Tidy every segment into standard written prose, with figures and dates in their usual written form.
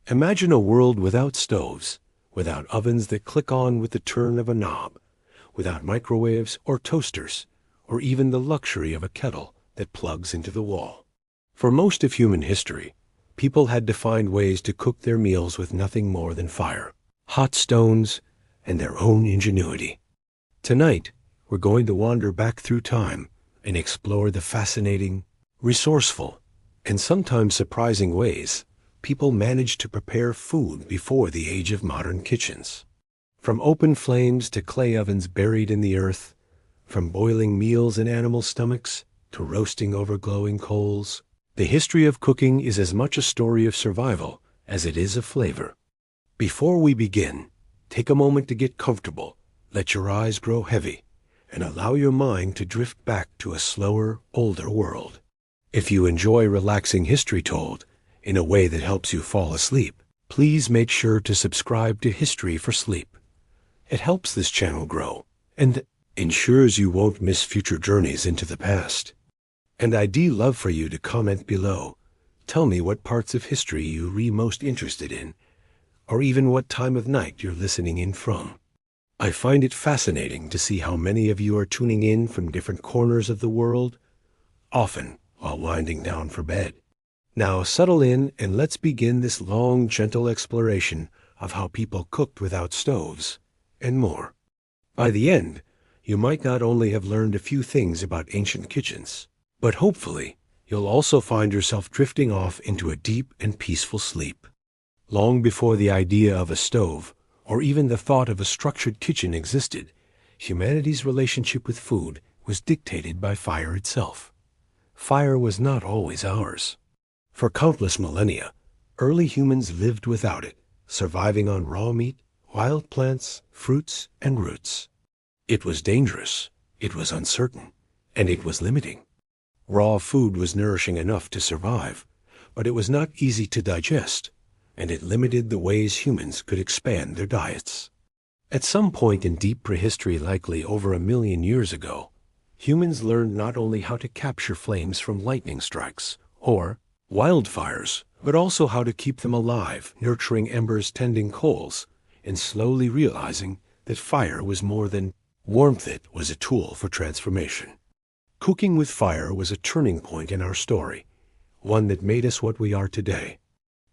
Imagine a world without stoves, without ovens that click on with the turn of a knob, without microwaves or toasters, or even the luxury of a kettle that plugs into the wall. For most of human history, people had to find ways to cook their meals with nothing more than fire, hot stones, and their own ingenuity. Tonight, we're going to wander back through time and explore the fascinating, resourceful, and sometimes surprising ways people managed to prepare food before the age of modern kitchens. From open flames to clay ovens buried in the earth, from boiling meals in animal stomachs to roasting over glowing coals, the history of cooking is as much a story of survival as it is of flavor. Before we begin, take a moment to get comfortable, let your eyes grow heavy, and allow your mind to drift back to a slower, older world. If you enjoy relaxing history told in a way that helps you fall asleep, please make sure to subscribe to History for Sleep. It helps this channel grow and ensures you won't miss future journeys into the past. And I'd love for you to comment below. Tell me what parts of history you're most interested in, or even what time of night you're listening in from. I find it fascinating to see how many of you are tuning in from different corners of the world, often while winding down for bed. Now settle in and let's begin this long, gentle exploration of how people cooked without stoves, and more. By the end, you might not only have learned a few things about ancient kitchens, but hopefully you'll also find yourself drifting off into a deep and peaceful sleep. Long before the idea of a stove, or even the thought of a structured kitchen existed, humanity's relationship with food was dictated by fire itself. Fire was not always ours. For countless millennia, early humans lived without it, surviving on raw meat, wild plants, fruits, and roots. It was dangerous, it was uncertain, and it was limiting. Raw food was nourishing enough to survive, but it was not easy to digest, and it limited the ways humans could expand their diets. At some point in deep prehistory, likely over 1 million years ago, humans learned not only how to capture flames from lightning strikes or wildfires, but also how to keep them alive, nurturing embers tending coals, and slowly realizing that fire was more than warmth. It was a tool for transformation. Cooking with fire was a turning point in our story, one that made us what we are today.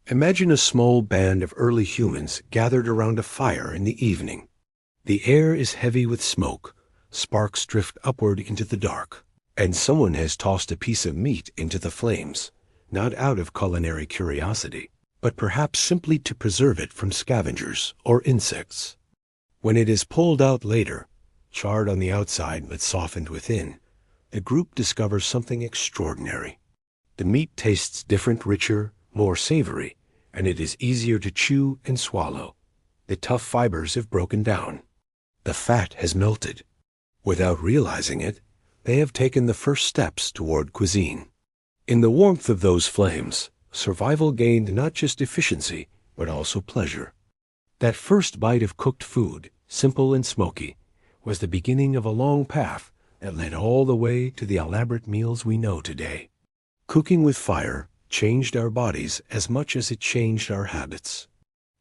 Imagine a small band of early humans gathered around a fire in the evening. The air is heavy with smoke, sparks drift upward into the dark, and someone has tossed a piece of meat into the flames, not out of culinary curiosity, but perhaps simply to preserve it from scavengers or insects. When it is pulled out later, charred on the outside but softened within, the group discovers something extraordinary. The meat tastes different, richer, more savory, and it is easier to chew and swallow. The tough fibers have broken down. The fat has melted. Without realizing it, they have taken the first steps toward cuisine. In the warmth of those flames, survival gained not just efficiency, but also pleasure. That first bite of cooked food, simple and smoky, was the beginning of a long path that led all the way to the elaborate meals we know today. Cooking with fire changed our bodies as much as it changed our habits.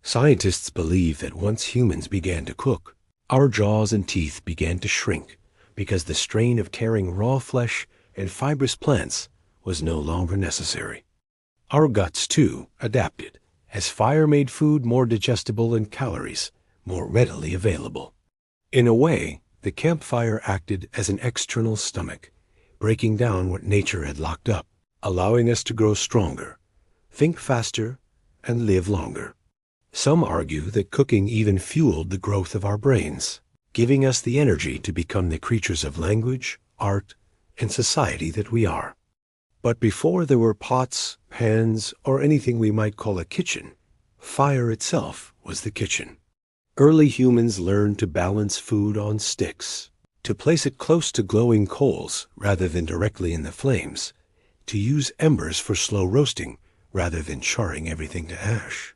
Scientists believe that once humans began to cook, our jaws and teeth began to shrink because the strain of tearing raw flesh and fibrous plants was no longer necessary. Our guts, too, adapted, as fire made food more digestible and calories more readily available. In a way, the campfire acted as an external stomach, breaking down what nature had locked up, allowing us to grow stronger, think faster, and live longer. Some argue that cooking even fueled the growth of our brains, giving us the energy to become the creatures of language, art, and society that we are. But before there were pots, pans, or anything we might call a kitchen, fire itself was the kitchen. Early humans learned to balance food on sticks, to place it close to glowing coals rather than directly in the flames, to use embers for slow roasting rather than charring everything to ash.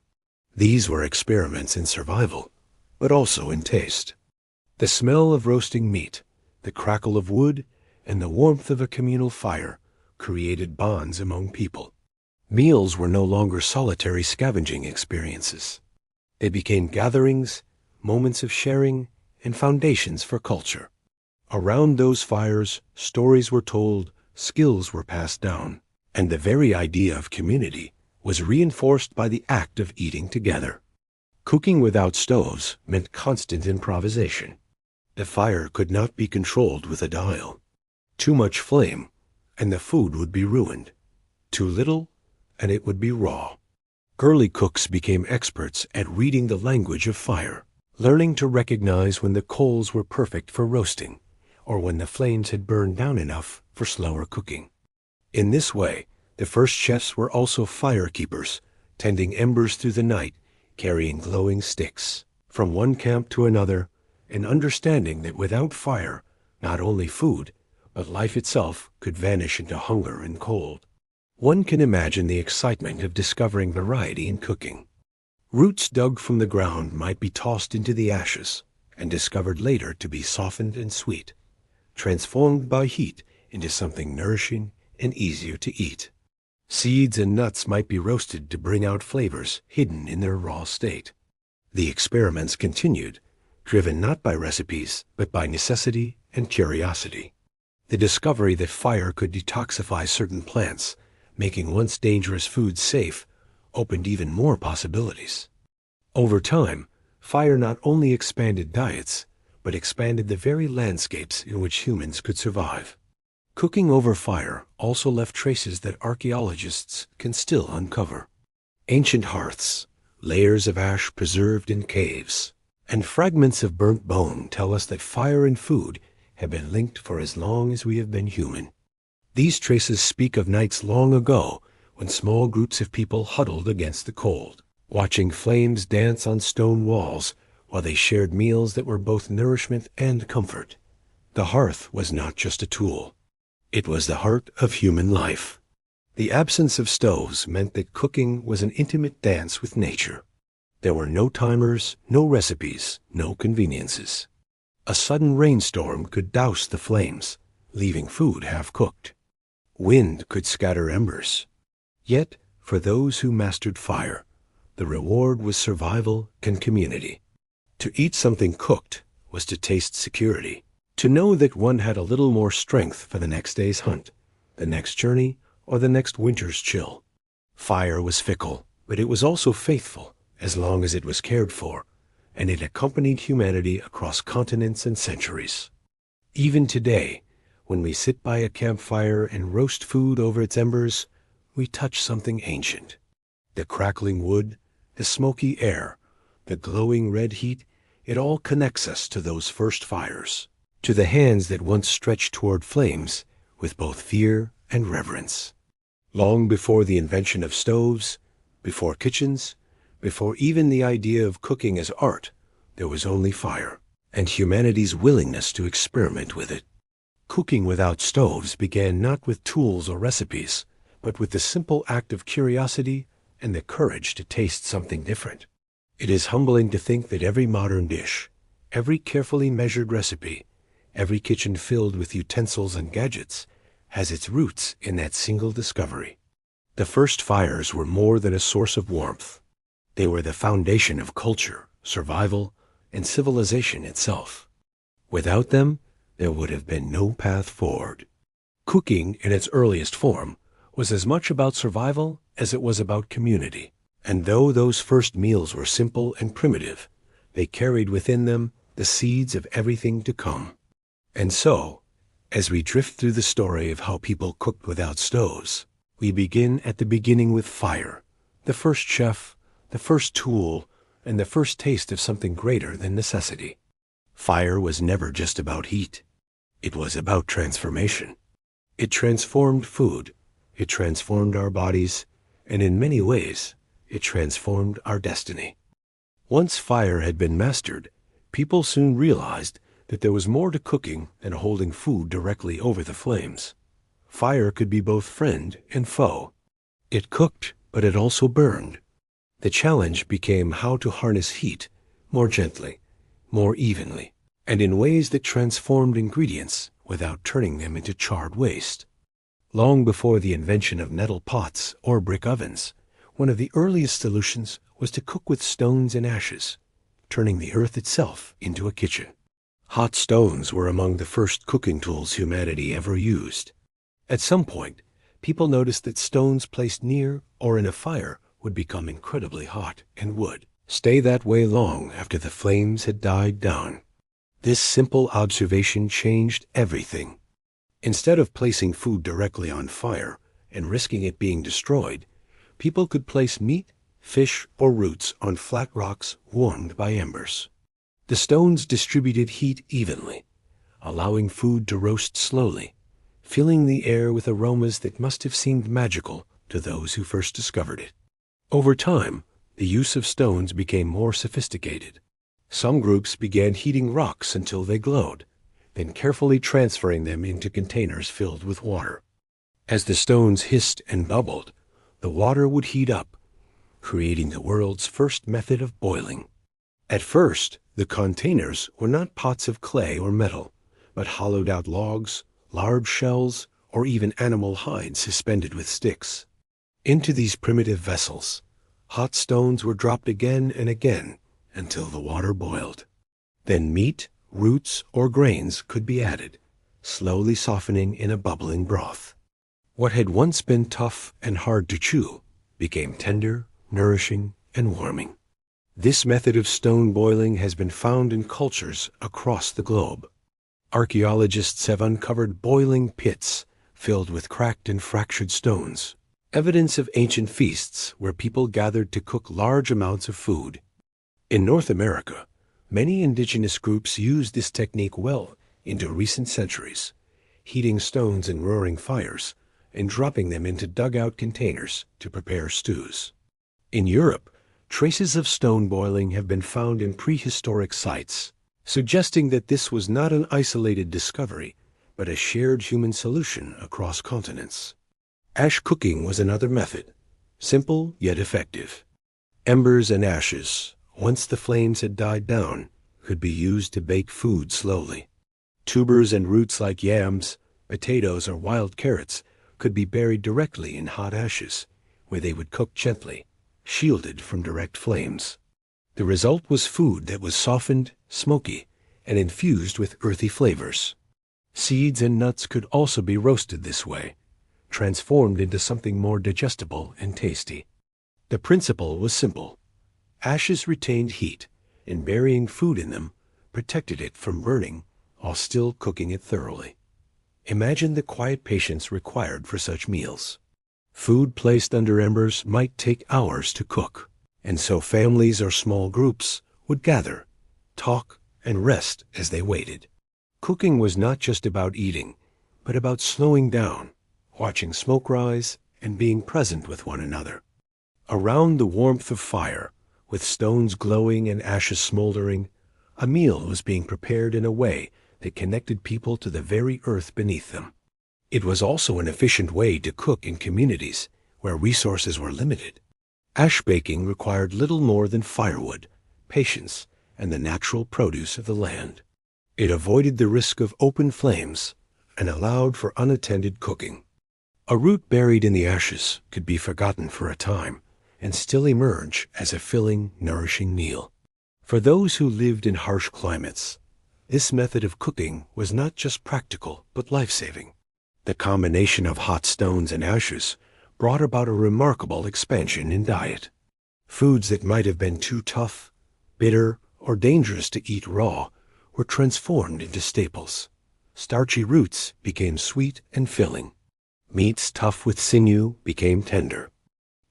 These were experiments in survival, but also in taste. The smell of roasting meat, the crackle of wood, and the warmth of a communal fire created bonds among people. Meals were no longer solitary scavenging experiences. They became gatherings, moments of sharing, and foundations for culture. Around those fires, stories were told, skills were passed down, and the very idea of community was reinforced by the act of eating together. Cooking without stoves meant constant improvisation. The fire could not be controlled with a dial. Too much flame, and the food would be ruined. Too little, and it would be raw. Early cooks became experts at reading the language of fire, learning to recognize when the coals were perfect for roasting, or when the flames had burned down enough for slower cooking. In this way, the first chefs were also fire keepers, tending embers through the night, carrying glowing sticks from one camp to another, and understanding that without fire, not only food, but life itself could vanish into hunger and cold. One can imagine the excitement of discovering variety in cooking. Roots dug from the ground might be tossed into the ashes and discovered later to be softened and sweet, transformed by heat into something nourishing and easier to eat. Seeds and nuts might be roasted to bring out flavors hidden in their raw state. The experiments continued, driven not by recipes, but by necessity and curiosity. The discovery that fire could detoxify certain plants, making once dangerous foods safe, opened even more possibilities. Over time, fire not only expanded diets, but expanded the very landscapes in which humans could survive. Cooking over fire also left traces that archaeologists can still uncover. Ancient hearths, layers of ash preserved in caves, and fragments of burnt bone tell us that fire and food have been linked for as long as we have been human. These traces speak of nights long ago when small groups of people huddled against the cold, watching flames dance on stone walls while they shared meals that were both nourishment and comfort. The hearth was not just a tool. It was the heart of human life. The absence of stoves meant that cooking was an intimate dance with nature. There were no timers, no recipes, no conveniences. A sudden rainstorm could douse the flames, leaving food half-cooked. Wind could scatter embers. Yet, for those who mastered fire, the reward was survival and community. To eat something cooked was to taste security, to know that one had a little more strength for the next day's hunt, the next journey, or the next winter's chill. Fire was fickle, but it was also faithful as long as it was cared for, and it accompanied humanity across continents and centuries. Even today, when we sit by a campfire and roast food over its embers, we touch something ancient. The crackling wood, the smoky air, the glowing red heat, it all connects us to those first fires, to the hands that once stretched toward flames with both fear and reverence. Long before the invention of stoves, before kitchens, before even the idea of cooking as art, there was only fire, and humanity's willingness to experiment with it. Cooking without stoves began not with tools or recipes, but with the simple act of curiosity and the courage to taste something different. It is humbling to think that every modern dish, every carefully measured recipe, every kitchen filled with utensils and gadgets, has its roots in that single discovery. The first fires were more than a source of warmth. They were the foundation of culture, survival, and civilization itself. Without them, there would have been no path forward. Cooking, in its earliest form, was as much about survival as it was about community. And though those first meals were simple and primitive, they carried within them the seeds of everything to come. And so, as we drift through the story of how people cooked without stoves, we begin at the beginning with fire, the first chef, the first tool, and the first taste of something greater than necessity. Fire was never just about heat. It was about transformation. It transformed food, it transformed our bodies, and in many ways, it transformed our destiny. Once fire had been mastered, people soon realized that there was more to cooking than holding food directly over the flames. Fire could be both friend and foe. It cooked, but it also burned. The challenge became how to harness heat more gently, more evenly, and in ways that transformed ingredients without turning them into charred waste. Long before the invention of metal pots or brick ovens, one of the earliest solutions was to cook with stones and ashes, turning the earth itself into a kitchen. Hot stones were among the first cooking tools humanity ever used. At some point, people noticed that stones placed near or in a fire would become incredibly hot and would stay that way long after the flames had died down. This simple observation changed everything. Instead of placing food directly on fire and risking it being destroyed, people could place meat, fish, or roots on flat rocks warmed by embers. The stones distributed heat evenly, allowing food to roast slowly, filling the air with aromas that must have seemed magical to those who first discovered it. Over time, the use of stones became more sophisticated. Some groups began heating rocks until they glowed, then carefully transferring them into containers filled with water. As the stones hissed and bubbled, the water would heat up, creating the world's first method of boiling. At first, the containers were not pots of clay or metal, but hollowed-out logs, large shells, or even animal hides suspended with sticks. Into these primitive vessels, hot stones were dropped again and again until the water boiled. Then meat, roots, or grains could be added, slowly softening in a bubbling broth. What had once been tough and hard to chew became tender, nourishing, and warming. This method of stone boiling has been found in cultures across the globe. Archaeologists have uncovered boiling pits filled with cracked and fractured stones, evidence of ancient feasts where people gathered to cook large amounts of food. In North America, many indigenous groups used this technique well into recent centuries, heating stones in roaring fires and dropping them into dugout containers to prepare stews. In Europe, traces of stone boiling have been found in prehistoric sites, suggesting that this was not an isolated discovery, but a shared human solution across continents. Ash cooking was another method, simple yet effective. Embers and ashes, once the flames had died down, could be used to bake food slowly. Tubers and roots like yams, potatoes, or wild carrots could be buried directly in hot ashes, where they would cook gently, shielded from direct flames. The result was food that was softened, smoky, and infused with earthy flavors. Seeds and nuts could also be roasted this way, transformed into something more digestible and tasty. The principle was simple. Ashes retained heat, and burying food in them protected it from burning while still cooking it thoroughly. Imagine the quiet patience required for such meals. Food placed under embers might take hours to cook, and so families or small groups would gather, talk, and rest as they waited. Cooking was not just about eating, but about slowing down, watching smoke rise, and being present with one another. Around the warmth of fire, with stones glowing and ashes smoldering, a meal was being prepared in a way that connected people to the very earth beneath them. It was also an efficient way to cook in communities where resources were limited. Ash baking required little more than firewood, patience, and the natural produce of the land. It avoided the risk of open flames and allowed for unattended cooking. A root buried in the ashes could be forgotten for a time and still emerge as a filling, nourishing meal. For those who lived in harsh climates, this method of cooking was not just practical but life-saving. The combination of hot stones and ashes brought about a remarkable expansion in diet. Foods that might have been too tough, bitter, or dangerous to eat raw were transformed into staples. Starchy roots became sweet and filling. Meats tough with sinew became tender.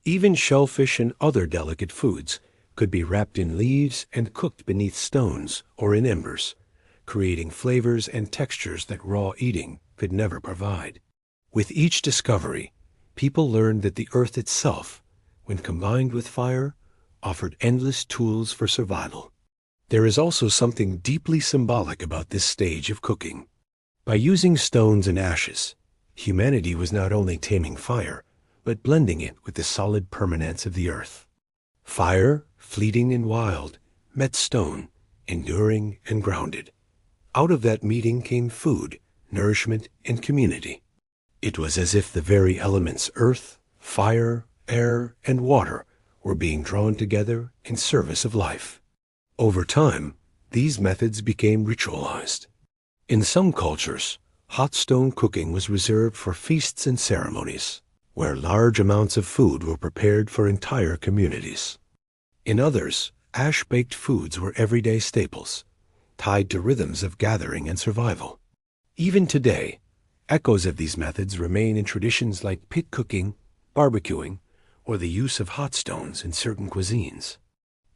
Even shellfish and other delicate foods could be wrapped in leaves and cooked beneath stones or in embers, creating flavors and textures that raw eating could never provide. With each discovery, people learned that the earth itself, when combined with fire, offered endless tools for survival. There is also something deeply symbolic about this stage of cooking. By using stones and ashes, humanity was not only taming fire, but blending it with the solid permanence of the earth. Fire, fleeting and wild, met stone, enduring and grounded. Out of that meeting came food, nourishment, and community. It was as if the very elements earth, fire, air, and water were being drawn together in service of life. Over time, these methods became ritualized. In some cultures, hot stone cooking was reserved for feasts and ceremonies, where large amounts of food were prepared for entire communities. In others, ash-baked foods were everyday staples, tied to rhythms of gathering and survival. Even today, echoes of these methods remain in traditions like pit cooking, barbecuing, or the use of hot stones in certain cuisines.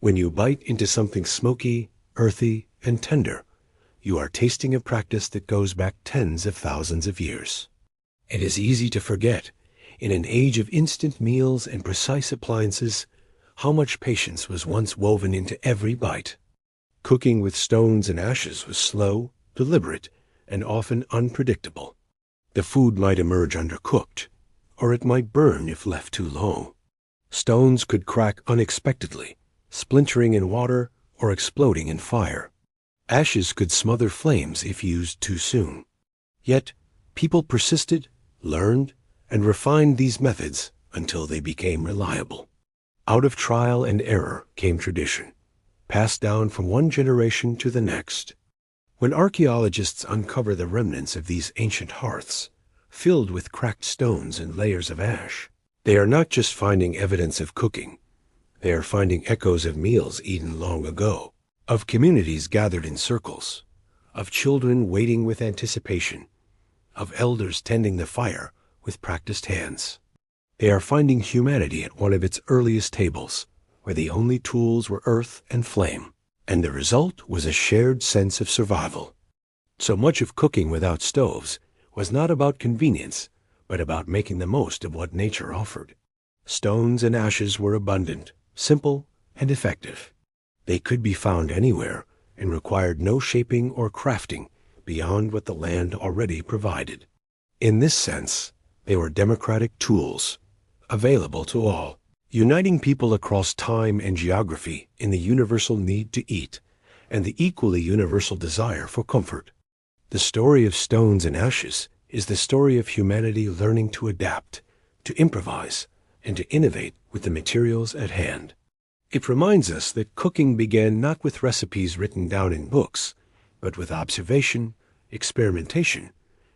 When you bite into something smoky, earthy, and tender, you are tasting a practice that goes back tens of thousands of years. It is easy to forget, in an age of instant meals and precise appliances, how much patience was once woven into every bite. Cooking with stones and ashes was slow, deliberate, and often unpredictable. The food might emerge undercooked, or it might burn if left too long. Stones could crack unexpectedly, splintering in water or exploding in fire. Ashes could smother flames if used too soon. Yet, people persisted, learned, and refined these methods until they became reliable. Out of trial and error came tradition, passed down from one generation to the next. When archaeologists uncover the remnants of these ancient hearths, filled with cracked stones and layers of ash, they are not just finding evidence of cooking. They are finding echoes of meals eaten long ago, of communities gathered in circles, of children waiting with anticipation, of elders tending the fire with practiced hands. They are finding humanity at one of its earliest tables, where the only tools were earth and flame, and the result was a shared sense of survival. So much of cooking without stoves was not about convenience, but about making the most of what nature offered. Stones and ashes were abundant, simple, and effective. They could be found anywhere and required no shaping or crafting beyond what the land already provided. In this sense, they were democratic tools, available to all, uniting people across time and geography in the universal need to eat and the equally universal desire for comfort. The story of stones and ashes is the story of humanity learning to adapt, to improvise, and to innovate with the materials at hand. It reminds us that cooking began not with recipes written down in books, but with observation, experimentation,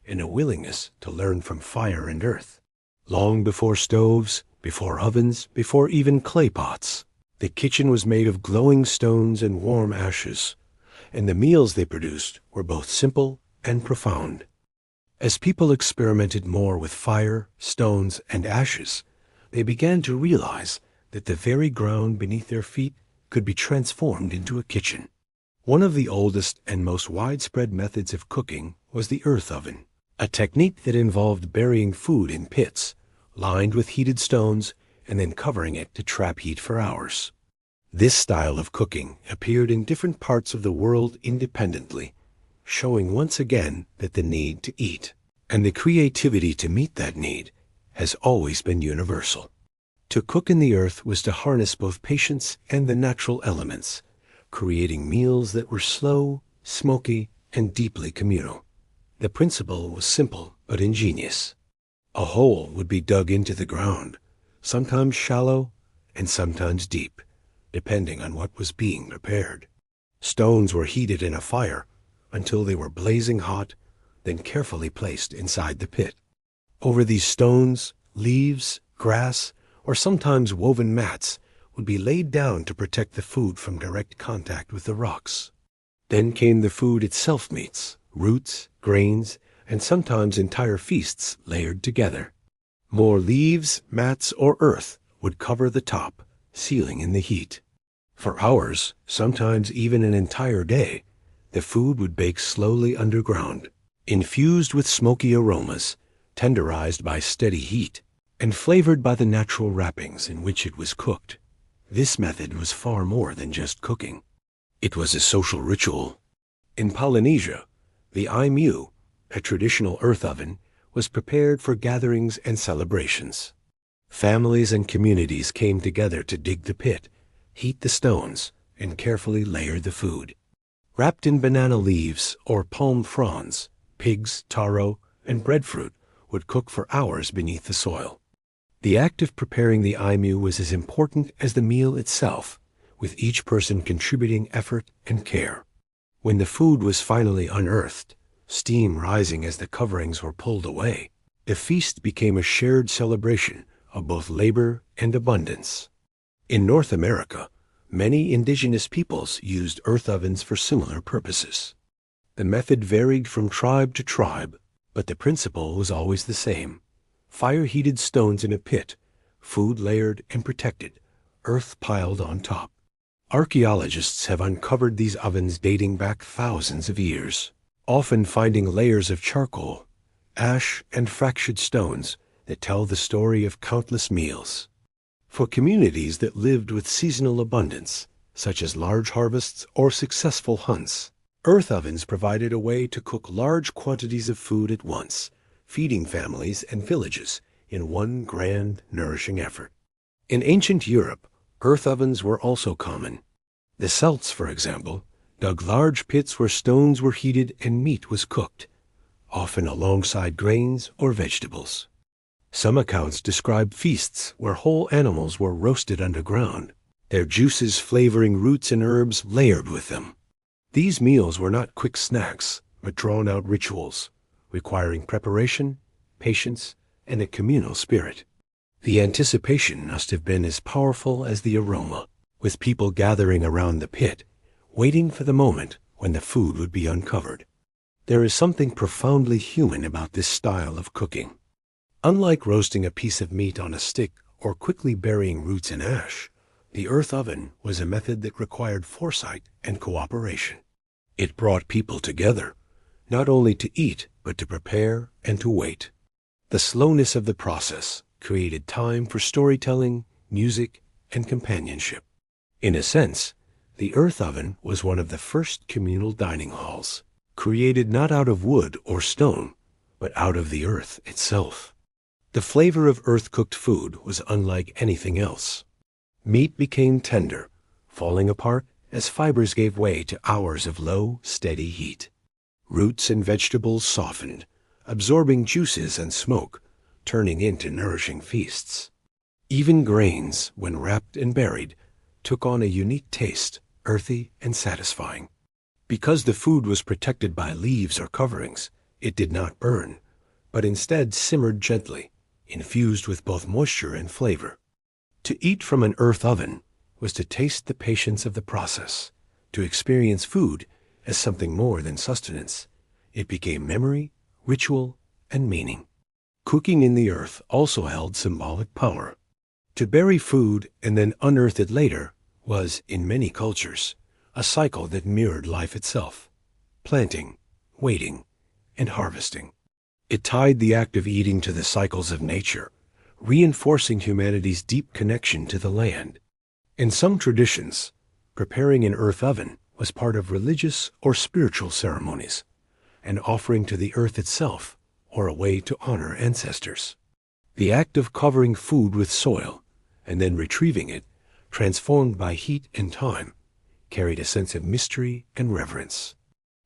and a willingness to learn from fire and earth. Long before stoves, before ovens, before even clay pots, the kitchen was made of glowing stones and warm ashes, and the meals they produced were both simple and profound. As people experimented more with fire, stones, and ashes, they began to realize that the very ground beneath their feet could be transformed into a kitchen. One of the oldest and most widespread methods of cooking was the earth oven, a technique that involved burying food in pits, lined with heated stones, and then covering it to trap heat for hours. This style of cooking appeared in different parts of the world independently, showing once again that the need to eat, and the creativity to meet that need, has always been universal. To cook in the earth was to harness both patience and the natural elements, creating meals that were slow, smoky, and deeply communal. The principle was simple but ingenious. A hole would be dug into the ground, sometimes shallow and sometimes deep, depending on what was being prepared. Stones were heated in a fire until they were blazing hot, then carefully placed inside the pit. Over these stones, leaves, grass, or sometimes woven mats would be laid down to protect the food from direct contact with the rocks. Then came the food itself, meats, roots, grains, and sometimes entire feasts layered together. More leaves, mats, or earth would cover the top, sealing in the heat. For hours, sometimes even an entire day, the food would bake slowly underground, infused with smoky aromas, tenderized by steady heat, and flavored by the natural wrappings in which it was cooked. This method was far more than just cooking. It was a social ritual. In Polynesia, the imu, a traditional earth oven, was prepared for gatherings and celebrations. Families and communities came together to dig the pit, heat the stones, and carefully layer the food. Wrapped in banana leaves or palm fronds, pigs, taro, and breadfruit would cook for hours beneath the soil. The act of preparing the imu was as important as the meal itself, with each person contributing effort and care. When the food was finally unearthed, steam rising as the coverings were pulled away, the feast became a shared celebration of both labor and abundance. In North America, many indigenous peoples used earth ovens for similar purposes. The method varied from tribe to tribe, but the principle was always the same. Fire-heated stones in a pit, food layered and protected, earth piled on top. Archaeologists have uncovered these ovens dating back thousands of years, often finding layers of charcoal, ash, and fractured stones that tell the story of countless meals. For communities that lived with seasonal abundance, such as large harvests or successful hunts, earth ovens provided a way to cook large quantities of food at once, feeding families and villages in one grand, nourishing effort. In ancient Europe, earth ovens were also common. The Celts, for example, dug large pits where stones were heated and meat was cooked, often alongside grains or vegetables. Some accounts describe feasts where whole animals were roasted underground, their juices flavoring roots and herbs layered with them. These meals were not quick snacks, but drawn-out rituals, requiring preparation, patience, and a communal spirit. The anticipation must have been as powerful as the aroma, with people gathering around the pit, waiting for the moment when the food would be uncovered. There is something profoundly human about this style of cooking. Unlike roasting a piece of meat on a stick or quickly burying roots in ash, the earth oven was a method that required foresight and cooperation. It brought people together, not only to eat, but to prepare and to wait. The slowness of the process created time for storytelling, music, and companionship. In a sense, the earth oven was one of the first communal dining halls, created not out of wood or stone, but out of the earth itself. The flavor of earth-cooked food was unlike anything else. Meat became tender, falling apart as fibers gave way to hours of low, steady heat. Roots and vegetables softened, absorbing juices and smoke, turning into nourishing feasts. Even grains, when wrapped and buried, took on a unique taste, earthy and satisfying. Because the food was protected by leaves or coverings, it did not burn, but instead simmered gently, infused with both moisture and flavor. To eat from an earth oven was to taste the patience of the process, to experience food as something more than sustenance. It became memory, ritual, and meaning. Cooking in the earth also held symbolic power. To bury food and then unearth it later was, in many cultures, a cycle that mirrored life itself: planting, waiting, and harvesting. It tied the act of eating to the cycles of nature, reinforcing humanity's deep connection to the land. In some traditions, preparing an earth oven was part of religious or spiritual ceremonies, an offering to the earth itself, or a way to honor ancestors. The act of covering food with soil and then retrieving it, transformed by heat and time, carried a sense of mystery and reverence.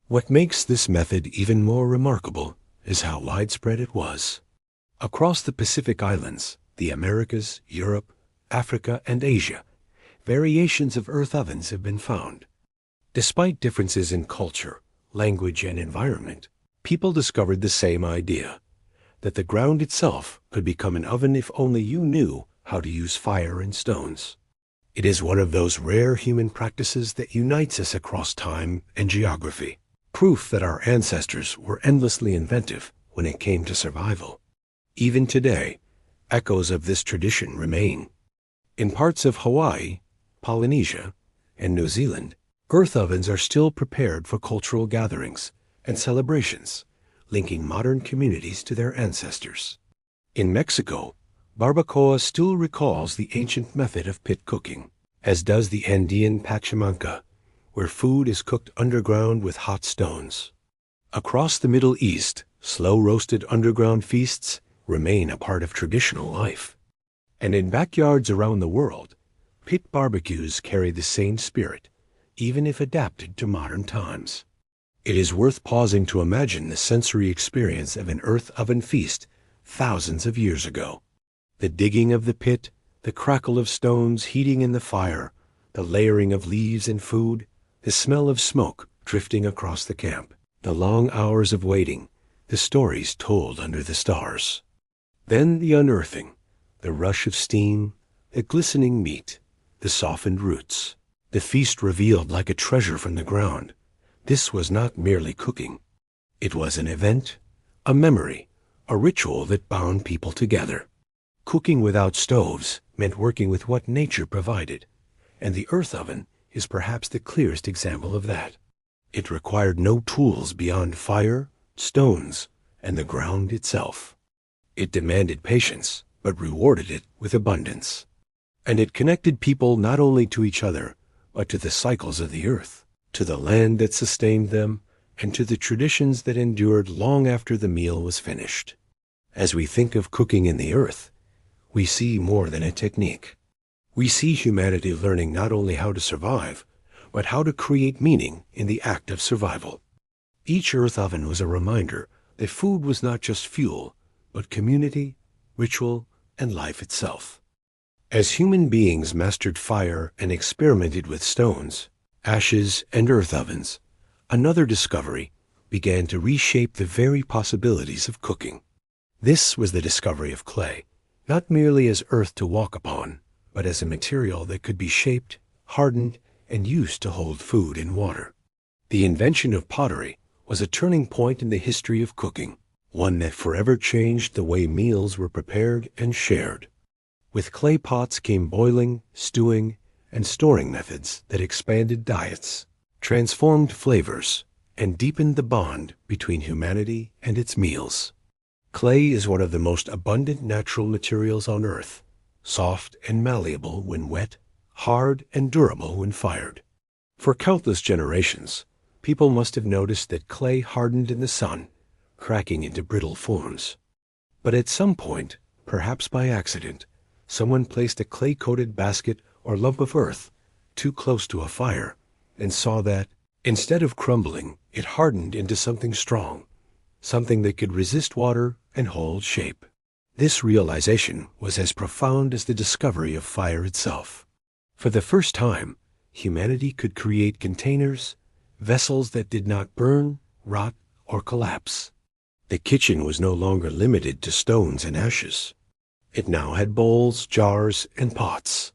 What makes this method even more remarkable is how widespread it was. Across the Pacific Islands, the Americas, Europe, Africa, and Asia, variations of earth ovens have been found. Despite differences in culture, language, and environment, people discovered the same idea, that the ground itself could become an oven if only you knew how to use fire and stones. It is one of those rare human practices that unites us across time and geography, proof that our ancestors were endlessly inventive when it came to survival. Even today, echoes of this tradition remain. In parts of Hawaii, Polynesia, and New Zealand, earth ovens are still prepared for cultural gatherings and celebrations, linking modern communities to their ancestors. In Mexico, barbacoa still recalls the ancient method of pit cooking, as does the Andean Pachamanca, where food is cooked underground with hot stones. Across the Middle East, slow-roasted underground feasts remain a part of traditional life. And in backyards around the world, pit barbecues carry the same spirit, even if adapted to modern times. It is worth pausing to imagine the sensory experience of an earth oven feast thousands of years ago. The digging of the pit, the crackle of stones heating in the fire, the layering of leaves and food, the smell of smoke drifting across the camp, the long hours of waiting, the stories told under the stars. Then the unearthing, the rush of steam, the glistening meat, the softened roots. The feast revealed like a treasure from the ground. This was not merely cooking. It was an event, a memory, a ritual that bound people together. Cooking without stoves meant working with what nature provided, and the earth oven is perhaps the clearest example of that. It required no tools beyond fire, stones, and the ground itself. It demanded patience, but rewarded it with abundance. And it connected people not only to each other, but to the cycles of the earth, to the land that sustained them, and to the traditions that endured long after the meal was finished. As we think of cooking in the earth, we see more than a technique. We see humanity learning not only how to survive, but how to create meaning in the act of survival. Each earth oven was a reminder that food was not just fuel, but community, ritual, and life itself. As human beings mastered fire and experimented with stones, ashes, and earth ovens, another discovery began to reshape the very possibilities of cooking. This was the discovery of clay, not merely as earth to walk upon, but as a material that could be shaped, hardened, and used to hold food and water. The invention of pottery was a turning point in the history of cooking, one that forever changed the way meals were prepared and shared. With clay pots came boiling, stewing, and storing methods that expanded diets, transformed flavors, and deepened the bond between humanity and its meals. Clay is one of the most abundant natural materials on earth, soft and malleable when wet, hard and durable when fired. For countless generations, people must have noticed that clay hardened in the sun, cracking into brittle forms. But at some point, perhaps by accident, someone placed a clay-coated basket or lump of earth too close to a fire and saw that, instead of crumbling, it hardened into something strong, something that could resist water and hold shape. This realization was as profound as the discovery of fire itself. For the first time, humanity could create containers, vessels that did not burn, rot, or collapse. The kitchen was no longer limited to stones and ashes. It now had bowls, jars, and pots.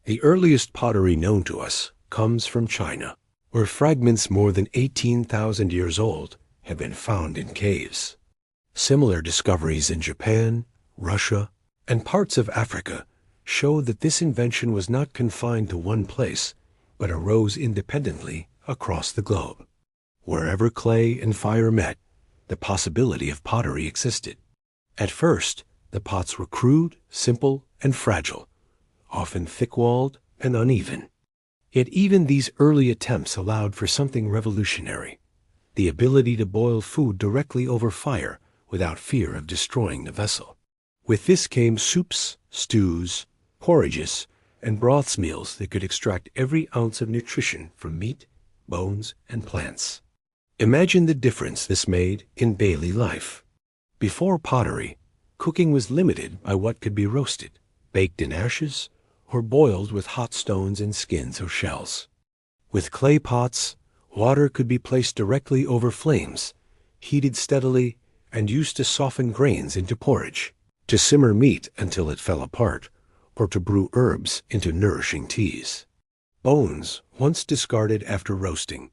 The earliest pottery known to us comes from China, where fragments more than 18,000 years old have been found in caves. Similar discoveries in Japan, Russia, and parts of Africa show that this invention was not confined to one place, but arose independently across the globe. Wherever clay and fire met, the possibility of pottery existed. At first, the pots were crude, simple, and fragile, often thick-walled and uneven. Yet even these early attempts allowed for something revolutionary: the ability to boil food directly over fire without fear of destroying the vessel. With this came soups, stews, porridges, and broths meals that could extract every ounce of nutrition from meat, bones, and plants. Imagine the difference this made in daily life. Before pottery, cooking was limited by what could be roasted, baked in ashes, or boiled with hot stones and skins or shells. With clay pots, water could be placed directly over flames, heated steadily, and used to soften grains into porridge, to simmer meat until it fell apart, or to brew herbs into nourishing teas. Bones, once discarded after roasting,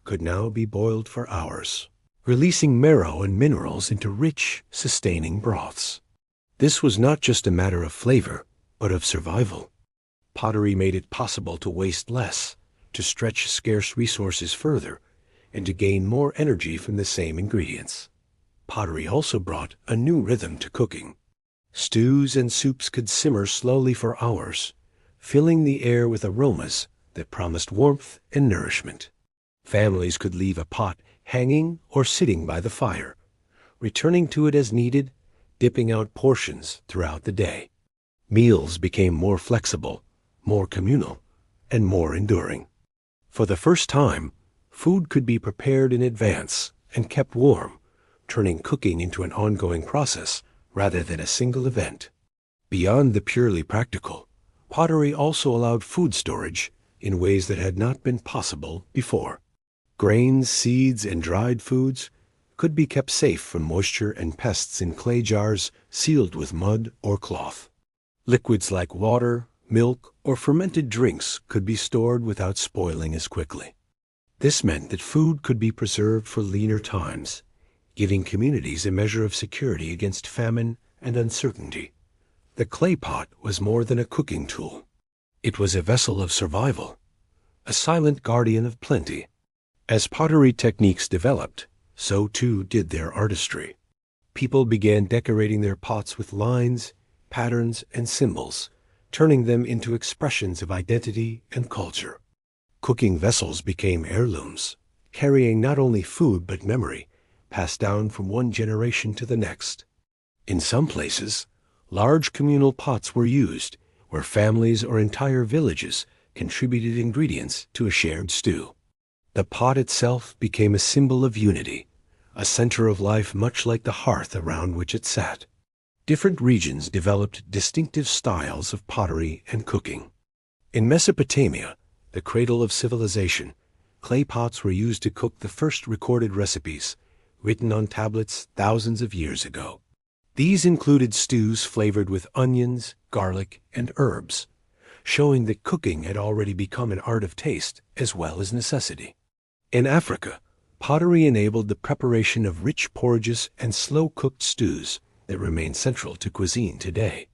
could now be boiled for hours, releasing marrow and minerals into rich, sustaining broths. This was not just a matter of flavor, but of survival. Pottery made it possible to waste less, to stretch scarce resources further, and to gain more energy from the same ingredients. Pottery also brought a new rhythm to cooking. Stews and soups could simmer slowly for hours, filling the air with aromas that promised warmth and nourishment. Families could leave a pot hanging or sitting by the fire, returning to it as needed, dipping out portions throughout the day. Meals became more flexible, more communal, and more enduring. For the first time, food could be prepared in advance and kept warm, turning cooking into an ongoing process rather than a single event. Beyond the purely practical, pottery also allowed food storage in ways that had not been possible before. Grains, seeds, and dried foods could be kept safe from moisture and pests in clay jars sealed with mud or cloth. Liquids like water, milk, or fermented drinks could be stored without spoiling as quickly. This meant that food could be preserved for leaner times, giving communities a measure of security against famine and uncertainty. The clay pot was more than a cooking tool. It was a vessel of survival, a silent guardian of plenty. As pottery techniques developed, so too did their artistry. People began decorating their pots with lines, patterns, and symbols, turning them into expressions of identity and culture. Cooking vessels became heirlooms, carrying not only food but memory, passed down from one generation to the next. In some places, large communal pots were used, where families or entire villages contributed ingredients to a shared stew. The pot itself became a symbol of unity, a center of life much like the hearth around which it sat. Different regions developed distinctive styles of pottery and cooking. In Mesopotamia, the cradle of civilization, clay pots were used to cook the first recorded recipes, written on tablets thousands of years ago. These included stews flavored with onions, garlic, and herbs, showing that cooking had already become an art of taste as well as necessity. In Africa, pottery enabled the preparation of rich porridges and slow-cooked stews that remain central to cuisine today.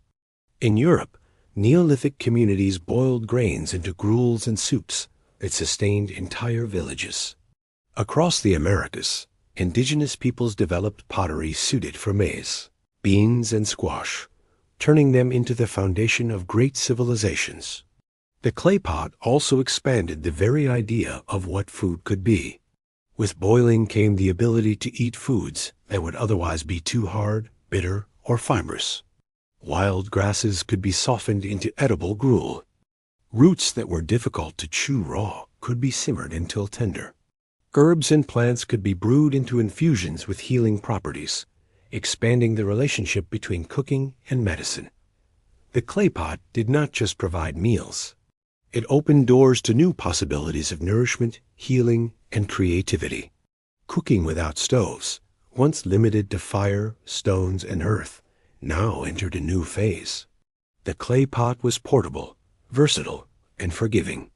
In Europe, Neolithic communities boiled grains into gruels and soups that sustained entire villages. Across the Americas, indigenous peoples developed pottery suited for maize, beans, and squash, turning them into the foundation of great civilizations. The clay pot also expanded the very idea of what food could be. With boiling came the ability to eat foods that would otherwise be too hard, bitter, or fibrous. Wild grasses could be softened into edible gruel. Roots that were difficult to chew raw could be simmered until tender. Herbs and plants could be brewed into infusions with healing properties, expanding the relationship between cooking and medicine. The clay pot did not just provide meals. It opened doors to new possibilities of nourishment, healing, and creativity. Cooking without stoves, once limited to fire, stones, and earth, now entered a new phase. The clay pot was portable, versatile, and forgiving.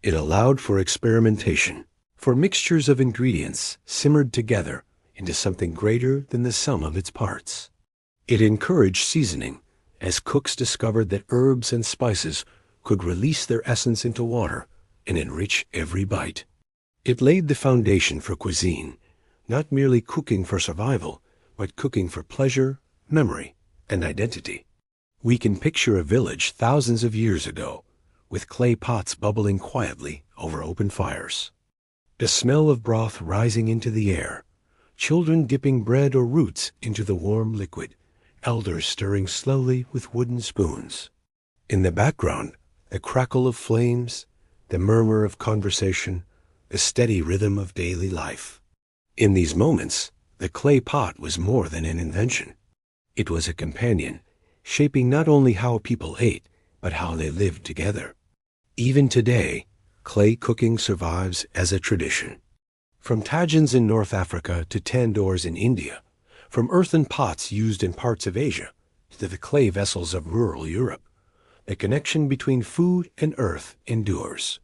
It allowed for experimentation, for mixtures of ingredients simmered together into something greater than the sum of its parts. It encouraged seasoning, as cooks discovered that herbs and spices could release their essence into water and enrich every bite. It laid the foundation for cuisine, not merely cooking for survival, but cooking for pleasure, memory, and identity. We can picture a village thousands of years ago, with clay pots bubbling quietly over open fires. The smell of broth rising into the air, children dipping bread or roots into the warm liquid, elders stirring slowly with wooden spoons. In the background, the crackle of flames, the murmur of conversation, the steady rhythm of daily life. In these moments, the clay pot was more than an invention. It was a companion, shaping not only how people ate, but how they lived together. Even today, clay cooking survives as a tradition. From tagines in North Africa to tandoors in India, from earthen pots used in parts of Asia to the clay vessels of rural Europe, the connection between food and earth endures.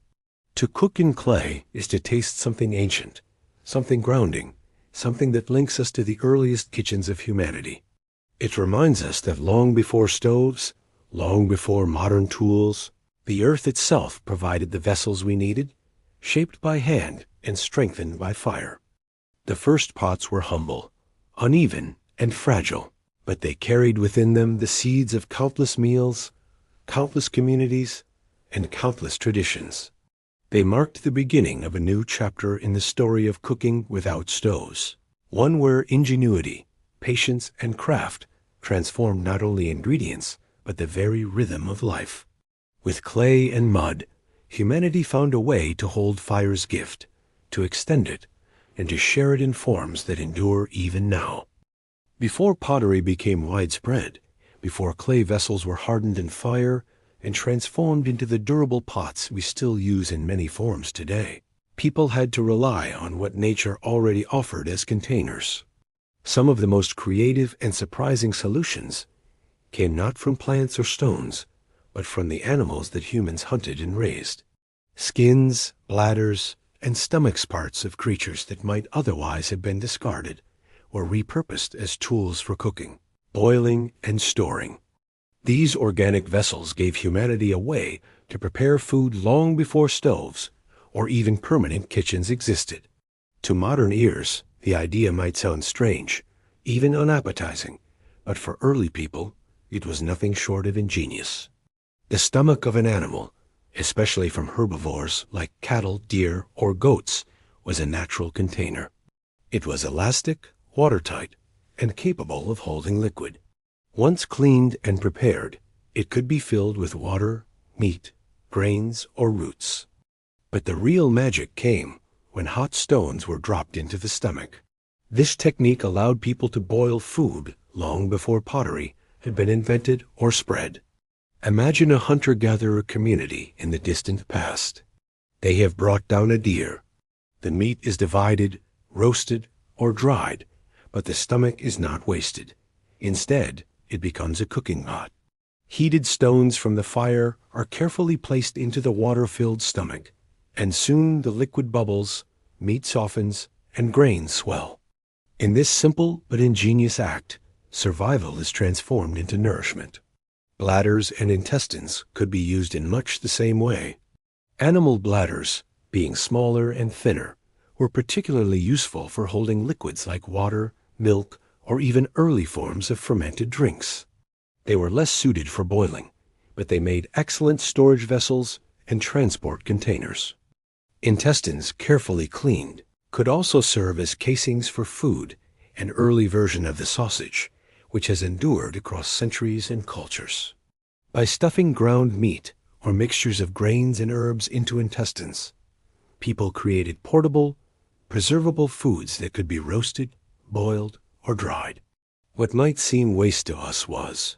To cook in clay is to taste something ancient, something grounding, something that links us to the earliest kitchens of humanity. It reminds us that long before stoves, long before modern tools, the earth itself provided the vessels we needed, shaped by hand and strengthened by fire. The first pots were humble, uneven, and fragile, but they carried within them the seeds of countless meals, countless communities, and countless traditions. They marked the beginning of a new chapter in the story of cooking without stoves, one where ingenuity, patience, and craft transformed not only ingredients, but the very rhythm of life. With clay and mud, humanity found a way to hold fire's gift, to extend it, and to share it in forms that endure even now. Before pottery became widespread, before clay vessels were hardened in fire and transformed into the durable pots we still use in many forms today, people had to rely on what nature already offered as containers. Some of the most creative and surprising solutions came not from plants or stones, but from the animals that humans hunted and raised. Skins, bladders, and stomachs parts of creatures that might otherwise have been discarded were repurposed as tools for cooking, boiling, and storing. These organic vessels gave humanity a way to prepare food long before stoves or even permanent kitchens existed. To modern ears, the idea might sound strange, even unappetizing, but for early people, it was nothing short of ingenious. The stomach of an animal, especially from herbivores like cattle, deer, or goats, was a natural container. It was elastic, watertight, and capable of holding liquid. Once cleaned and prepared, it could be filled with water, meat, grains, or roots. But the real magic came when hot stones were dropped into the stomach. This technique allowed people to boil food long before pottery had been invented or spread. Imagine a hunter-gatherer community in the distant past. They have brought down a deer. The meat is divided, roasted, or dried, but the stomach is not wasted. Instead, it becomes a cooking pot. Heated stones from the fire are carefully placed into the water-filled stomach, and soon the liquid bubbles, meat softens, and grains swell. In this simple but ingenious act, survival is transformed into nourishment. Bladders and intestines could be used in much the same way. Animal bladders, being smaller and thinner, were particularly useful for holding liquids like water, milk, or even early forms of fermented drinks. They were less suited for boiling, but they made excellent storage vessels and transport containers. Intestines, carefully cleaned, could also serve as casings for food, an early version of the sausage, which has endured across centuries and cultures. By stuffing ground meat or mixtures of grains and herbs into intestines, people created portable, preservable foods that could be roasted, boiled, or dried. What might seem waste to us was,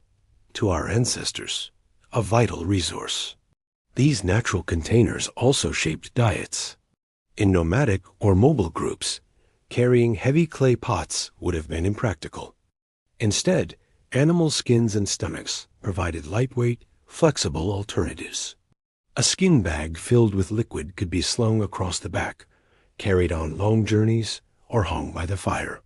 to our ancestors, a vital resource. These natural containers also shaped diets. In nomadic or mobile groups, carrying heavy clay pots would have been impractical. Instead, animal skins and stomachs provided lightweight, flexible alternatives. A skin bag filled with liquid could be slung across the back, carried on long journeys, or hung by the fire.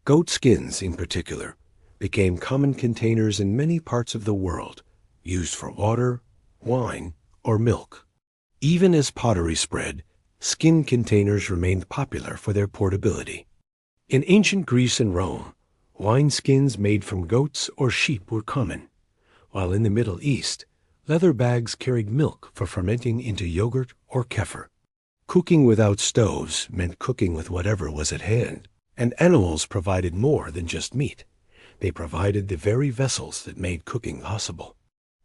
Goat skins, in particular, became common containers in many parts of the world, used for water, wine, or milk. Even as pottery spread, skin containers remained popular for their portability. In ancient Greece and Rome, wine skins made from goats or sheep were common, while in the Middle East, leather bags carried milk for fermenting into yogurt or kefir. Cooking without stoves meant cooking with whatever was at hand, and animals provided more than just meat. They provided the very vessels that made cooking possible.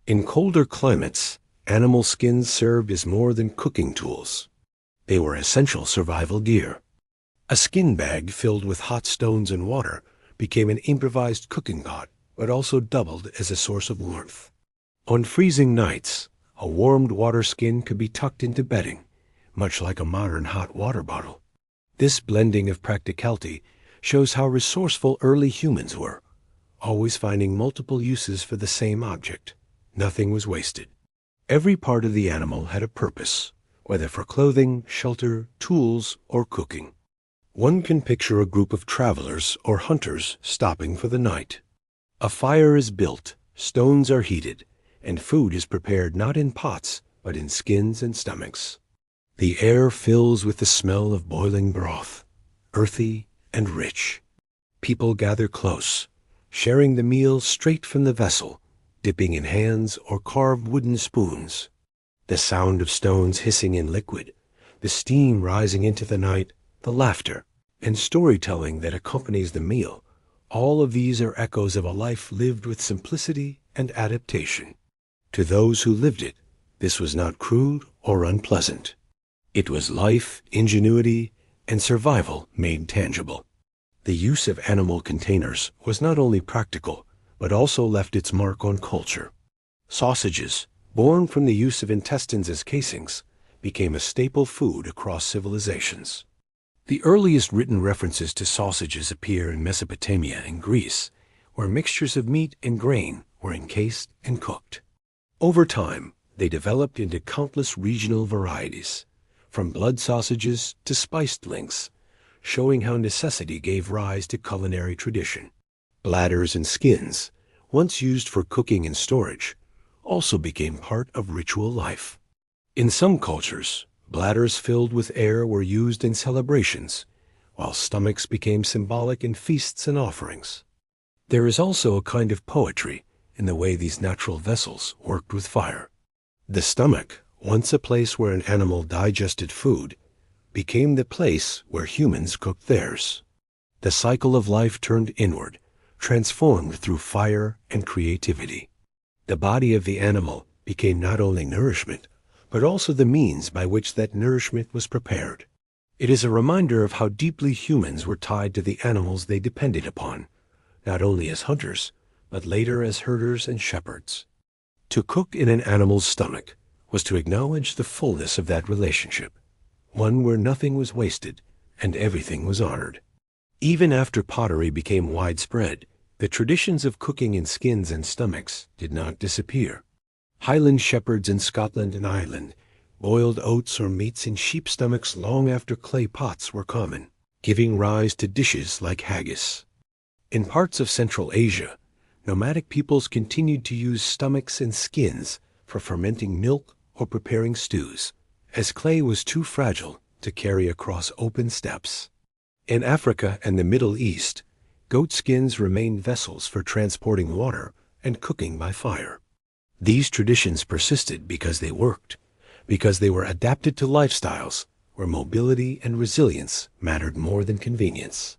In colder climates, animal skins served as more than cooking tools. They were essential survival gear. A skin bag filled with hot stones and water became an improvised cooking pot, but also doubled as a source of warmth. On freezing nights, a warmed water skin could be tucked into bedding, much like a modern hot water bottle. This blending of practicality shows how resourceful early humans were, always finding multiple uses for the same object. Nothing was wasted. Every part of the animal had a purpose, whether for clothing, shelter, tools, or cooking. One can picture a group of travelers or hunters stopping for the night. A fire is built, stones are heated, and food is prepared not in pots, but in skins and stomachs. The air fills with the smell of boiling broth, earthy and rich. People gather close, sharing the meal straight from the vessel, dipping in hands or carved wooden spoons. The sound of stones hissing in liquid, the steam rising into the night, the laughter and storytelling that accompanies the meal, all of these are echoes of a life lived with simplicity and adaptation. To those who lived it, this was not crude or unpleasant. It was life, ingenuity, and survival made tangible. The use of animal containers was not only practical, but also left its mark on culture. Sausages, born from the use of intestines as casings, became a staple food across civilizations. The earliest written references to sausages appear in Mesopotamia and Greece, where mixtures of meat and grain were encased and cooked. Over time, they developed into countless regional varieties, from blood sausages to spiced links, showing how necessity gave rise to culinary tradition. Bladders and skins, once used for cooking and storage, also became part of ritual life. In some cultures, bladders filled with air were used in celebrations, while stomachs became symbolic in feasts and offerings. There is also a kind of poetry in the way these natural vessels worked with fire. The stomach, once a place where an animal digested food, became the place where humans cooked theirs. The cycle of life turned inward, transformed through fire and creativity. The body of the animal became not only nourishment, but also the means by which that nourishment was prepared. It is a reminder of how deeply humans were tied to the animals they depended upon, not only as hunters, but later as herders and shepherds. To cook in an animal's stomach was to acknowledge the fullness of that relationship, one where nothing was wasted and everything was honored. Even after pottery became widespread, the traditions of cooking in skins and stomachs did not disappear. Highland shepherds in Scotland and Ireland boiled oats or meats in sheep stomachs long after clay pots were common, giving rise to dishes like haggis. In parts of Central Asia, nomadic peoples continued to use stomachs and skins for fermenting milk or preparing stews, as clay was too fragile to carry across open steppes. In Africa and the Middle East, goat skins remained vessels for transporting water and cooking by fire. These traditions persisted because they worked, because they were adapted to lifestyles where mobility and resilience mattered more than convenience.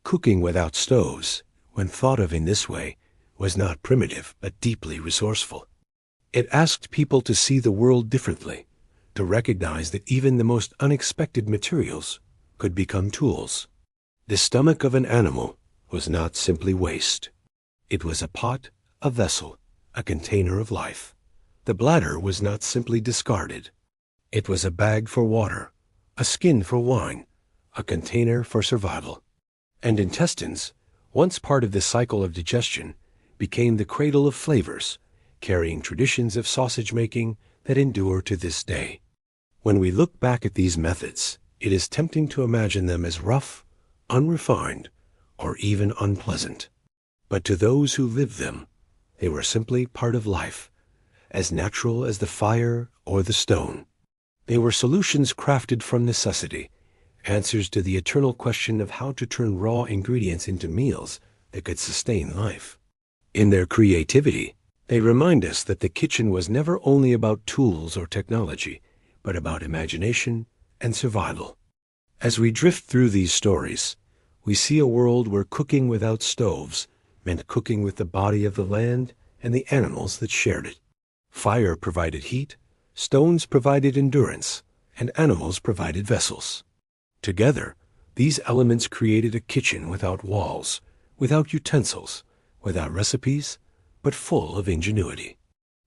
Cooking without stoves, when thought of in this way, was not primitive but deeply resourceful. It asked people to see the world differently, to recognize that even the most unexpected materials could become tools. The stomach of an animal was not simply waste. It was a pot, a vessel, a container of life. The bladder was not simply discarded. It was a bag for water, a skin for wine, a container for survival. And intestines, once part of the cycle of digestion, became the cradle of flavors, carrying traditions of sausage making that endure to this day. When we look back at these methods, it is tempting to imagine them as rough, unrefined, or even unpleasant. But to those who lived them, they were simply part of life, as natural as the fire or the stone. They were solutions crafted from necessity, answers to the eternal question of how to turn raw ingredients into meals that could sustain life. In their creativity, they remind us that the kitchen was never only about tools or technology, but about imagination and survival. As we drift through these stories, we see a world where cooking without stoves meant cooking with the body of the land and the animals that shared it. Fire provided heat, stones provided endurance, and animals provided vessels. Together, these elements created a kitchen without walls, without utensils, without recipes, but full of ingenuity.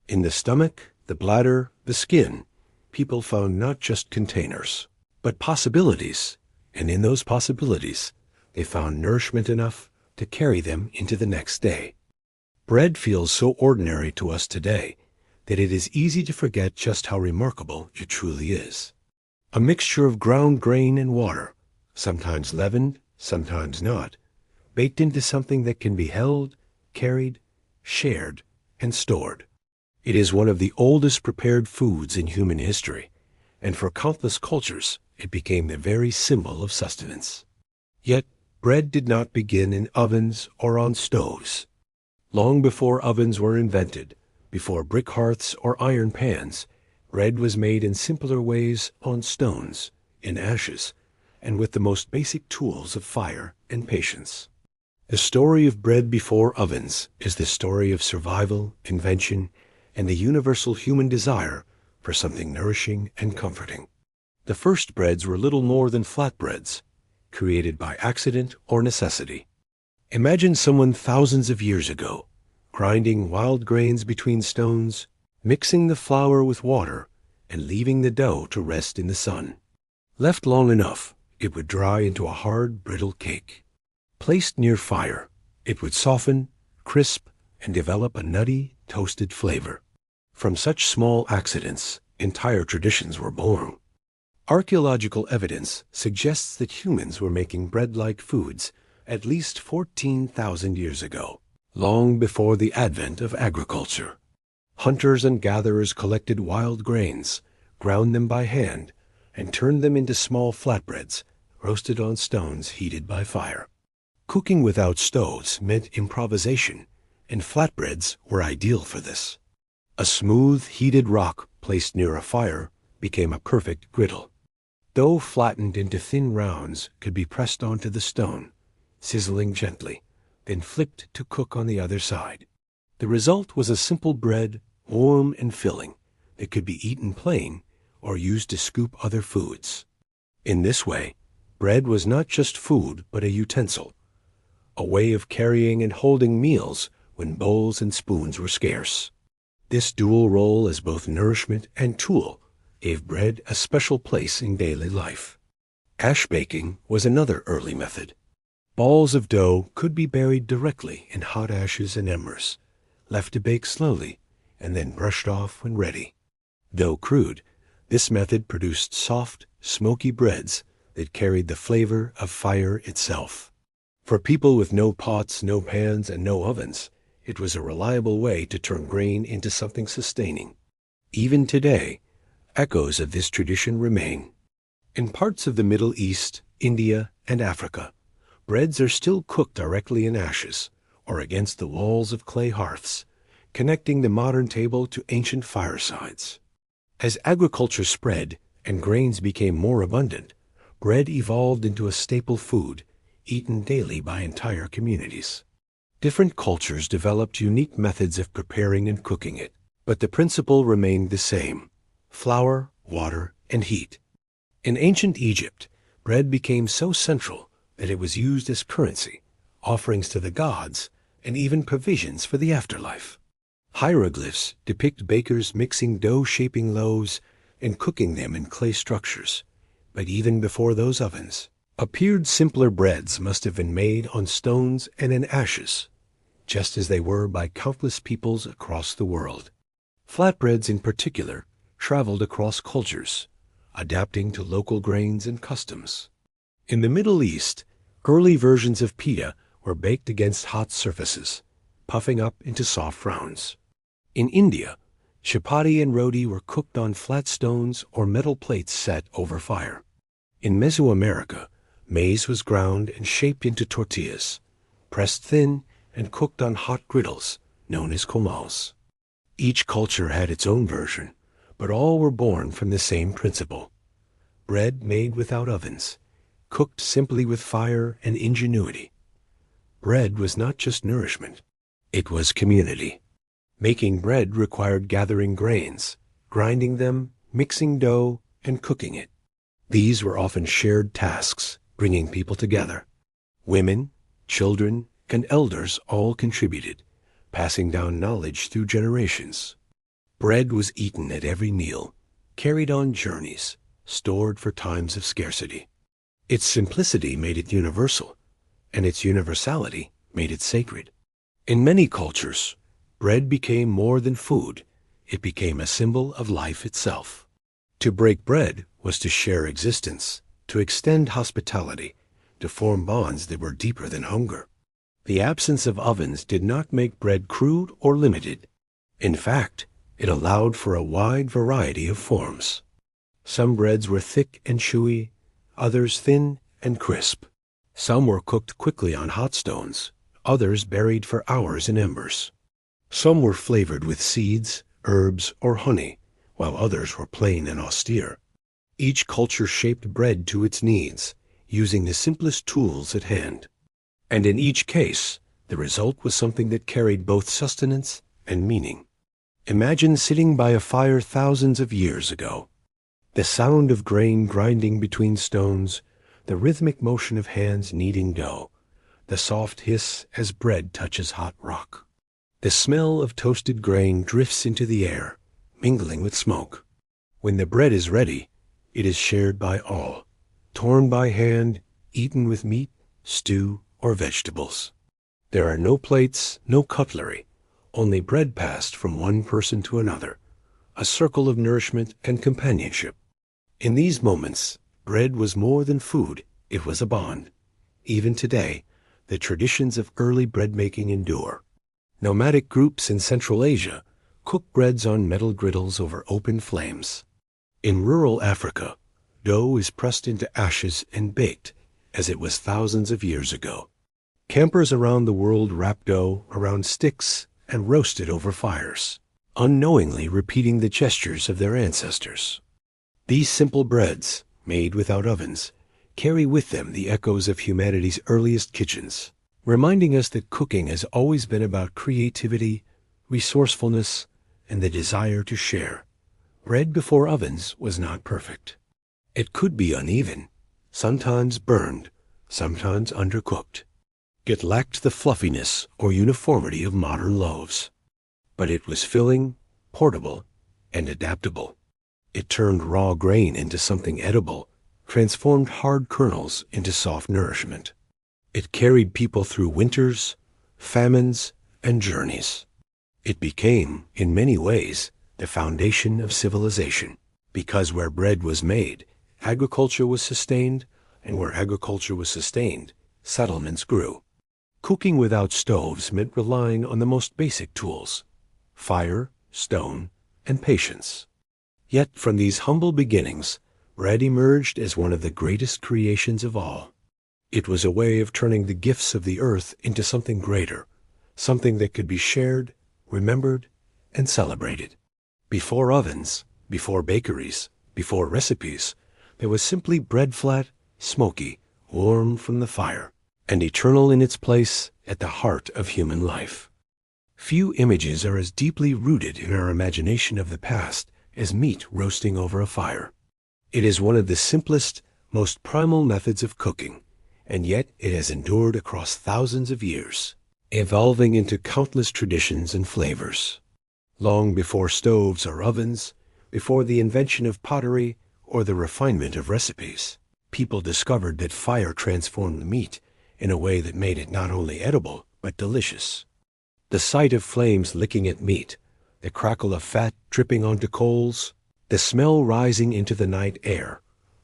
In the stomach, the bladder, the skin, people found not just containers, but possibilities, and in those possibilities, they found nourishment enough to carry them into the next day. Bread feels so ordinary to us today that it is easy to forget just how remarkable it truly is. A mixture of ground grain and water, sometimes leavened, sometimes not, baked into something that can be held, carried, shared, and stored. It is one of the oldest prepared foods in human history, and for countless cultures, it became the very symbol of sustenance. Yet, bread did not begin in ovens or on stoves. Long before ovens were invented, before brick hearths or iron pans, bread was made in simpler ways on stones, in ashes, and with the most basic tools of fire and patience. The story of bread before ovens is the story of survival, invention, and the universal human desire for something nourishing and comforting. The first breads were little more than flatbreads, created by accident or necessity. Imagine someone thousands of years ago, grinding wild grains between stones, mixing the flour with water, and leaving the dough to rest in the sun. Left long enough, it would dry into a hard, brittle cake. Placed near fire, it would soften, crisp, and develop a nutty, toasted flavor. From such small accidents, entire traditions were born. Archaeological evidence suggests that humans were making bread-like foods at least 14,000 years ago, long before the advent of agriculture. Hunters and gatherers collected wild grains, ground them by hand, and turned them into small flatbreads, roasted on stones heated by fire. Cooking without stoves meant improvisation, and flatbreads were ideal for this. A smooth, heated rock placed near a fire became a perfect griddle. Dough flattened into thin rounds could be pressed onto the stone, sizzling gently, then flipped to cook on the other side. The result was a simple bread, warm and filling, that could be eaten plain or used to scoop other foods. In this way, bread was not just food but a utensil, a way of carrying and holding meals when bowls and spoons were scarce. This dual role as both nourishment and tool gave bread a special place in daily life. Ash baking was another early method. Balls of dough could be buried directly in hot ashes and embers, left to bake slowly, and then brushed off when ready. Though crude, this method produced soft, smoky breads that carried the flavor of fire itself. For people with no pots, no pans, and no ovens, it was a reliable way to turn grain into something sustaining. Even today, echoes of this tradition remain. In parts of the Middle East, India, and Africa, breads are still cooked directly in ashes or against the walls of clay hearths, connecting the modern table to ancient firesides. As agriculture spread and grains became more abundant, bread evolved into a staple food, eaten daily by entire communities. Different cultures developed unique methods of preparing and cooking it, but the principle remained the same: flour, water, and heat. In ancient Egypt, bread became so central that it was used as currency, offerings to the gods, and even provisions for the afterlife. Hieroglyphs depict bakers mixing dough-shaping loaves and cooking them in clay structures. But even before those ovens appeared, simpler breads must have been made on stones and in ashes, just as they were by countless peoples across the world. Flatbreads in particular traveled across cultures, adapting to local grains and customs. In the Middle East, early versions of pita were baked against hot surfaces, puffing up into soft rounds. In India, chapati and roti were cooked on flat stones or metal plates set over fire. In Mesoamerica, maize was ground and shaped into tortillas, pressed thin and cooked on hot griddles known as comals. Each culture had its own version, but all were born from the same principle: bread made without ovens, cooked simply with fire and ingenuity. Bread was not just nourishment, it was community. Making bread required gathering grains, grinding them, mixing dough, and cooking it. These were often shared tasks, bringing people together. Women, children, and elders all contributed, passing down knowledge through generations. Bread was eaten at every meal, carried on journeys, stored for times of scarcity. Its simplicity made it universal, and its universality made it sacred. In many cultures, bread became more than food. It became a symbol of life itself. To break bread was to share existence, to extend hospitality, to form bonds that were deeper than hunger. The absence of ovens did not make bread crude or limited. In fact, it allowed for a wide variety of forms. Some breads were thick and chewy, others thin and crisp. Some were cooked quickly on hot stones, others buried for hours in embers. Some were flavored with seeds, herbs, or honey, while others were plain and austere. Each culture shaped bread to its needs, using the simplest tools at hand. And in each case, the result was something that carried both sustenance and meaning. Imagine sitting by a fire thousands of years ago. The sound of grain grinding between stones, the rhythmic motion of hands kneading dough, the soft hiss as bread touches hot rock. The smell of toasted grain drifts into the air, mingling with smoke. When the bread is ready, it is shared by all, torn by hand, eaten with meat, stew, or vegetables. There are no plates, no cutlery, only bread passed from one person to another, a circle of nourishment and companionship. In these moments, bread was more than food, it was a bond. Even today, the traditions of early bread-making endure. Nomadic groups in Central Asia cook breads on metal griddles over open flames. In rural Africa, dough is pressed into ashes and baked as it was thousands of years ago. Campers around the world wrap dough around sticks and roast it over fires, unknowingly repeating the gestures of their ancestors. These simple breads, made without ovens, carry with them the echoes of humanity's earliest kitchens, reminding us that cooking has always been about creativity, resourcefulness, and the desire to share. Bread before ovens was not perfect. It could be uneven, sometimes burned, sometimes undercooked. It lacked the fluffiness or uniformity of modern loaves. But it was filling, portable, and adaptable. It turned raw grain into something edible, transformed hard kernels into soft nourishment. It carried people through winters, famines, and journeys. It became, in many ways, the foundation of civilization, because where bread was made, agriculture was sustained, and where agriculture was sustained, settlements grew. Cooking without stoves meant relying on the most basic tools: fire, stone, and patience. Yet from these humble beginnings, bread emerged as one of the greatest creations of all. It was a way of turning the gifts of the earth into something greater, something that could be shared, remembered, and celebrated. Before ovens, before bakeries, before recipes, there was simply bread flat, smoky, warm from the fire, and eternal in its place at the heart of human life. Few images are as deeply rooted in our imagination of the past as meat roasting over a fire. It is one of the simplest, most primal methods of cooking, and yet it has endured across thousands of years, evolving into countless traditions and flavors. Long before stoves or ovens, before the invention of pottery or the refinement of recipes, people discovered that fire transformed meat in a way that made it not only edible, but delicious. The sight of flames licking at meat, the crackle of fat dripping onto coals, the smell rising into the night air,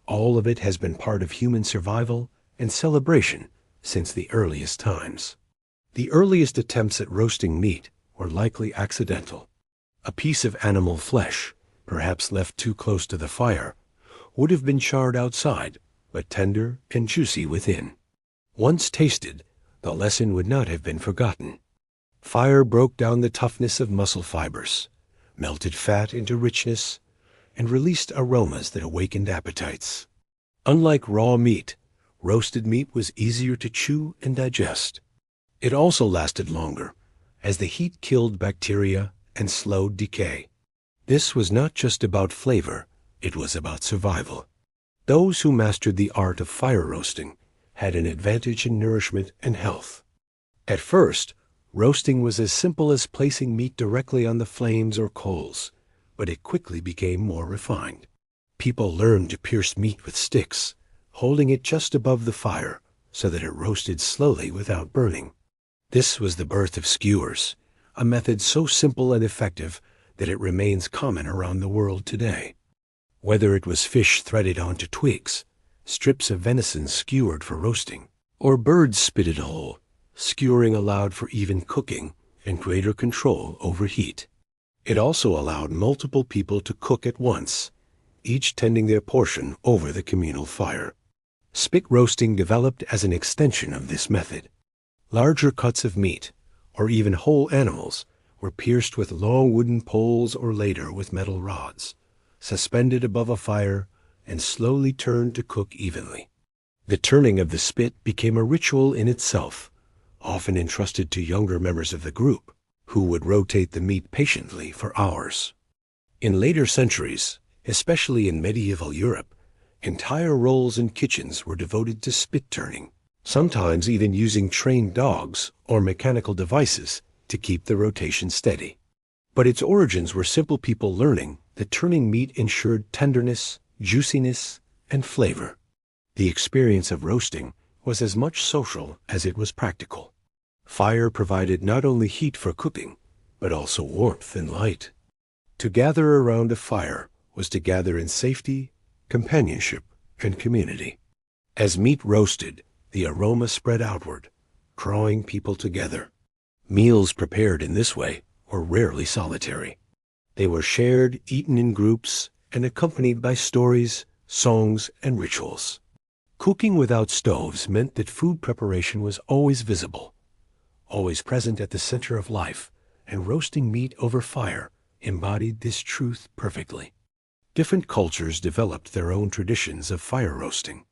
all of it has been part of human survival and celebration since the earliest times. The earliest attempts at roasting meat were likely accidental. A piece of animal flesh, perhaps left too close to the fire, would have been charred outside, but tender and juicy within. Once tasted, the lesson would not have been forgotten. Fire broke down the toughness of muscle fibers, melted fat into richness, and released aromas that awakened appetites. Unlike raw meat, roasted meat was easier to chew and digest. It also lasted longer, as the heat killed bacteria and slowed decay. This was not just about flavor, it was about survival. Those who mastered the art of fire roasting had an advantage in nourishment and health. At first, roasting was as simple as placing meat directly on the flames or coals, but it quickly became more refined. People learned to pierce meat with sticks, holding it just above the fire so that it roasted slowly without burning. This was the birth of skewers, a method so simple and effective that it remains common around the world today. Whether it was fish threaded onto twigs, strips of venison skewered for roasting, or birds spitted whole, skewering allowed for even cooking and greater control over heat. It also allowed multiple people to cook at once, each tending their portion over the communal fire. Spit roasting developed as an extension of this method. Larger cuts of meat, or even whole animals, were pierced with long wooden poles or later with metal rods, suspended above a fire, and slowly turned to cook evenly. The turning of the spit became a ritual in itself, often entrusted to younger members of the group, who would rotate the meat patiently for hours. In later centuries, especially in medieval Europe, Entire roles in kitchens were devoted to spit turning, sometimes even using trained dogs or mechanical devices to keep the rotation steady. But its origins were simple people learning that turning meat ensured tenderness, juiciness, and flavor. The experience of roasting was as much social as it was practical. Fire provided not only heat for cooking, but also warmth and light. To gather around a fire was to gather in safety, companionship, and community. As meat roasted, the aroma spread outward, drawing people together. Meals prepared in this way were rarely solitary. They were shared, eaten in groups, and accompanied by stories, songs, and rituals. Cooking without stoves meant that food preparation was always visible, always present at the center of life, and roasting meat over fire embodied this truth perfectly. Different cultures developed their own traditions of fire roasting.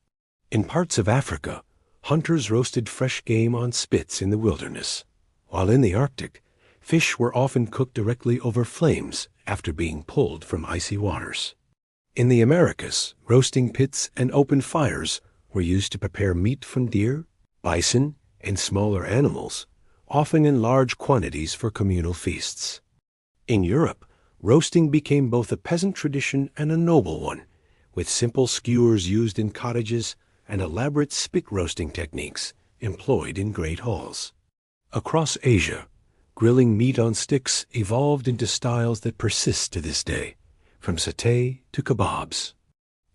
In parts of Africa, hunters roasted fresh game on spits in the wilderness, while in the Arctic, fish were often cooked directly over flames after being pulled from icy waters. In the Americas, roasting pits and open fires were used to prepare meat from deer, bison, and smaller animals, often in large quantities for communal feasts. In Europe, roasting became both a peasant tradition and a noble one, with simple skewers used in cottages and elaborate spit roasting techniques employed in great halls. Across Asia, grilling meat on sticks evolved into styles that persist to this day, from satay to kebabs.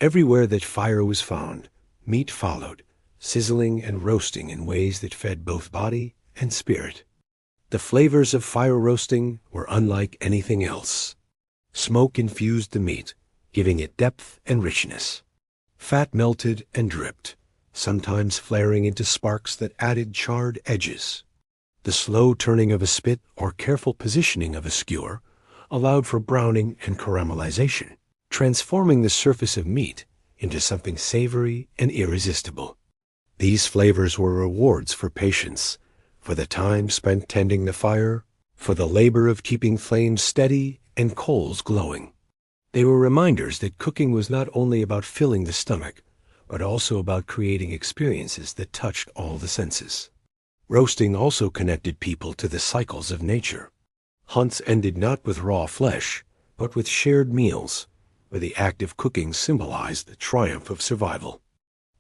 Everywhere that fire was found, meat followed, sizzling and roasting in ways that fed both body and spirit. The flavors of fire roasting were unlike anything else. Smoke infused the meat, giving it depth and richness. Fat melted and dripped, sometimes flaring into sparks that added charred edges. The slow turning of a spit or careful positioning of a skewer allowed for browning and caramelization, transforming the surface of meat into something savory and irresistible. These flavors were rewards for patience, for the time spent tending the fire, for the labor of keeping flames steady and coals glowing. They were reminders that cooking was not only about filling the stomach, but also about creating experiences that touched all the senses. Roasting also connected people to the cycles of nature. Hunts ended not with raw flesh, but with shared meals, where the act of cooking symbolized the triumph of survival.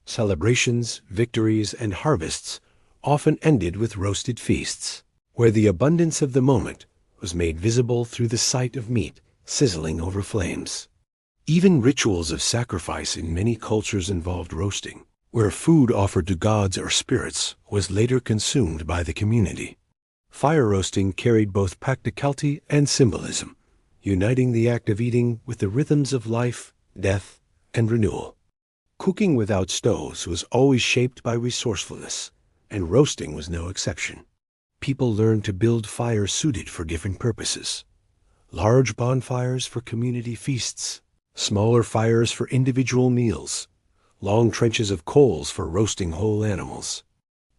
Celebrations, victories, and harvests often ended with roasted feasts, where the abundance of the moment was made visible through the sight of meat sizzling over flames. Even rituals of sacrifice in many cultures involved roasting, where food offered to gods or spirits was later consumed by the community. Fire roasting carried both practicality and symbolism, uniting the act of eating with the rhythms of life, death, and renewal. Cooking without stoves was always shaped by resourcefulness, and roasting was no exception. People learned to build fires suited for different purposes. Large bonfires for community feasts, smaller fires for individual meals, long trenches of coals for roasting whole animals.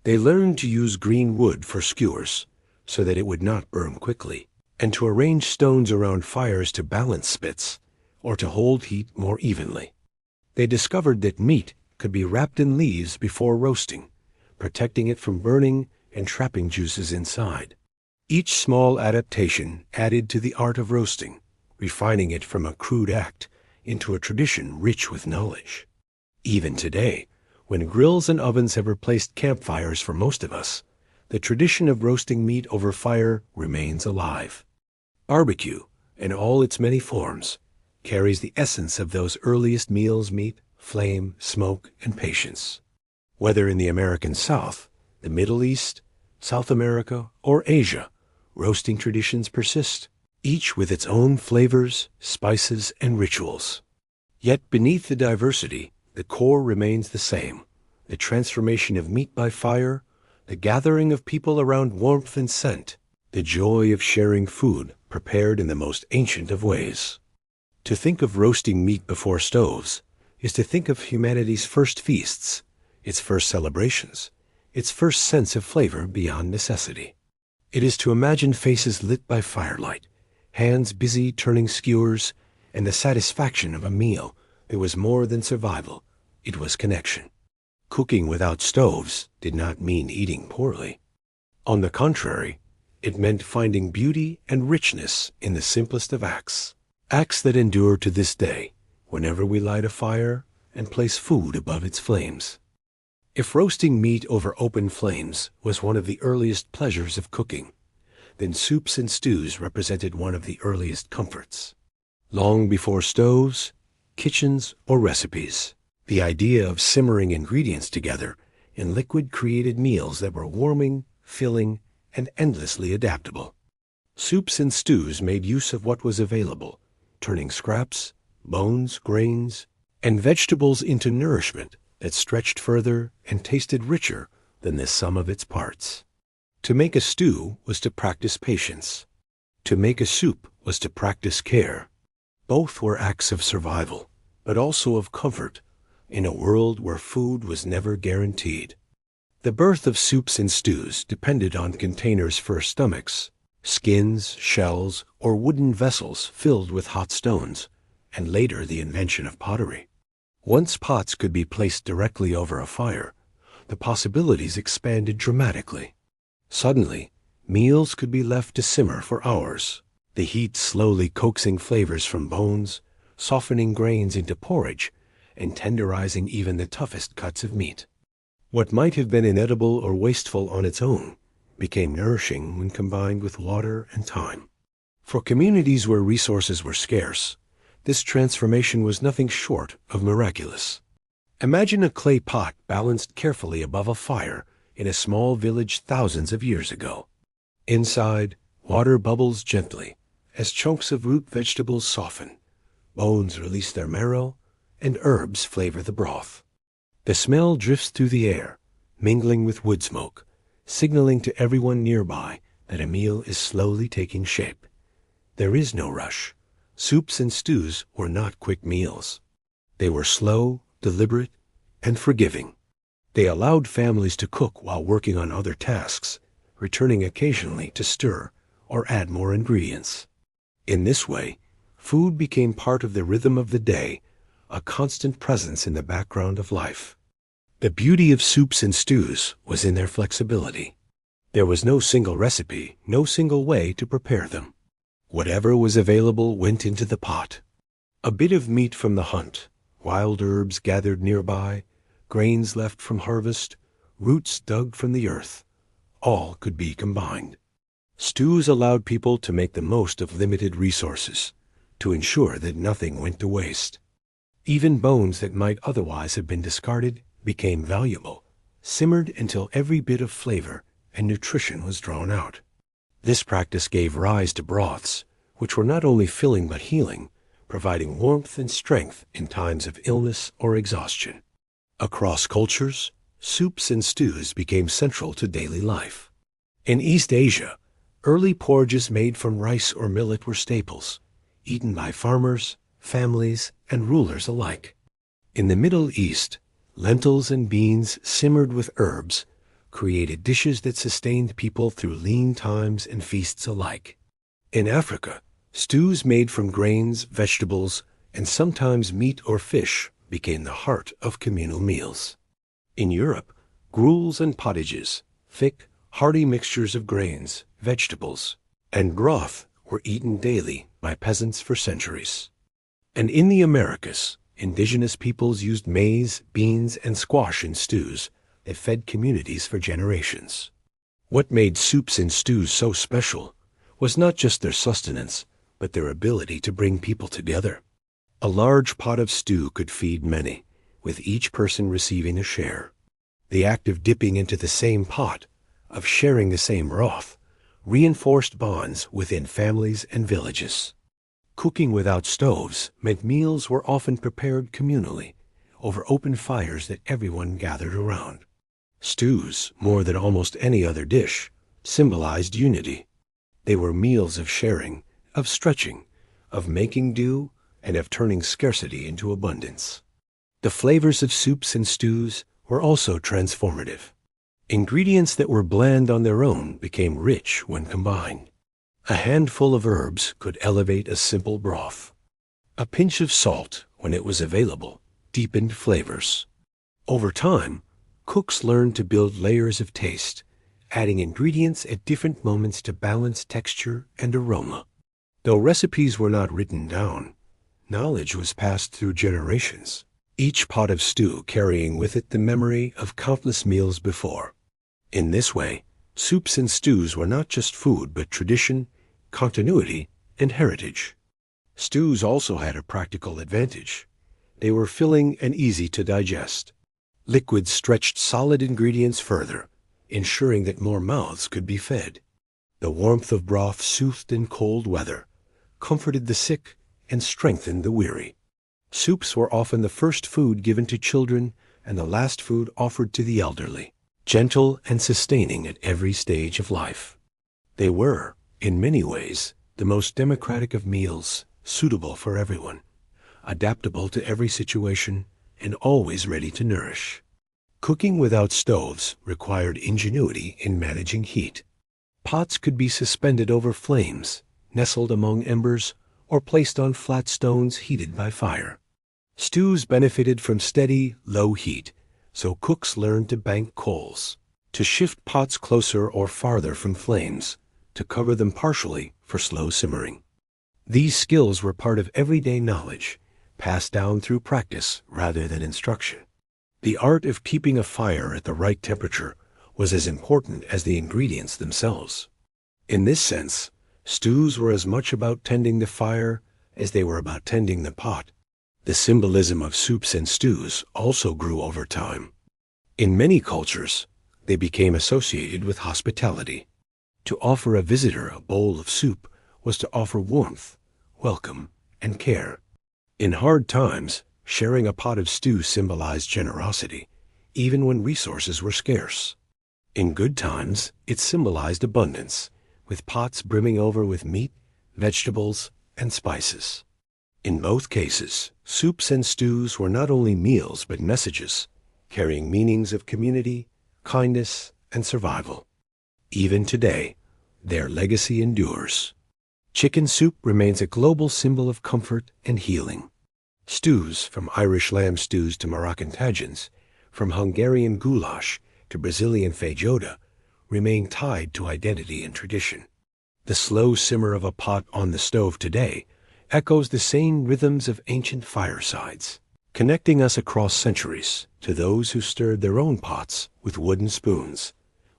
They learned to use green wood for skewers, so that it would not burn quickly, and to arrange stones around fires to balance spits, or to hold heat more evenly. They discovered that meat could be wrapped in leaves before roasting, protecting it from burning and trapping juices inside. Each small adaptation added to the art of roasting, refining it from a crude act into a tradition rich with knowledge. Even today, when grills and ovens have replaced campfires for most of us, the tradition of roasting meat over fire remains alive. Barbecue, in all its many forms, carries the essence of those earliest meals: meat, flame, smoke, and patience. Whether in the American South, the Middle East, South America, or Asia, roasting traditions persist, each with its own flavors, spices, and rituals. Yet beneath the diversity, the core remains the same: the transformation of meat by fire, the gathering of people around warmth and scent, the joy of sharing food prepared in the most ancient of ways. To think of roasting meat before stoves is to think of humanity's first feasts, its first celebrations, its first sense of flavor beyond necessity. It is to imagine faces lit by firelight, hands busy turning skewers, and the satisfaction of a meal It was more than survival. It was connection. Cooking without stoves did not mean eating poorly. On the contrary, it meant finding beauty and richness in the simplest of acts, acts that endure to this day whenever we light a fire and place food above its flames. If roasting meat over open flames was one of the earliest pleasures of cooking, then soups and stews represented one of the earliest comforts. Long before stoves, kitchens, or recipes, the idea of simmering ingredients together in liquid created meals that were warming, filling, and endlessly adaptable. Soups and stews made use of what was available, turning scraps, bones, grains, and vegetables into nourishment that stretched further and tasted richer than the sum of its parts. To make a stew was to practice patience. To make a soup was to practice care. Both were acts of survival, but also of comfort, in a world where food was never guaranteed. The birth of soups and stews depended on containers for stomachs, skins, shells, or wooden vessels filled with hot stones, and later the invention of pottery. Once pots could be placed directly over a fire, the possibilities expanded dramatically. Suddenly, meals could be left to simmer for hours, the heat slowly coaxing flavors from bones, softening grains into porridge, and tenderizing even the toughest cuts of meat. What might have been inedible or wasteful on its own became nourishing when combined with water and time. For communities where resources were scarce, this transformation was nothing short of miraculous. Imagine a clay pot balanced carefully above a fire in a small village thousands of years ago. Inside, water bubbles gently as chunks of root vegetables soften, bones release their marrow, and herbs flavor the broth. The smell drifts through the air, mingling with wood smoke, signaling to everyone nearby that a meal is slowly taking shape. There is no rush. Soups and stews were not quick meals. They were slow, deliberate, and forgiving. They allowed families to cook while working on other tasks, returning occasionally to stir or add more ingredients. In this way, food became part of the rhythm of the day, a constant presence in the background of life. The beauty of soups and stews was in their flexibility. There was no single recipe, no single way to prepare them. Whatever was available went into the pot. A bit of meat from the hunt, wild herbs gathered nearby, grains left from harvest, roots dug from the earth, all could be combined. Stews allowed people to make the most of limited resources, to ensure that nothing went to waste. Even bones that might otherwise have been discarded became valuable, simmered until every bit of flavor and nutrition was drawn out. This practice gave rise to broths, which were not only filling but healing, providing warmth and strength in times of illness or exhaustion. Across cultures, soups and stews became central to daily life. In East Asia, early porridges made from rice or millet were staples, eaten by farmers, families, and rulers alike. In the Middle East, lentils and beans simmered with herbs created dishes that sustained people through lean times and feasts alike. In Africa, stews made from grains, vegetables, and sometimes meat or fish became the heart of communal meals. In Europe, gruels and pottages, thick, hearty mixtures of grains, vegetables, and broth were eaten daily by peasants for centuries. And in the Americas, indigenous peoples used maize, beans, and squash in stews that fed communities for generations. What made soups and stews so special was not just their sustenance, but their ability to bring people together. A large pot of stew could feed many, with each person receiving a share. The act of dipping into the same pot, of sharing the same broth, reinforced bonds within families and villages. Cooking without stoves meant meals were often prepared communally, over open fires that everyone gathered around. Stews, more than almost any other dish, symbolized unity. They were meals of sharing, of stretching, of making do, and of turning scarcity into abundance. The flavors of soups and stews were also transformative. Ingredients that were bland on their own became rich when combined. A handful of herbs could elevate a simple broth. A pinch of salt when it was available, deepened flavors. Over time, cooks learned to build layers of taste, adding ingredients at different moments to balance texture and aroma. Though recipes were not written down, knowledge was passed through generations, each pot of stew carrying with it the memory of countless meals before. In this way, soups and stews were not just food but tradition, continuity, and heritage. Stews also had a practical advantage. They were filling and easy to digest. Liquids stretched solid ingredients further, ensuring that more mouths could be fed. The warmth of broth soothed in cold weather, comforted the sick, and strengthened the weary. Soups were often the first food given to children and the last food offered to the elderly, gentle and sustaining at every stage of life. They were, in many ways, the most democratic of meals, suitable for everyone, adaptable to every situation, and always ready to nourish. Cooking without stoves required ingenuity in managing heat. Pots could be suspended over flames, nestled among embers, or placed on flat stones heated by fire. Stews benefited from steady, low heat, so cooks learned to bank coals, to shift pots closer or farther from flames, to cover them partially for slow simmering. These skills were part of everyday knowledge, passed down through practice rather than instruction. The art of keeping a fire at the right temperature was as important as the ingredients themselves. In this sense, stews were as much about tending the fire as they were about tending the pot. The symbolism of soups and stews also grew over time. In many cultures, they became associated with hospitality. To offer a visitor a bowl of soup was to offer warmth, welcome, and care. In hard times, sharing a pot of stew symbolized generosity, even when resources were scarce. In good times, it symbolized abundance, with pots brimming over with meat, vegetables, and spices. In both cases, soups and stews were not only meals but messages, carrying meanings of community, kindness, and survival. Even today, their legacy endures. Chicken soup remains a global symbol of comfort and healing. Stews, from Irish lamb stews to Moroccan tagines, from Hungarian goulash to Brazilian feijoada, remain tied to identity and tradition. The slow simmer of a pot on the stove today echoes the same rhythms of ancient firesides, connecting us across centuries to those who stirred their own pots with wooden spoons,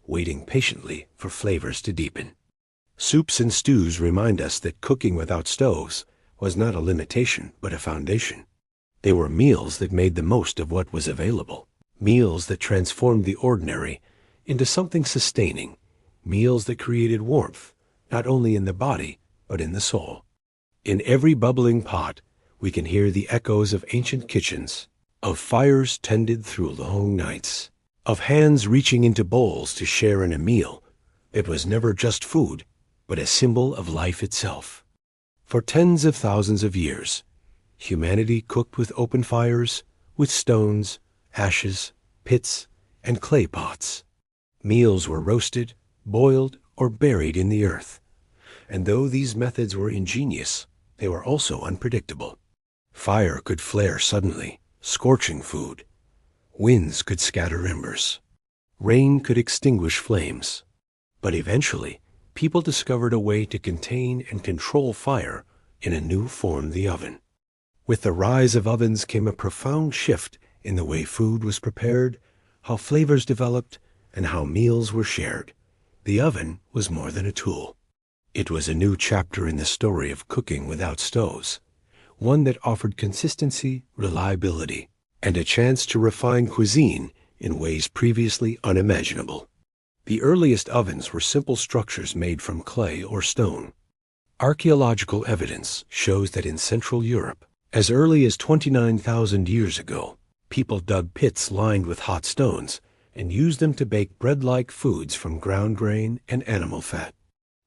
waiting patiently for flavors to deepen. Soups and stews remind us that cooking without stoves was not a limitation but a foundation. They were meals that made the most of what was available, meals that transformed the ordinary into something sustaining, meals that created warmth, not only in the body but in the soul. In every bubbling pot, we can hear the echoes of ancient kitchens, of fires tended through long nights, of hands reaching into bowls to share in a meal that was never just food, but a symbol of life itself. For tens of thousands of years, humanity cooked with open fires, with stones, ashes, pits, and clay pots. Meals were roasted, boiled, or buried in the earth. And though these methods were ingenious, they were also unpredictable. Fire could flare suddenly, scorching food. Winds could scatter embers. Rain could extinguish flames. But eventually, people discovered a way to contain and control fire in a new form, the oven. With the rise of ovens came a profound shift in the way food was prepared, how flavors developed, and how meals were shared. The oven was more than a tool. It was a new chapter in the story of cooking without stoves, one that offered consistency, reliability, and a chance to refine cuisine in ways previously unimaginable. The earliest ovens were simple structures made from clay or stone. Archaeological evidence shows that in Central Europe, as early as 29,000 years ago, people dug pits lined with hot stones and used them to bake bread-like foods from ground grain and animal fat.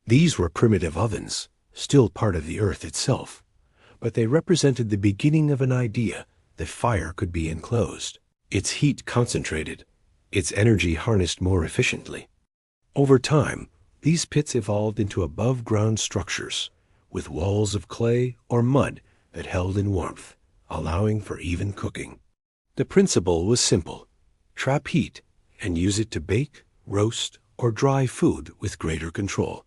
These were primitive ovens, still part of the earth itself, but they represented the beginning of an idea that fire could be enclosed, its heat concentrated, its energy harnessed more efficiently. Over time, these pits evolved into above-ground structures, with walls of clay or mud that held in warmth, allowing for even cooking. The principle was simple: trap heat and use it to bake, roast, or dry food with greater control.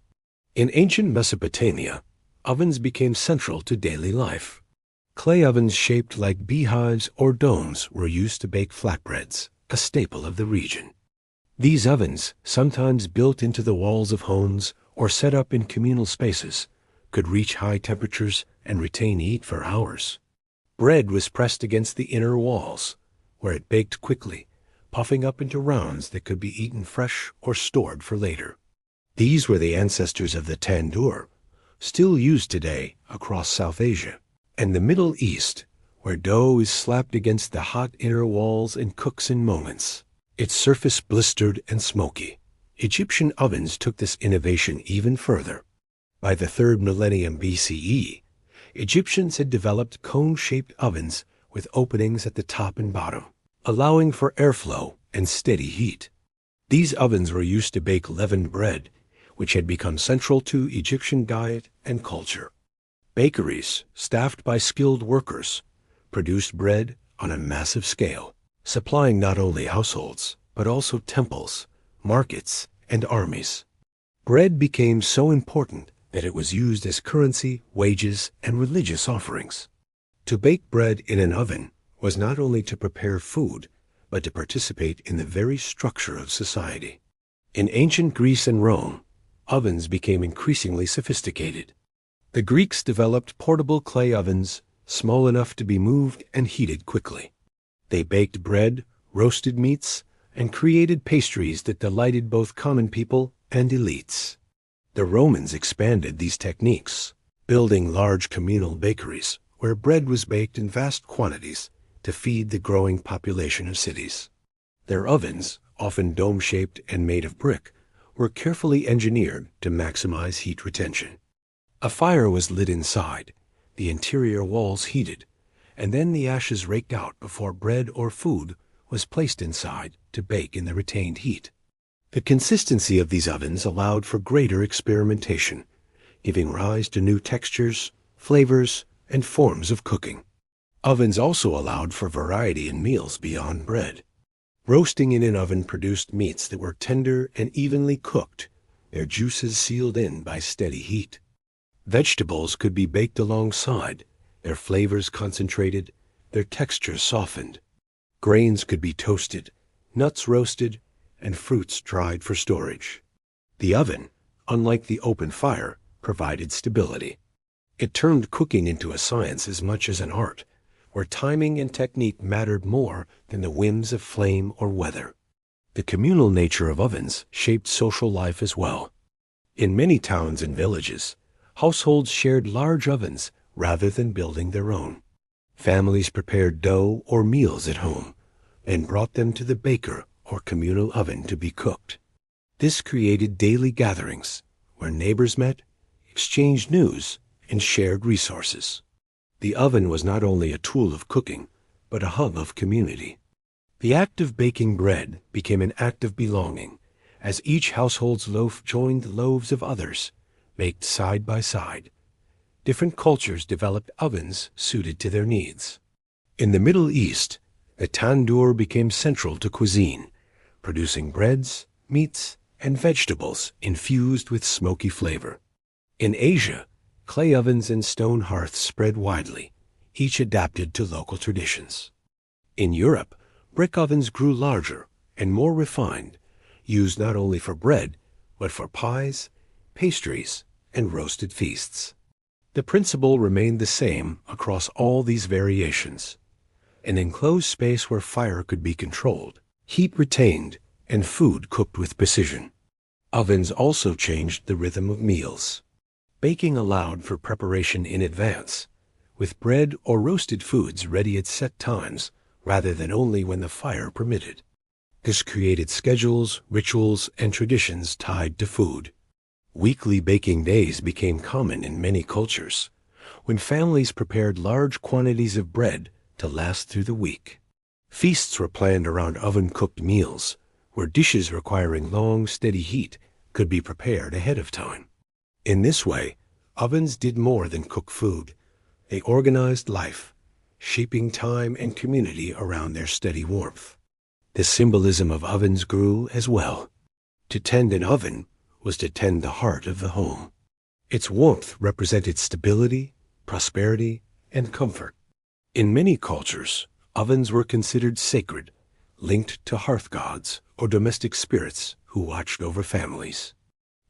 In ancient Mesopotamia, ovens became central to daily life. Clay ovens shaped like beehives or domes were used to bake flatbreads, a staple of the region. These ovens, sometimes built into the walls of homes or set up in communal spaces, could reach high temperatures and retain heat for hours. Bread was pressed against the inner walls, where it baked quickly, puffing up into rounds that could be eaten fresh or stored for later. These were the ancestors of the tandoor, still used today across South Asia and the Middle East, where dough is slapped against the hot inner walls and cooks in moments, its surface blistered and smoky. Egyptian ovens took this innovation even further. By the 3rd millennium BCE, Egyptians had developed cone-shaped ovens with openings at the top and bottom, allowing for airflow and steady heat. These ovens were used to bake leavened bread, which had become central to Egyptian diet and culture. Bakeries, staffed by skilled workers, produced bread on a massive scale, supplying not only households, but also temples, markets, and armies. Bread became so important that it was used as currency, wages, and religious offerings. To bake bread in an oven was not only to prepare food, but to participate in the very structure of society. In ancient Greece and Rome, ovens became increasingly sophisticated. The Greeks developed portable clay ovens, small enough to be moved and heated quickly. They baked bread, roasted meats, and created pastries that delighted both common people and elites. The Romans expanded these techniques, building large communal bakeries where bread was baked in vast quantities to feed the growing population of cities. Their ovens, often dome-shaped and made of brick, were carefully engineered to maximize heat retention. A fire was lit inside, the interior walls heated, and then the ashes raked out before bread or food was placed inside to bake in the retained heat. The consistency of these ovens allowed for greater experimentation, giving rise to new textures, flavors, and forms of cooking. Ovens also allowed for variety in meals beyond bread. Roasting in an oven produced meats that were tender and evenly cooked, their juices sealed in by steady heat. Vegetables could be baked alongside, their flavors concentrated, their textures softened. Grains could be toasted, nuts roasted, and fruits dried for storage. The oven, unlike the open fire, provided stability. It turned cooking into a science as much as an art, where timing and technique mattered more than the whims of flame or weather. The communal nature of ovens shaped social life as well. In many towns and villages, households shared large ovens rather than building their own. Families prepared dough or meals at home and brought them to the baker or communal oven to be cooked. This created daily gatherings where neighbors met, exchanged news, and shared resources. The oven was not only a tool of cooking, but a hub of community. The act of baking bread became an act of belonging, as each household's loaf joined the loaves of others, baked side by side. Different cultures developed ovens suited to their needs. In the Middle East, the tandoor became central to cuisine, producing breads, meats, and vegetables infused with smoky flavor. In Asia, clay ovens and stone hearths spread widely, each adapted to local traditions. In Europe, brick ovens grew larger and more refined, used not only for bread, but for pies, pastries, and roasted feasts. The principle remained the same across all these variations: an enclosed space where fire could be controlled, heat retained, and food cooked with precision. Ovens also changed the rhythm of meals. Baking allowed for preparation in advance, with bread or roasted foods ready at set times rather than only when the fire permitted. This created schedules, rituals, and traditions tied to food. Weekly baking days became common in many cultures, when families prepared large quantities of bread to last through the week. Feasts were planned around oven-cooked meals, where dishes requiring long, steady heat could be prepared ahead of time. In this way, ovens did more than cook food. They organized life, shaping time and community around their steady warmth. The symbolism of ovens grew as well. To tend an oven was to tend the heart of the home. Its warmth represented stability, prosperity, and comfort. In many cultures, ovens were considered sacred, linked to hearth gods or domestic spirits who watched over families.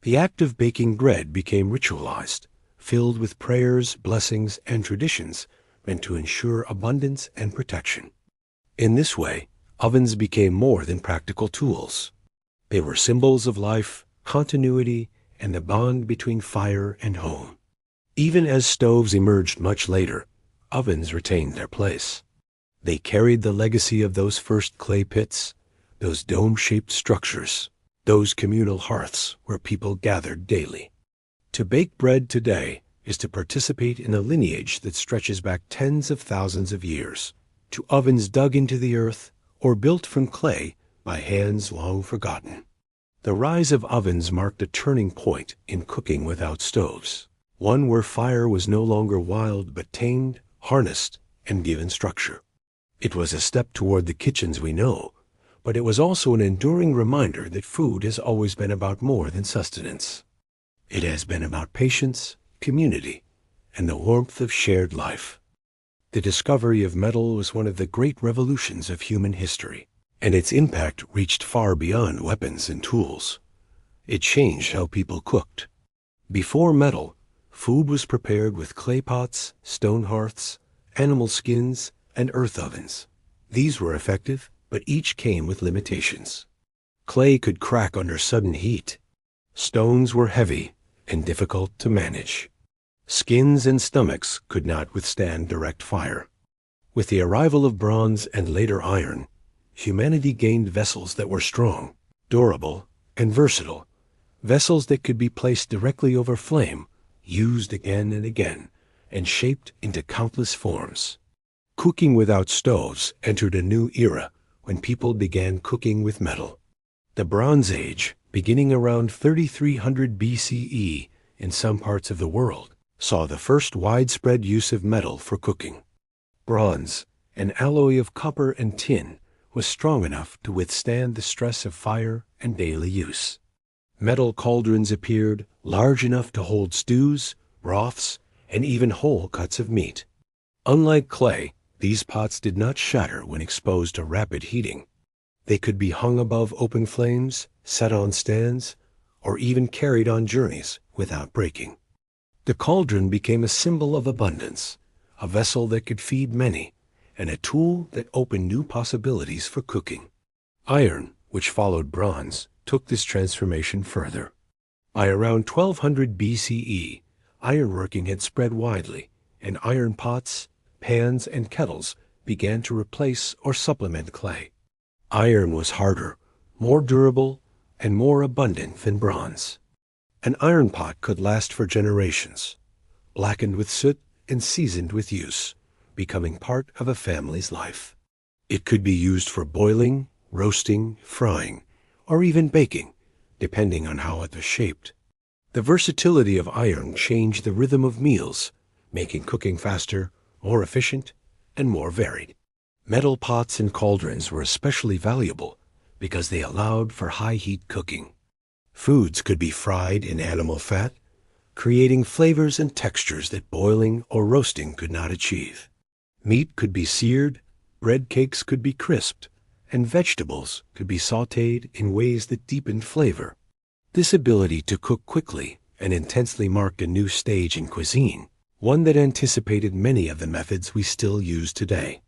The act of baking bread became ritualized, filled with prayers, blessings, and traditions meant to ensure abundance and protection. In this way, ovens became more than practical tools. They were symbols of life, continuity, and the bond between fire and home. Even as stoves emerged much later, ovens retained their place. They carried the legacy of those first clay pits, those dome-shaped structures, those communal hearths where people gathered daily. To bake bread today is to participate in a lineage that stretches back tens of thousands of years, to ovens dug into the earth or built from clay by hands long forgotten. The rise of ovens marked a turning point in cooking without stoves, one where fire was no longer wild but tamed, harnessed, and given structure. It was a step toward the kitchens we know, but it was also an enduring reminder that food has always been about more than sustenance. It has been about patience, community, and the warmth of shared life. The discovery of metal was one of the great revolutions of human history, and its impact reached far beyond weapons and tools. It changed how people cooked. Before metal, food was prepared with clay pots, stone hearths, animal skins, and earth ovens. These were effective, but each came with limitations. Clay could crack under sudden heat. Stones were heavy and difficult to manage. Skins and stomachs could not withstand direct fire. With the arrival of bronze and later iron, humanity gained vessels that were strong, durable, and versatile, vessels that could be placed directly over flame, used again and again, and shaped into countless forms. Cooking without stoves entered a new era when people began cooking with metal. The Bronze Age, beginning around 3300 BCE in some parts of the world, saw the first widespread use of metal for cooking. Bronze, an alloy of copper and tin, was strong enough to withstand the stress of fire and daily use. Metal cauldrons appeared, large enough to hold stews, broths, and even whole cuts of meat. Unlike clay, these pots did not shatter when exposed to rapid heating. They could be hung above open flames, set on stands, or even carried on journeys without breaking. The cauldron became a symbol of abundance, a vessel that could feed many, and a tool that opened new possibilities for cooking. Iron, which followed bronze, took this transformation further. By around 1200 BCE, ironworking had spread widely, and iron pots, pans, and kettles began to replace or supplement clay. Iron was harder, more durable, and more abundant than bronze. An iron pot could last for generations, blackened with soot and seasoned with use, becoming part of a family's life. It could be used for boiling, roasting, frying, or even baking, depending on how it was shaped. The versatility of iron changed the rhythm of meals, making cooking faster, more efficient, and more varied. Metal pots and cauldrons were especially valuable because they allowed for high-heat cooking. Foods could be fried in animal fat, creating flavors and textures that boiling or roasting could not achieve. Meat could be seared, bread cakes could be crisped, and vegetables could be sautéed in ways that deepened flavor. This ability to cook quickly and intensely marked a new stage in cuisine, one that anticipated many of the methods we still use today.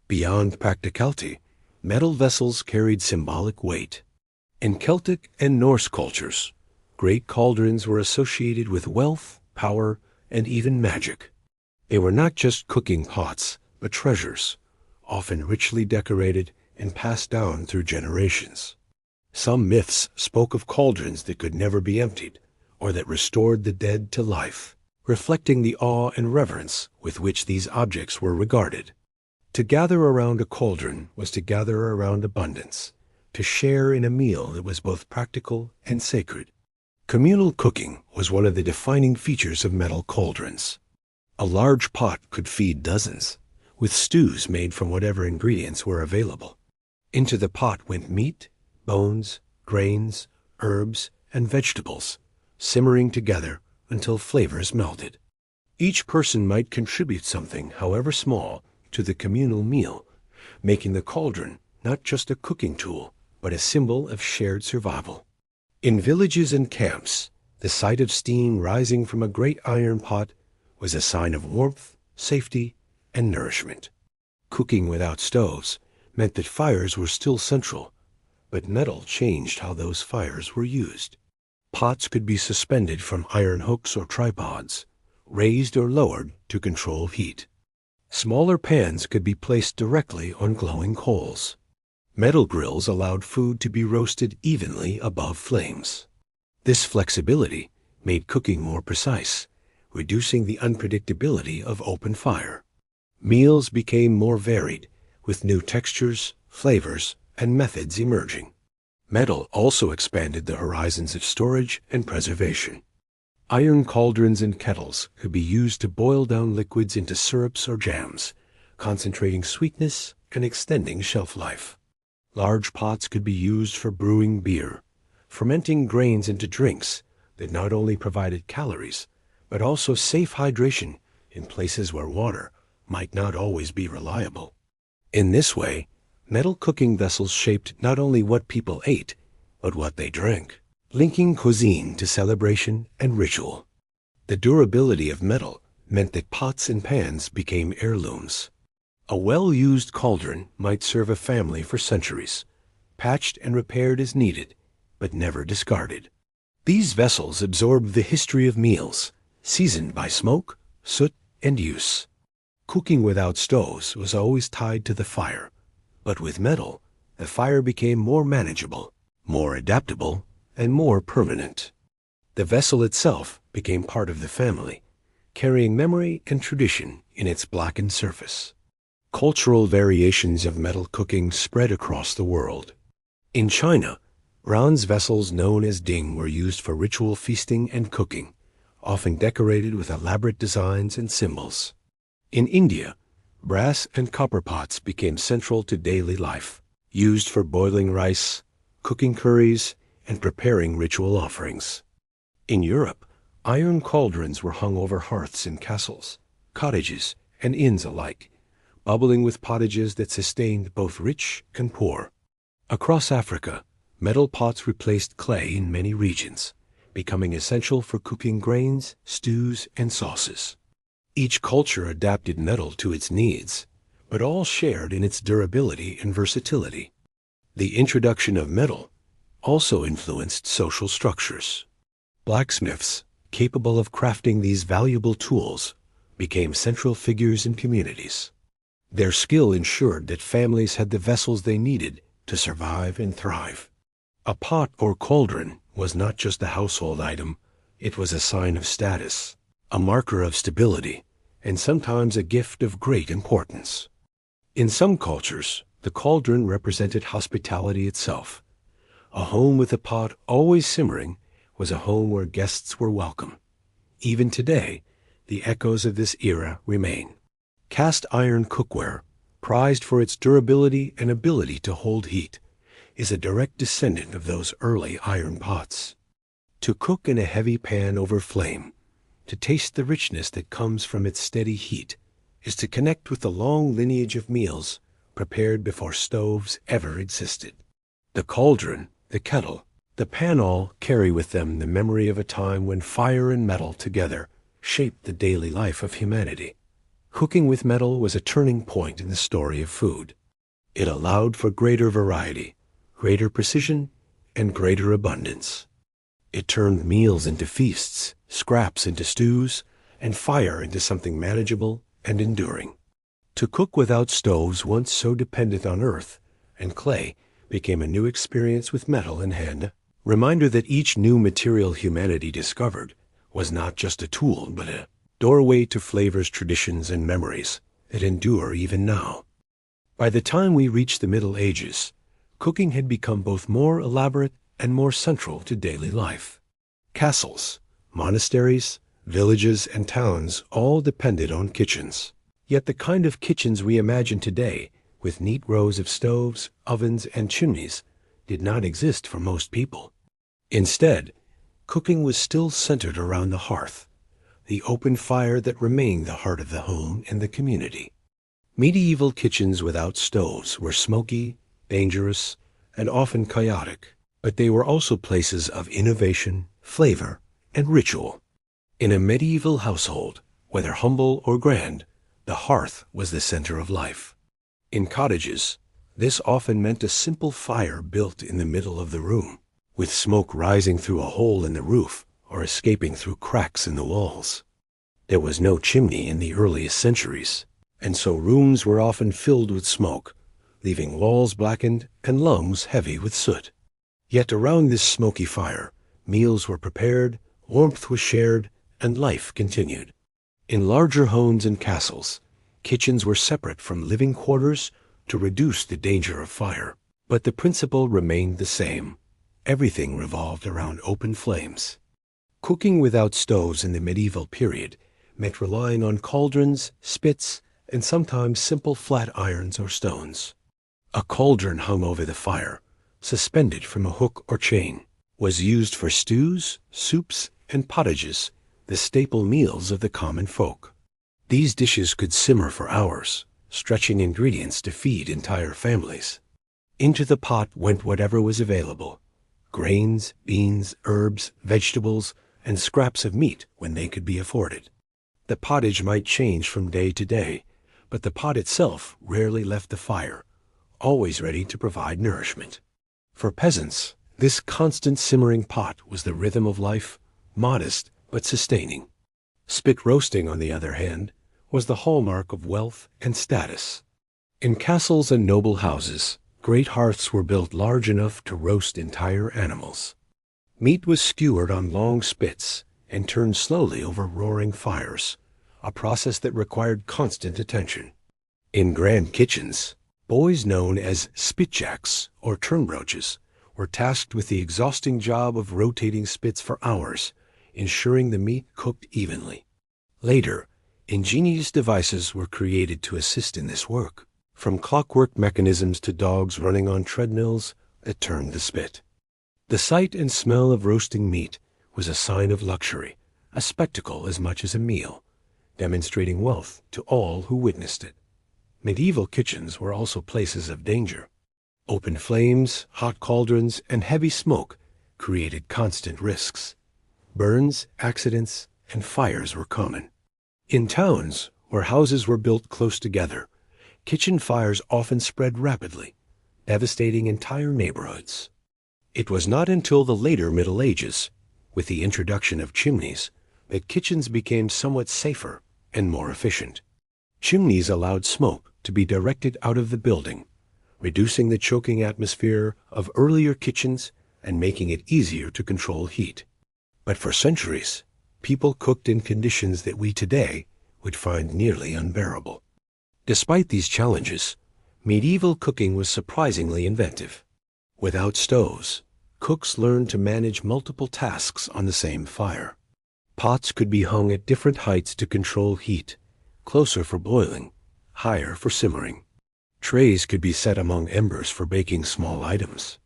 Beyond practicality, metal vessels carried symbolic weight. In Celtic and Norse cultures, great cauldrons were associated with wealth, power, and even magic. They were not just cooking pots, but treasures, often richly decorated and passed down through generations. Some myths spoke of cauldrons that could never be emptied, or that restored the dead to life, reflecting the awe and reverence with which these objects were regarded. To gather around a cauldron was to gather around abundance, to share in a meal that was both practical and sacred. Communal cooking was one of the defining features of metal cauldrons. A large pot could feed dozens, with stews made from whatever ingredients were available. Into the pot went meat, bones, grains, herbs, and vegetables, simmering together until flavors melted. Each person might contribute something, however small, to the communal meal, making the cauldron not just a cooking tool, but a symbol of shared survival. In villages and camps, the sight of steam rising from a great iron pot was a sign of warmth, safety, and nourishment. Cooking without stoves meant that fires were still central, but metal changed how those fires were used. Pots could be suspended from iron hooks or tripods, raised or lowered to control heat. Smaller pans could be placed directly on glowing coals. Metal grills allowed food to be roasted evenly above flames. This flexibility made cooking more precise, reducing the unpredictability of open fire. Meals became more varied, with new textures, flavors, and methods emerging. Metal also expanded the horizons of storage and preservation. Iron cauldrons and kettles could be used to boil down liquids into syrups or jams, concentrating sweetness and extending shelf life. Large pots could be used for brewing beer, fermenting grains into drinks that not only provided calories, but also safe hydration in places where water might not always be reliable. In this way, metal cooking vessels shaped not only what people ate, but what they drank, linking cuisine to celebration and ritual. The durability of metal meant that pots and pans became heirlooms. A well-used cauldron might serve a family for centuries, patched and repaired as needed, but never discarded. These vessels absorbed the history of meals, seasoned by smoke, soot, and use. Cooking without stoves was always tied to the fire, but with metal, the fire became more manageable, more adaptable, and more permanent. The vessel itself became part of the family, carrying memory and tradition in its blackened surface. Cultural variations of metal cooking spread across the world. In China, bronze vessels known as ding were used for ritual feasting and cooking, often decorated with elaborate designs and symbols. In India, brass and copper pots became central to daily life, used for boiling rice, cooking curries, and preparing ritual offerings. In Europe, iron cauldrons were hung over hearths in castles, cottages, and inns alike, bubbling with pottages that sustained both rich and poor. Across Africa, metal pots replaced clay in many regions, becoming essential for cooking grains, stews, and sauces. Each culture adapted metal to its needs, but all shared in its durability and versatility. The introduction of metal also influenced social structures. Blacksmiths, capable of crafting these valuable tools, became central figures in communities. Their skill ensured that families had the vessels they needed to survive and thrive. A pot or cauldron was not just a household item, it was a sign of status, a marker of stability, and sometimes a gift of great importance. In some cultures, the cauldron represented hospitality itself. A home with a pot always simmering was a home where guests were welcome. Even today, the echoes of this era remain. Cast iron cookware, prized for its durability and ability to hold heat, is a direct descendant of those early iron pots. To cook in a heavy pan over flame, to taste the richness that comes from its steady heat, is to connect with the long lineage of meals prepared before stoves ever existed. The cauldron, the kettle, the pan all carry with them the memory of a time when fire and metal together shaped the daily life of humanity. Cooking with metal was a turning point in the story of food. It allowed for greater variety, greater precision, and greater abundance. It turned meals into feasts, scraps into stews, and fire into something manageable and enduring. To cook without stoves once so dependent on earth and clay became a new experience with metal in hand, reminder that each new material humanity discovered was not just a tool, but a doorway to flavors, traditions, and memories that endure even now. By the time we reached the Middle Ages, cooking had become both more elaborate and more central to daily life. Castles, monasteries, villages, and towns all depended on kitchens. Yet the kind of kitchens we imagine today, with neat rows of stoves, ovens, and chimneys, did not exist for most people. Instead, cooking was still centered around the hearth, the open fire that remained the heart of the home and the community. Medieval kitchens without stoves were smoky, dangerous, and often chaotic, but they were also places of innovation, flavor, and ritual. In a medieval household, whether humble or grand, the hearth was the center of life. In cottages, this often meant a simple fire built in the middle of the room, with smoke rising through a hole in the roof or escaping through cracks in the walls. There was no chimney in the earliest centuries, and so rooms were often filled with smoke, leaving walls blackened and lungs heavy with soot. Yet around this smoky fire, meals were prepared, warmth was shared, and life continued. In larger homes and castles, kitchens were separate from living quarters to reduce the danger of fire, but the principle remained the same. Everything revolved around open flames. Cooking without stoves in the medieval period meant relying on cauldrons, spits, and sometimes simple flat irons or stones. A cauldron hung over the fire, suspended from a hook or chain, was used for stews, soups, and pottages, the staple meals of the common folk. These dishes could simmer for hours, stretching ingredients to feed entire families. Into the pot went whatever was available: grains, beans, herbs, vegetables, and scraps of meat when they could be afforded. The pottage might change from day to day, but the pot itself rarely left the fire, always ready to provide nourishment. For peasants, this constant simmering pot was the rhythm of life, modest but sustaining. Spit roasting, on the other hand, was the hallmark of wealth and status. In castles and noble houses, great hearths were built large enough to roast entire animals. Meat was skewered on long spits and turned slowly over roaring fires, a process that required constant attention. In grand kitchens, boys known as spitjacks or turnbroaches were tasked with the exhausting job of rotating spits for hours, ensuring the meat cooked evenly. Later, ingenious devices were created to assist in this work, from clockwork mechanisms to dogs running on treadmills that turned the spit. The sight and smell of roasting meat was a sign of luxury, a spectacle as much as a meal, demonstrating wealth to all who witnessed it. Medieval kitchens were also places of danger. Open flames, hot cauldrons, and heavy smoke created constant risks. Burns, accidents, and fires were common. In towns, where houses were built close together, kitchen fires often spread rapidly, devastating entire neighborhoods. It was not until the later Middle Ages, with the introduction of chimneys, that kitchens became somewhat safer and more efficient. Chimneys allowed smoke to be directed out of the building, reducing the choking atmosphere of earlier kitchens and making it easier to control heat. But for centuries, people cooked in conditions that we today would find nearly unbearable. Despite these challenges, medieval cooking was surprisingly inventive. Without stoves, cooks learned to manage multiple tasks on the same fire. Pots could be hung at different heights to control heat, closer for boiling, higher for simmering. Trays could be set among embers for baking small items.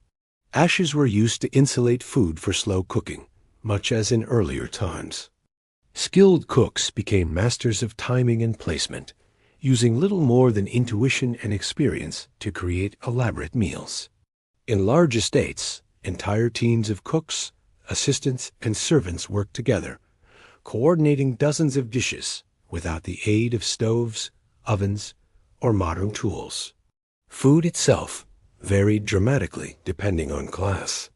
Ashes were used to insulate food for slow cooking, much as in earlier times. Skilled cooks became masters of timing and placement, using little more than intuition and experience to create elaborate meals. In large estates, entire teams of cooks, assistants, and servants worked together, coordinating dozens of dishes without the aid of stoves, ovens, or modern tools. Food itself varied dramatically depending on class.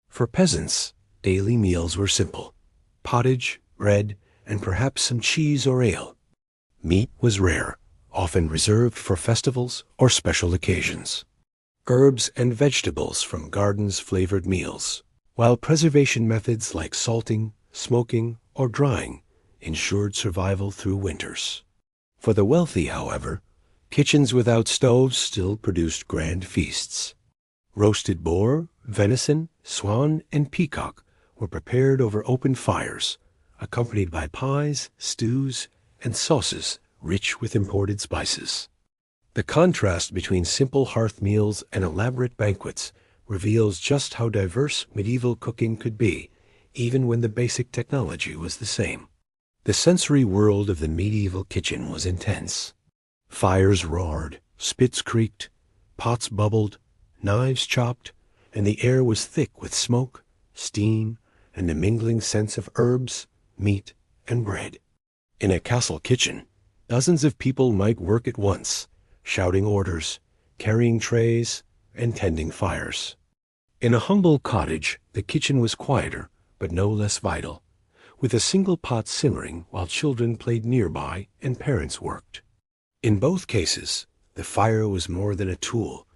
For peasants, daily meals were simple: pottage, bread, and perhaps some cheese or ale. Meat was rare, often reserved for festivals or special occasions. Herbs and vegetables from gardens flavored meals, while preservation methods like salting, smoking, or drying ensured survival through winters. For the wealthy, however, kitchens without stoves still produced grand feasts. Roasted boar, venison, swan, and peacock were prepared over open fires, accompanied by pies, stews, and sauces rich with imported spices. The contrast between simple hearth meals and elaborate banquets reveals just how diverse medieval cooking could be, even when the basic technology was the same. The sensory world of the medieval kitchen was intense. Fires roared, spits creaked, pots bubbled, knives chopped, and the air was thick with smoke, steam, and the mingling scents of herbs, meat, and bread. In a castle kitchen, dozens of people might work at once, shouting orders, carrying trays, and tending fires. In a humble cottage, the kitchen was quieter, but no less vital, with a single pot simmering while children played nearby and parents worked. In both cases, the fire was more than a tool.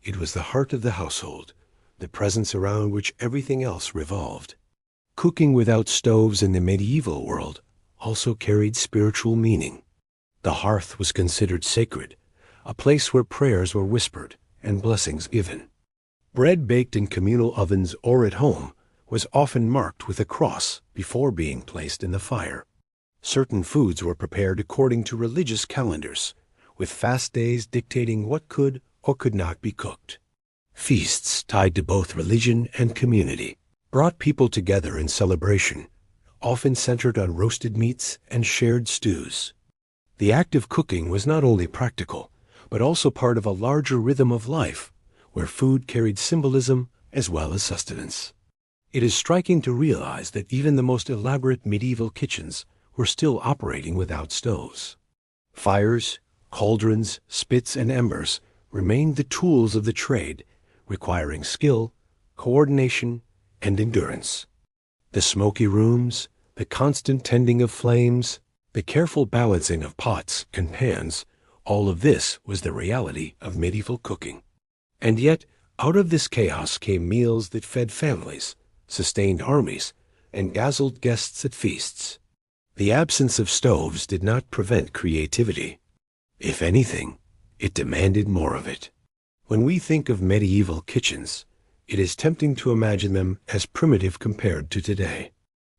It was the heart of the household, the presence around which everything else revolved. Cooking without stoves in the medieval world also carried spiritual meaning. The hearth was considered sacred, a place where prayers were whispered and blessings given. Bread baked in communal ovens or at home was often marked with a cross before being placed in the fire. Certain foods were prepared according to religious calendars, with fast days dictating what could or could not be cooked. Feasts tied to both religion and community brought people together in celebration, often centered on roasted meats and shared stews. The act of cooking was not only practical, but also part of a larger rhythm of life, where food carried symbolism as well as sustenance. It is striking to realize that even the most elaborate medieval kitchens were still operating without stoves. Fires, cauldrons, spits, and embers remained the tools of the trade, requiring skill, coordination, and endurance. The smoky rooms, the constant tending of flames, the careful balancing of pots and pans, all of this was the reality of medieval cooking. And yet, out of this chaos came meals that fed families, sustained armies, and dazzled guests at feasts. The absence of stoves did not prevent creativity. If anything, it demanded more of it. When we think of medieval kitchens, it is tempting to imagine them as primitive compared to today.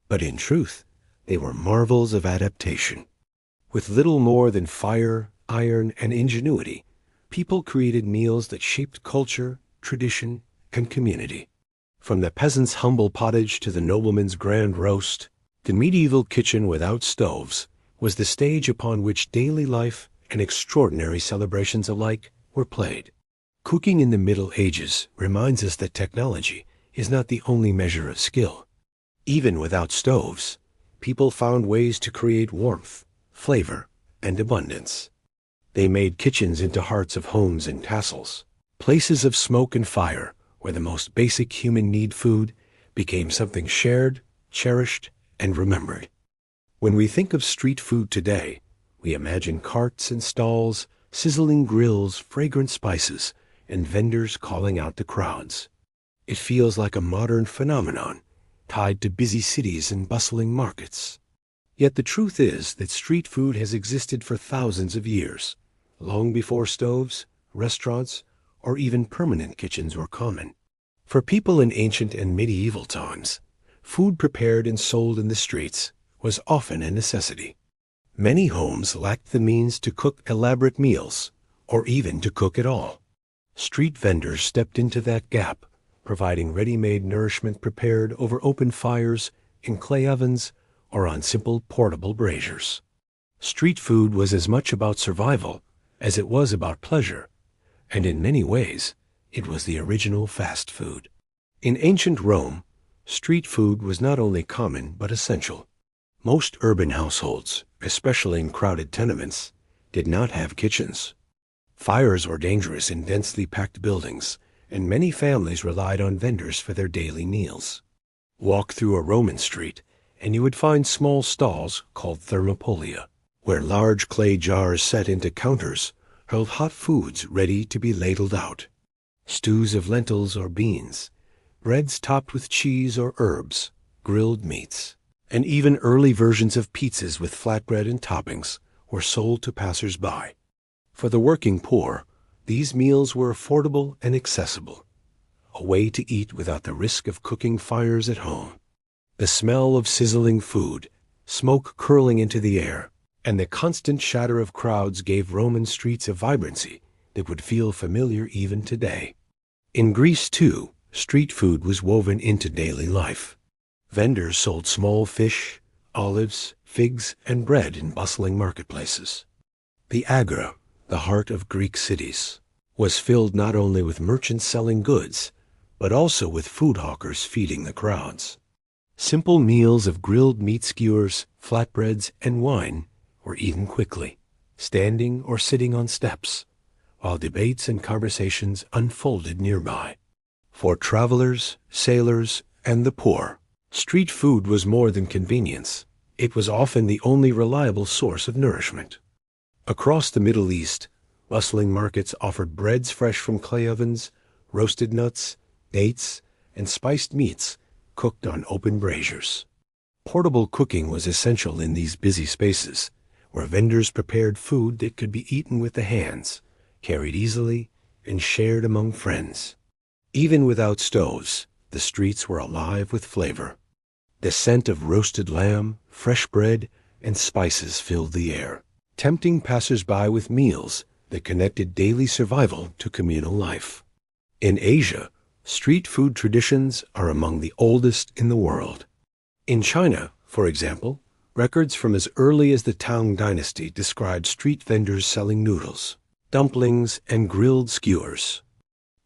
But in truth, they were marvels of adaptation. With little more than fire, iron, and ingenuity, people created meals that shaped culture, tradition, and community. From the peasant's humble pottage to the nobleman's grand roast, the medieval kitchen without stoves was the stage upon which daily life and extraordinary celebrations alike were played. Cooking in the Middle Ages reminds us that technology is not the only measure of skill. Even without stoves, people found ways to create warmth, flavor, and abundance. They made kitchens into hearts of homes and castles, places of smoke and fire where the most basic human need, food, became something shared, cherished, and remembered. When we think of street food today, we imagine carts and stalls, sizzling grills, fragrant spices, and vendors calling out the crowds. It feels like a modern phenomenon, tied to busy cities and bustling markets. Yet the truth is that street food has existed for thousands of years, long before stoves, restaurants, or even permanent kitchens were common. For people in ancient and medieval times, food prepared and sold in the streets was often a necessity. Many homes lacked the means to cook elaborate meals, or even to cook at all. Street vendors stepped into that gap, providing ready-made nourishment prepared over open fires, in clay ovens, or on simple portable braziers. Street food was as much about survival as it was about pleasure, and in many ways, it was the original fast food. In ancient Rome, street food was not only common but essential. Most urban households, especially in crowded tenements, did not have kitchens. Fires were dangerous in densely packed buildings, and many families relied on vendors for their daily meals. Walk through a Roman street, and you would find small stalls called thermopolia, where large clay jars set into counters held hot foods ready to be ladled out. Stews of lentils or beans, breads topped with cheese or herbs, grilled meats, and even early versions of pizzas with flatbread and toppings were sold to passers-by. For the working poor, these meals were affordable and accessible, a way to eat without the risk of cooking fires at home. The smell of sizzling food, smoke curling into the air, and the constant chatter of crowds gave Roman streets a vibrancy that would feel familiar even today. In Greece, too, street food was woven into daily life. Vendors sold small fish, olives, figs, and bread in bustling marketplaces. The Agora, the heart of Greek cities, was filled not only with merchants selling goods, but also with food hawkers feeding the crowds. Simple meals of grilled meat skewers, flatbreads, and wine were eaten quickly, standing or sitting on steps, while debates and conversations unfolded nearby. For travelers, sailors, and the poor, street food was more than convenience. It was often the only reliable source of nourishment. Across the Middle East, bustling markets offered breads fresh from clay ovens, roasted nuts, dates, and spiced meats cooked on open braziers. Portable cooking was essential in these busy spaces, where vendors prepared food that could be eaten with the hands, carried easily, and shared among friends. Even without stoves, the streets were alive with flavor. The scent of roasted lamb, fresh bread, and spices filled the air, tempting passers-by with meals that connected daily survival to communal life. In Asia, street food traditions are among the oldest in the world. In China, for example, records from as early as the Tang Dynasty describe street vendors selling noodles, dumplings, and grilled skewers.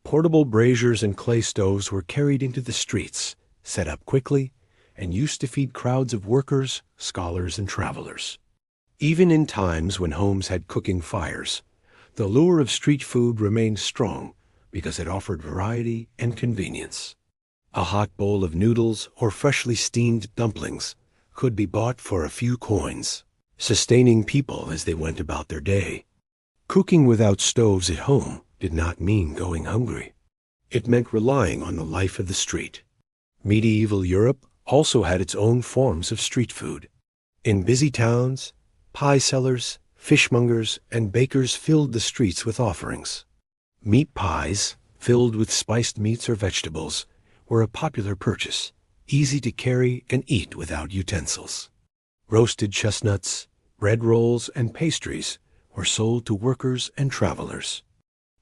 Portable braziers and clay stoves were carried into the streets, set up quickly, and used to feed crowds of workers, scholars, and travelers. Even in times when homes had cooking fires, the lure of street food remained strong because it offered variety and convenience. A hot bowl of noodles or freshly steamed dumplings could be bought for a few coins, sustaining people as they went about their day. Cooking without stoves at home did not mean going hungry. It meant relying on the life of the street. Medieval Europe also had its own forms of street food. In busy towns, pie sellers, fishmongers, and bakers filled the streets with offerings. Meat pies, filled with spiced meats or vegetables, were a popular purchase, easy to carry and eat without utensils. Roasted chestnuts, bread rolls, and pastries were sold to workers and travelers.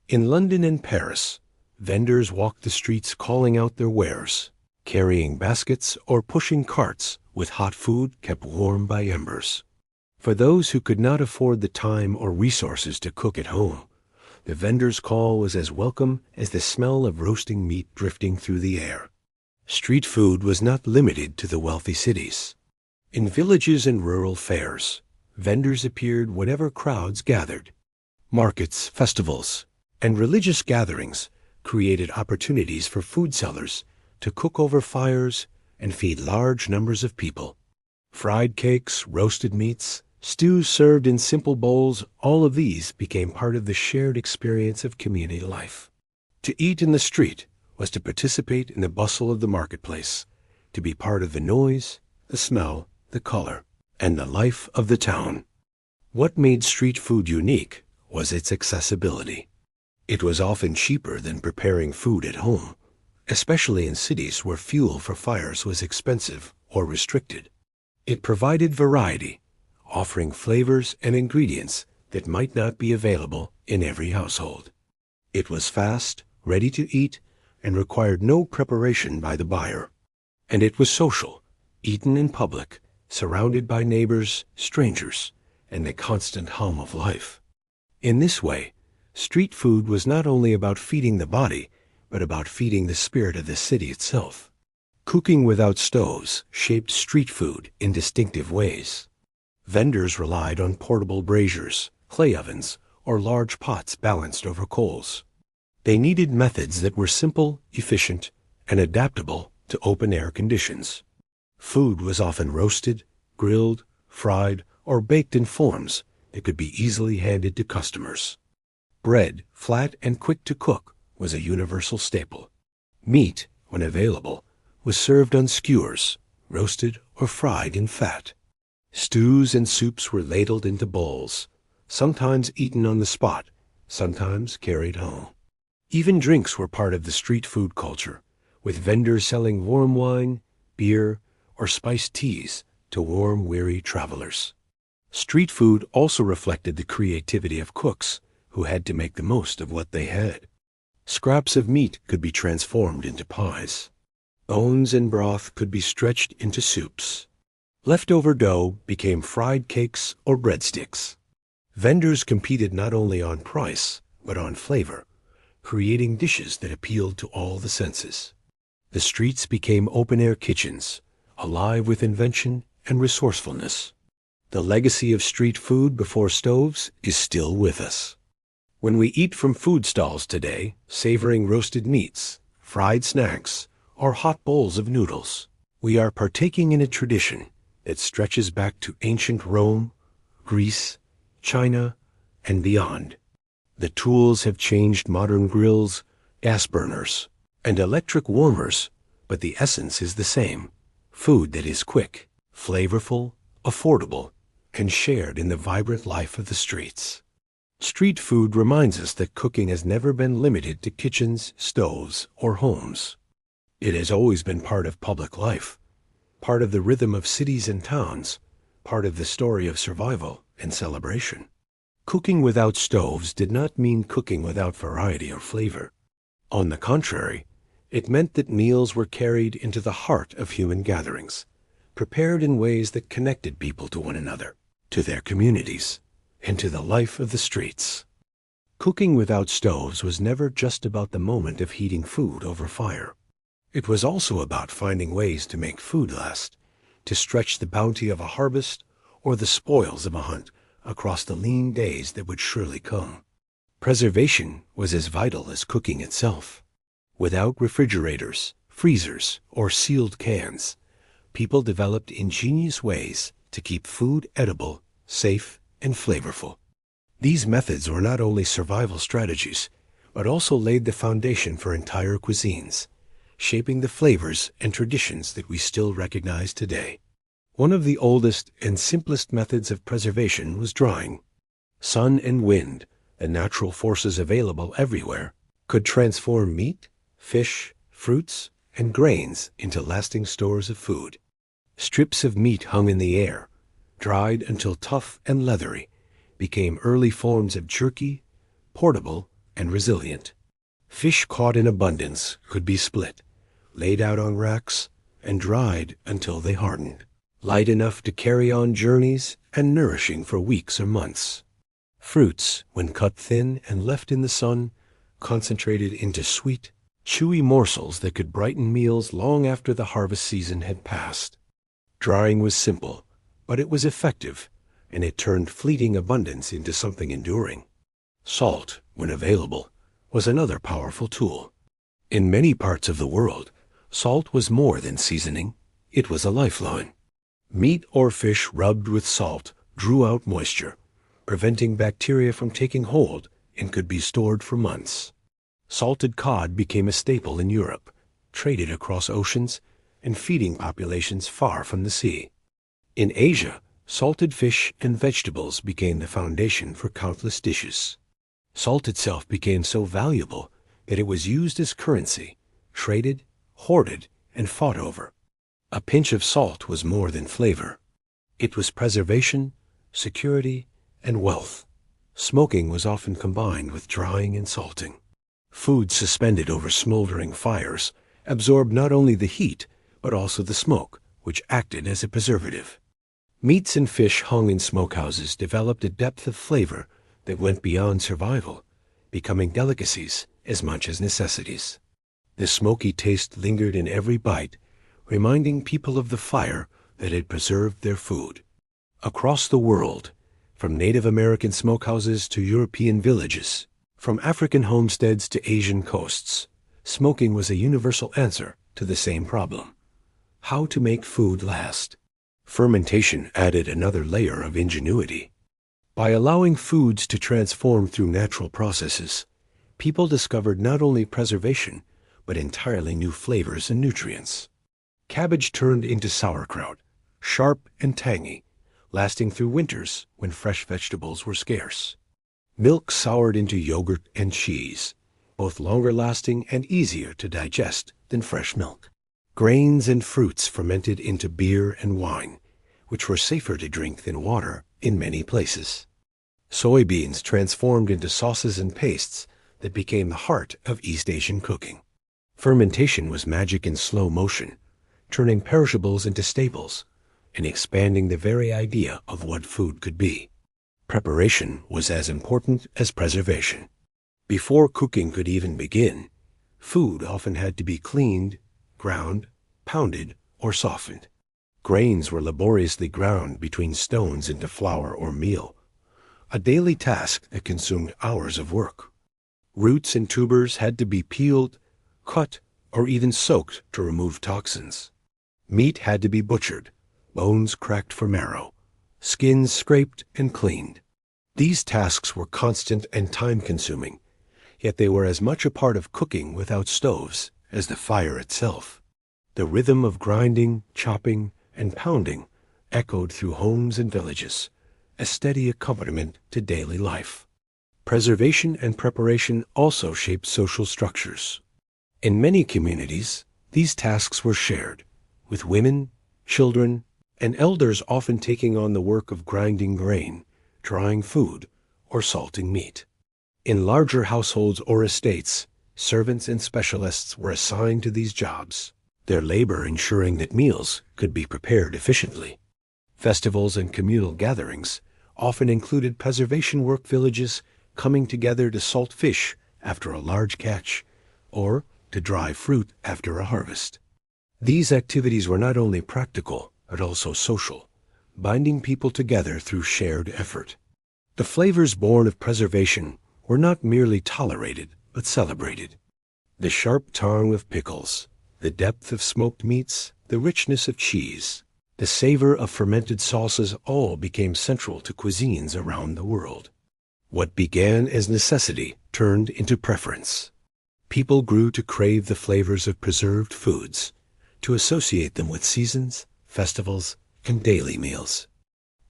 In London and Paris, vendors walked the streets calling out their wares, carrying baskets or pushing carts with hot food kept warm by embers. For those who could not afford the time or resources to cook at home, the vendor's call was as welcome as the smell of roasting meat drifting through the air. Street food was not limited to the wealthy cities. In villages and rural fairs, vendors appeared whenever crowds gathered. Markets, festivals, and religious gatherings created opportunities for food sellers to cook over fires and feed large numbers of people. Fried cakes, roasted meats, stews served in simple bowls, all of these became part of the shared experience of community life. To eat in the street was to participate in the bustle of the marketplace, to be part of the noise, the smell, the color, and the life of the town. What made street food unique was its accessibility. It was often cheaper than preparing food at home, especially in cities where fuel for fires was expensive or restricted. It provided variety, offering flavors and ingredients that might not be available in every household. It was fast, ready to eat, and required no preparation by the buyer. And it was social, eaten in public, surrounded by neighbors, strangers, and the constant hum of life. In this way, street food was not only about feeding the body, but about feeding the spirit of the city itself. Cooking without stoves shaped street food in distinctive ways. Vendors relied on portable braziers, clay ovens, or large pots balanced over coals. They needed methods that were simple, efficient, and adaptable to open-air conditions. Food was often roasted, grilled, fried, or baked in forms that could be easily handed to customers. Bread, flat and quick to cook, was a universal staple. Meat, when available, was served on skewers, roasted or fried in fat. Stews and soups were ladled into bowls, sometimes eaten on the spot, sometimes carried home. Even drinks were part of the street food culture, with vendors selling warm wine, beer, or spiced teas to warm, weary travelers. Street food also reflected the creativity of cooks who had to make the most of what they had. Scraps of meat could be transformed into pies. Bones and broth could be stretched into soups. Leftover dough became fried cakes or breadsticks. Vendors competed not only on price, but on flavor, creating dishes that appealed to all the senses. The streets became open-air kitchens, alive with invention and resourcefulness. The legacy of street food before stoves is still with us. When we eat from food stalls today, savoring roasted meats, fried snacks, or hot bowls of noodles, we are partaking in a tradition that stretches back to ancient Rome, Greece, China, and beyond. The tools have changed: modern grills, gas burners, and electric warmers, but the essence is the same: food that is quick, flavorful, affordable, and shared in the vibrant life of the streets. Street food reminds us that cooking has never been limited to kitchens, stoves, or homes. It has always been part of public life, part of the rhythm of cities and towns, part of the story of survival and celebration. Cooking without stoves did not mean cooking without variety or flavor. On the contrary, it meant that meals were carried into the heart of human gatherings, prepared in ways that connected people to one another, to their communities, and to the life of the streets. Cooking without stoves was never just about the moment of heating food over fire. It was also about finding ways to make food last, to stretch the bounty of a harvest or the spoils of a hunt across the lean days that would surely come. Preservation was as vital as cooking itself. Without refrigerators, freezers, or sealed cans, people developed ingenious ways to keep food edible, safe, and flavorful. These methods were not only survival strategies, but also laid the foundation for entire cuisines, shaping the flavors and traditions that we still recognize today. One of the oldest and simplest methods of preservation was drying. Sun and wind, the natural forces available everywhere, could transform meat, fish, fruits, and grains into lasting stores of food. Strips of meat hung in the air, dried until tough and leathery, became early forms of jerky, portable and resilient. Fish caught in abundance could be split, laid out on racks, and dried until they hardened, light enough to carry on journeys and nourishing for weeks or months. Fruits, when cut thin and left in the sun, concentrated into sweet, chewy morsels that could brighten meals long after the harvest season had passed. Drying was simple, but it was effective, and it turned fleeting abundance into something enduring. Salt, when available, was another powerful tool. In many parts of the world, salt was more than seasoning. It was a lifeline. Meat or fish rubbed with salt drew out moisture, preventing bacteria from taking hold, and could be stored for months. Salted cod became a staple in Europe, traded across oceans, and feeding populations far from the sea. In Asia, salted fish and vegetables became the foundation for countless dishes. Salt itself became so valuable that it was used as currency, traded, hoarded, and fought over. A pinch of salt was more than flavor. It was preservation, security, and wealth. Smoking was often combined with drying and salting. Food suspended over smoldering fires absorbed not only the heat, but also the smoke, which acted as a preservative. Meats and fish hung in smokehouses developed a depth of flavor that went beyond survival, becoming delicacies as much as necessities. The smoky taste lingered in every bite, reminding people of the fire that had preserved their food. Across the world, from Native American smokehouses to European villages, from African homesteads to Asian coasts, smoking was a universal answer to the same problem: how to make food last. Fermentation added another layer of ingenuity. By allowing foods to transform through natural processes, people discovered not only preservation, but entirely new flavors and nutrients. Cabbage turned into sauerkraut, sharp and tangy, lasting through winters when fresh vegetables were scarce. Milk soured into yogurt and cheese, both longer lasting and easier to digest than fresh milk. Grains and fruits fermented into beer and wine, which were safer to drink than water in many places. Soybeans transformed into sauces and pastes that became the heart of East Asian cooking. Fermentation was magic in slow motion, turning perishables into staples and expanding the very idea of what food could be. Preparation was as important as preservation. Before cooking could even begin, food often had to be cleaned, ground, pounded, or softened. Grains were laboriously ground between stones into flour or meal, a daily task that consumed hours of work. Roots and tubers had to be peeled, cut, or even soaked to remove toxins. Meat had to be butchered, bones cracked for marrow, skins scraped and cleaned. These tasks were constant and time-consuming, yet they were as much a part of cooking without stoves as the fire itself. The rhythm of grinding, chopping, and pounding echoed through homes and villages, a steady accompaniment to daily life. Preservation and preparation also shaped social structures. In many communities, these tasks were shared, with women, children, and elders often taking on the work of grinding grain, drying food, or salting meat. In larger households or estates, servants and specialists were assigned to these jobs, their labor ensuring that meals could be prepared efficiently. Festivals and communal gatherings often included preservation work, villages coming together to salt fish after a large catch, or to dry fruit after a harvest. These activities were not only practical, but also social, binding people together through shared effort. The flavors born of preservation were not merely tolerated, but celebrated. The sharp tang of pickles, the depth of smoked meats, the richness of cheese, the savor of fermented sauces all became central to cuisines around the world. What began as necessity turned into preference. People grew to crave the flavors of preserved foods, to associate them with seasons, festivals, and daily meals.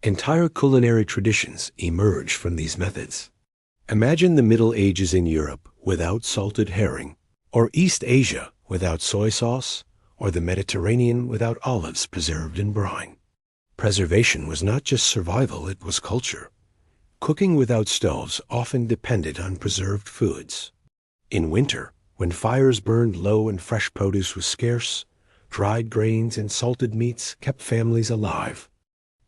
Entire culinary traditions emerged from these methods. Imagine the Middle Ages in Europe without salted herring, or East Asia without soy sauce, or the Mediterranean without olives preserved in brine. Preservation was not just survival, it was culture. Cooking without stoves often depended on preserved foods. In winter, when fires burned low and fresh produce was scarce, dried grains and salted meats kept families alive.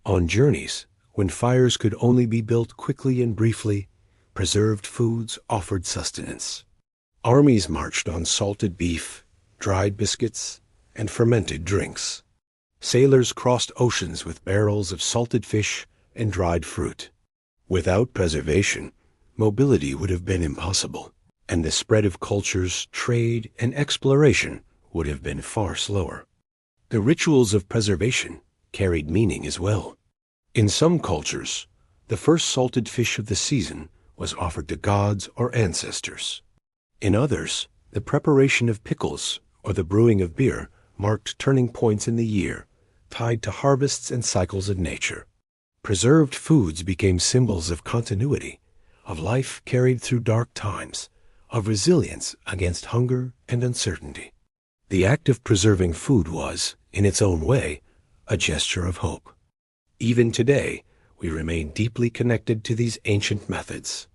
On journeys, when fires could only be built quickly and briefly, preserved foods offered sustenance. Armies marched on salted beef, dried biscuits, and fermented drinks. Sailors crossed oceans with barrels of salted fish and dried fruit. Without preservation, mobility would have been impossible, and the spread of cultures, trade, and exploration would have been far slower. The rituals of preservation carried meaning as well. In some cultures, the first salted fish of the season was offered to gods or ancestors. In others, the preparation of pickles or the brewing of beer marked turning points in the year, tied to harvests and cycles of nature. Preserved foods became symbols of continuity, of life carried through dark times, of resilience against hunger and uncertainty. The act of preserving food was, in its own way, a gesture of hope. Even today, we remain deeply connected to these ancient methods.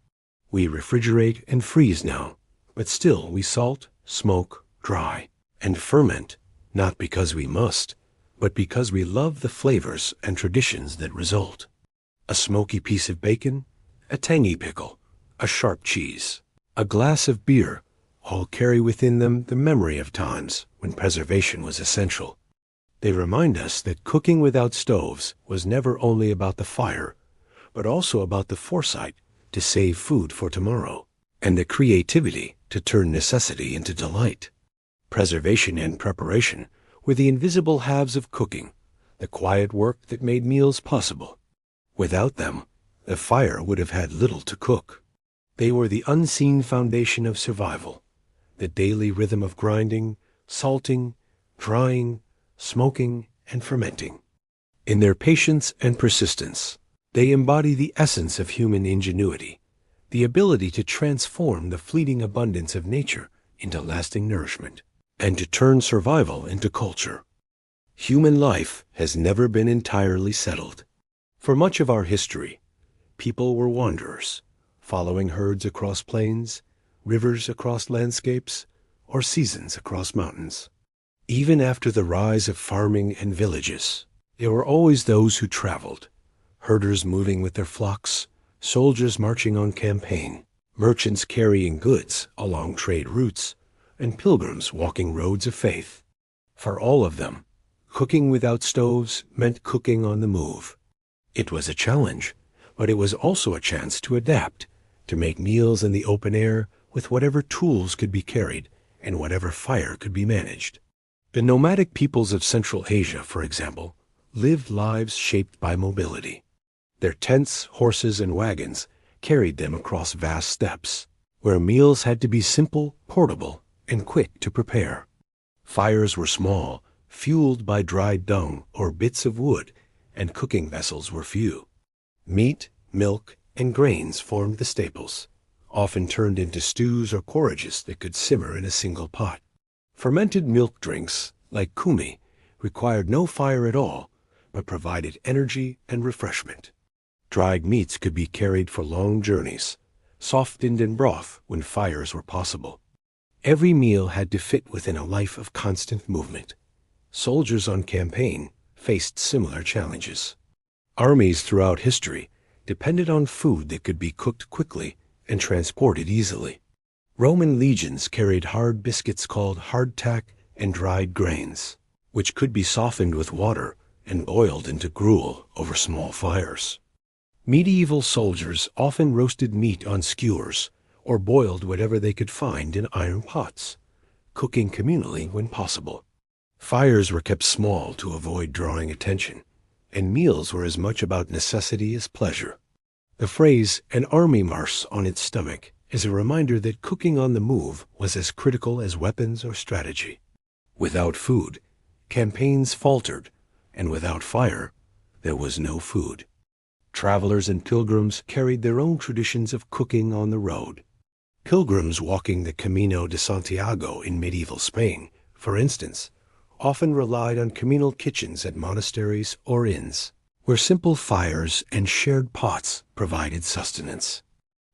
We refrigerate and freeze now, but still we salt, smoke, dry, and ferment, not because we must, but because we love the flavors and traditions that result. A smoky piece of bacon, a tangy pickle, a sharp cheese, a glass of beer, all carry within them the memory of times when preservation was essential. They remind us that cooking without stoves was never only about the fire, but also about the foresight to save food for tomorrow, and the creativity to turn necessity into delight. Preservation and preparation were the invisible halves of cooking, the quiet work that made meals possible. Without them, the fire would have had little to cook. They were the unseen foundation of survival, the daily rhythm of grinding, salting, drying, smoking, and fermenting. In their patience and persistence, they embody the essence of human ingenuity, the ability to transform the fleeting abundance of nature into lasting nourishment, and to turn survival into culture. Human life has never been entirely settled. For much of our history, people were wanderers, following herds across plains, rivers across landscapes, or seasons across mountains. Even after the rise of farming and villages, there were always those who traveled, herders moving with their flocks, soldiers marching on campaign, merchants carrying goods along trade routes, and pilgrims walking roads of faith. For all of them, cooking without stoves meant cooking on the move. It was a challenge, but it was also a chance to adapt, to make meals in the open air with whatever tools could be carried and whatever fire could be managed. The nomadic peoples of Central Asia, for example, lived lives shaped by mobility. Their tents, horses, and wagons carried them across vast steppes, where meals had to be simple, portable, and quick to prepare. Fires were small, fueled by dried dung or bits of wood, and cooking vessels were few. Meat, milk, and grains formed the staples, often turned into stews or porridges that could simmer in a single pot. Fermented milk drinks, like kumi, required no fire at all, but provided energy and refreshment. Dried meats could be carried for long journeys, softened in broth when fires were possible. Every meal had to fit within a life of constant movement. Soldiers on campaign faced similar challenges. Armies throughout history depended on food that could be cooked quickly and transported easily. Roman legions carried hard biscuits called hardtack and dried grains, which could be softened with water and boiled into gruel over small fires. Medieval soldiers often roasted meat on skewers or boiled whatever they could find in iron pots, cooking communally when possible. Fires were kept small to avoid drawing attention, and meals were as much about necessity as pleasure. The phrase, "an army marche on its stomach," is a reminder that cooking on the move was as critical as weapons or strategy. Without food, campaigns faltered, and without fire, there was no food. Travelers and pilgrims carried their own traditions of cooking on the road. Pilgrims walking the Camino de Santiago in medieval Spain, for instance, often relied on communal kitchens at monasteries or inns, where simple fires and shared pots provided sustenance.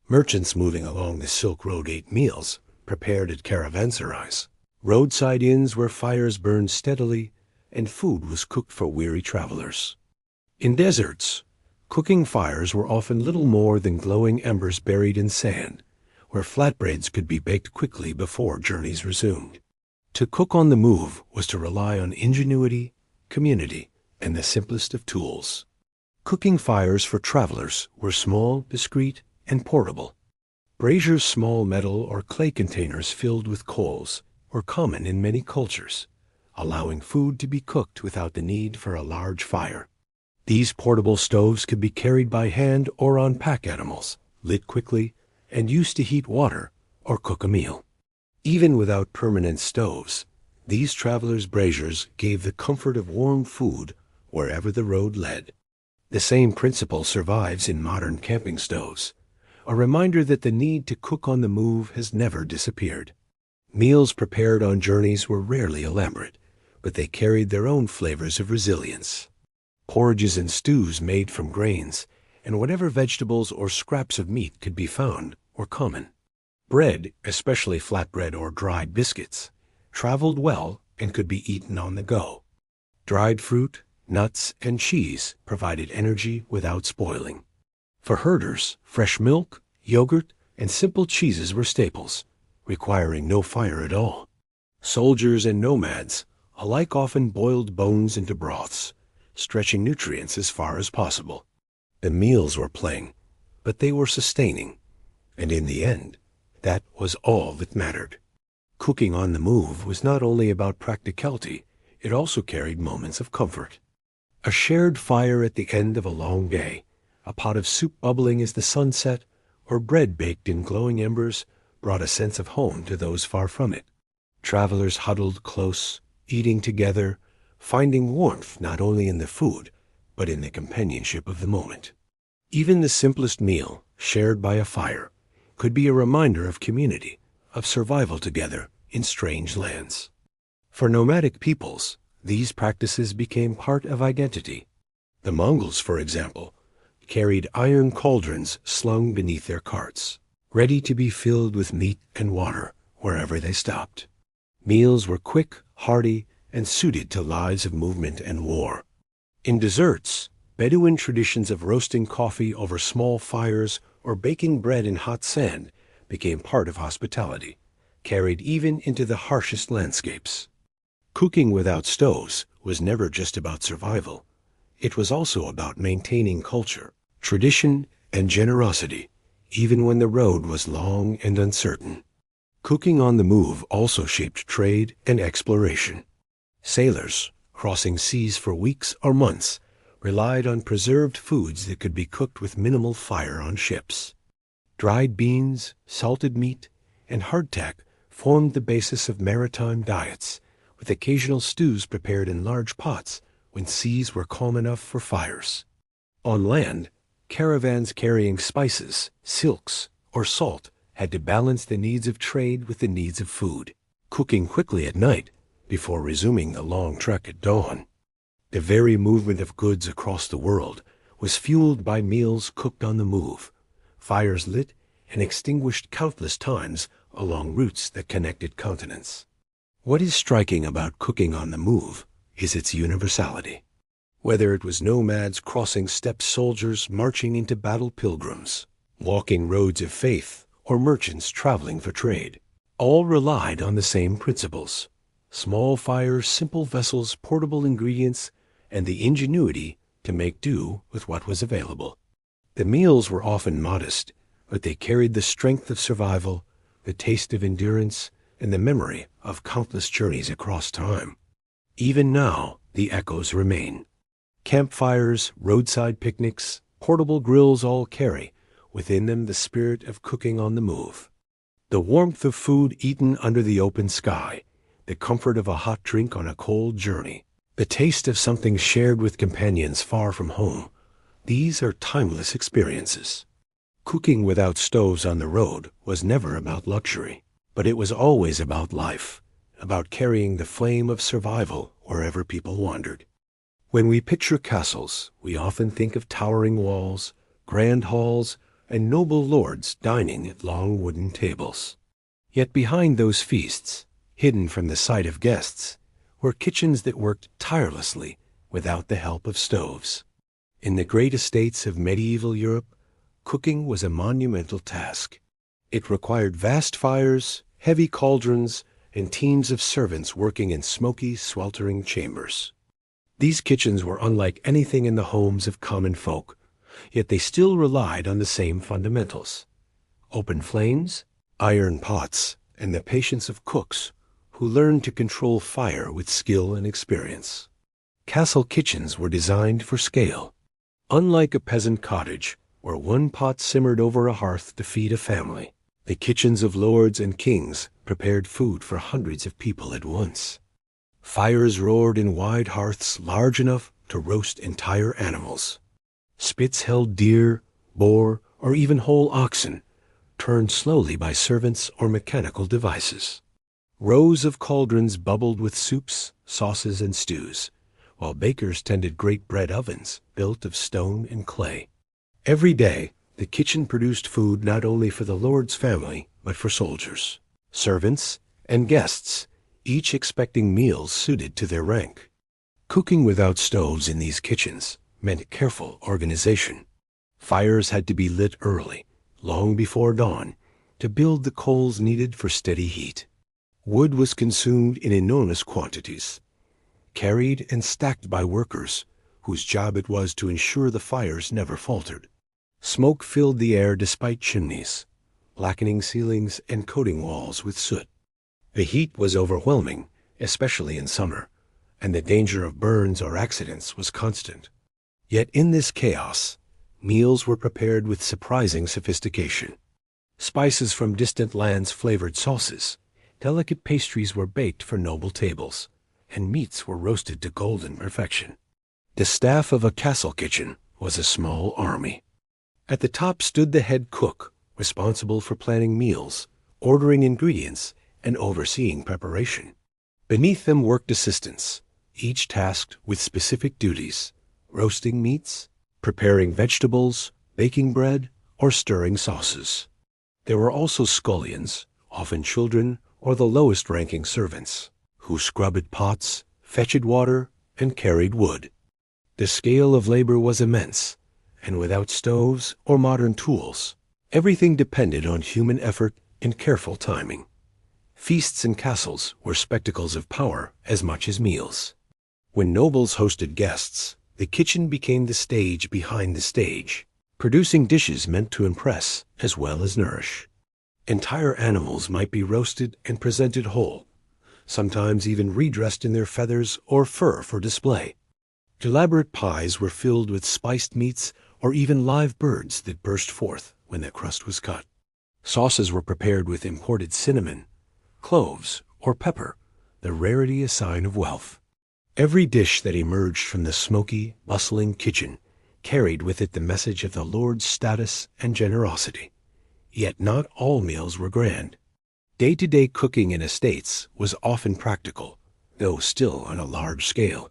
Merchants moving along the Silk Road ate meals prepared at caravanserais, roadside inns where fires burned steadily, and food was cooked for weary travelers. In deserts, cooking fires were often little more than glowing embers buried in sand, where flatbreads could be baked quickly before journeys resumed. To cook on the move was to rely on ingenuity, community, and the simplest of tools. Cooking fires for travelers were small, discreet, and portable. Braziers, small metal or clay containers filled with coals, were common in many cultures, allowing food to be cooked without the need for a large fire. These portable stoves could be carried by hand or on pack animals, lit quickly, and used to heat water or cook a meal. Even without permanent stoves, these travelers' braziers gave the comfort of warm food wherever the road led. The same principle survives in modern camping stoves, a reminder that the need to cook on the move has never disappeared. Meals prepared on journeys were rarely elaborate, but they carried their own flavors of resilience. Porridges and stews made from grains, and whatever vegetables or scraps of meat could be found, were common. Bread, especially flatbread or dried biscuits, traveled well and could be eaten on the go. Dried fruit, nuts, and cheese provided energy without spoiling. For herders, fresh milk, yogurt, and simple cheeses were staples, requiring no fire at all. Soldiers and nomads alike often boiled bones into broths, stretching nutrients as far as possible. The meals were plain, but they were sustaining, and in the end, that was all that mattered. Cooking on the move was not only about practicality, it also carried moments of comfort. A shared fire at the end of a long day, a pot of soup bubbling as the sun set, or bread baked in glowing embers brought a sense of home to those far from it. Travelers huddled close, eating together, finding warmth not only in the food, but in the companionship of the moment. Even the simplest meal, shared by a fire, could be a reminder of community, of survival together in strange lands. For nomadic peoples, these practices became part of identity. The Mongols, for example, carried iron cauldrons slung beneath their carts, ready to be filled with meat and water wherever they stopped. Meals were quick, hearty, and suited to lives of movement and war. In desserts, Bedouin traditions of roasting coffee over small fires or baking bread in hot sand became part of hospitality, carried even into the harshest landscapes. Cooking without stoves was never just about survival. It was also about maintaining culture, tradition, and generosity, even when the road was long and uncertain. Cooking on the move also shaped trade and exploration. Sailors, crossing seas for weeks or months, relied on preserved foods that could be cooked with minimal fire on ships. Dried beans, salted meat, and hardtack formed the basis of maritime diets, with occasional stews prepared in large pots when seas were calm enough for fires. On land, caravans carrying spices, silks, or salt had to balance the needs of trade with the needs of food, cooking quickly at night before resuming the long trek at dawn. The very movement of goods across the world was fueled by meals cooked on the move, fires lit and extinguished countless times along routes that connected continents. What is striking about cooking on the move is its universality. Whether it was nomads crossing steppe soldiers marching into battle pilgrims, walking roads of faith, or merchants traveling for trade, all relied on the same principles: small fires, simple vessels, portable ingredients, and the ingenuity to make do with what was available. The meals were often modest, but they carried the strength of survival, the taste of endurance, and the memory of countless journeys across time. Even now, the echoes remain. Campfires, roadside picnics, portable grills all carry within them the spirit of cooking on the move. The warmth of food eaten under the open sky, the comfort of a hot drink on a cold journey, the taste of something shared with companions far from home, these are timeless experiences. Cooking without stoves on the road was never about luxury, but it was always about life, about carrying the flame of survival wherever people wandered. When we picture castles, we often think of towering walls, grand halls, and noble lords dining at long wooden tables. Yet behind those feasts, hidden from the sight of guests, were kitchens that worked tirelessly without the help of stoves. In the great estates of medieval Europe, cooking was a monumental task. It required vast fires, heavy cauldrons, and teams of servants working in smoky, sweltering chambers. These kitchens were unlike anything in the homes of common folk, yet they still relied on the same fundamentals: open flames, iron pots, and the patience of cooks who learned to control fire with skill and experience. Castle kitchens were designed for scale. Unlike a peasant cottage, where one pot simmered over a hearth to feed a family, the kitchens of lords and kings prepared food for hundreds of people at once. Fires roared in wide hearths large enough to roast entire animals. Spits held deer, boar, or even whole oxen, turned slowly by servants or mechanical devices. Rows of cauldrons bubbled with soups, sauces, and stews, while bakers tended great bread ovens built of stone and clay. Every day, the kitchen produced food not only for the lord's family, but for soldiers, servants, and guests, each expecting meals suited to their rank. Cooking without stoves in these kitchens meant careful organization. Fires had to be lit early, long before dawn, to build the coals needed for steady heat. Wood was consumed in enormous quantities, carried and stacked by workers whose job it was to ensure the fires never faltered. Smoke filled the air despite chimneys, blackening ceilings and coating walls with soot. The heat was overwhelming, especially in summer, and the danger of burns or accidents was constant. Yet in this chaos, meals were prepared with surprising sophistication. Spices from distant lands flavored sauces, delicate pastries were baked for noble tables, and meats were roasted to golden perfection. The staff of a castle kitchen was a small army. At the top stood the head cook, responsible for planning meals, ordering ingredients, and overseeing preparation. Beneath them worked assistants, each tasked with specific duties: roasting meats, preparing vegetables, baking bread, or stirring sauces. There were also scullions, often children or the lowest-ranking servants, who scrubbed pots, fetched water, and carried wood. The scale of labor was immense, and without stoves or modern tools, everything depended on human effort and careful timing. Feasts and castles were spectacles of power as much as meals. When nobles hosted guests, the kitchen became the stage behind the stage, producing dishes meant to impress as well as nourish. Entire animals might be roasted and presented whole, sometimes even redressed in their feathers or fur for display. Elaborate pies were filled with spiced meats or even live birds that burst forth when the crust was cut. Sauces were prepared with imported cinnamon, cloves, or pepper, the rarity a sign of wealth. Every dish that emerged from the smoky, bustling kitchen carried with it the message of the Lord's status and generosity. Yet not all meals were grand. Day-to-day cooking in estates was often practical, though still on a large scale.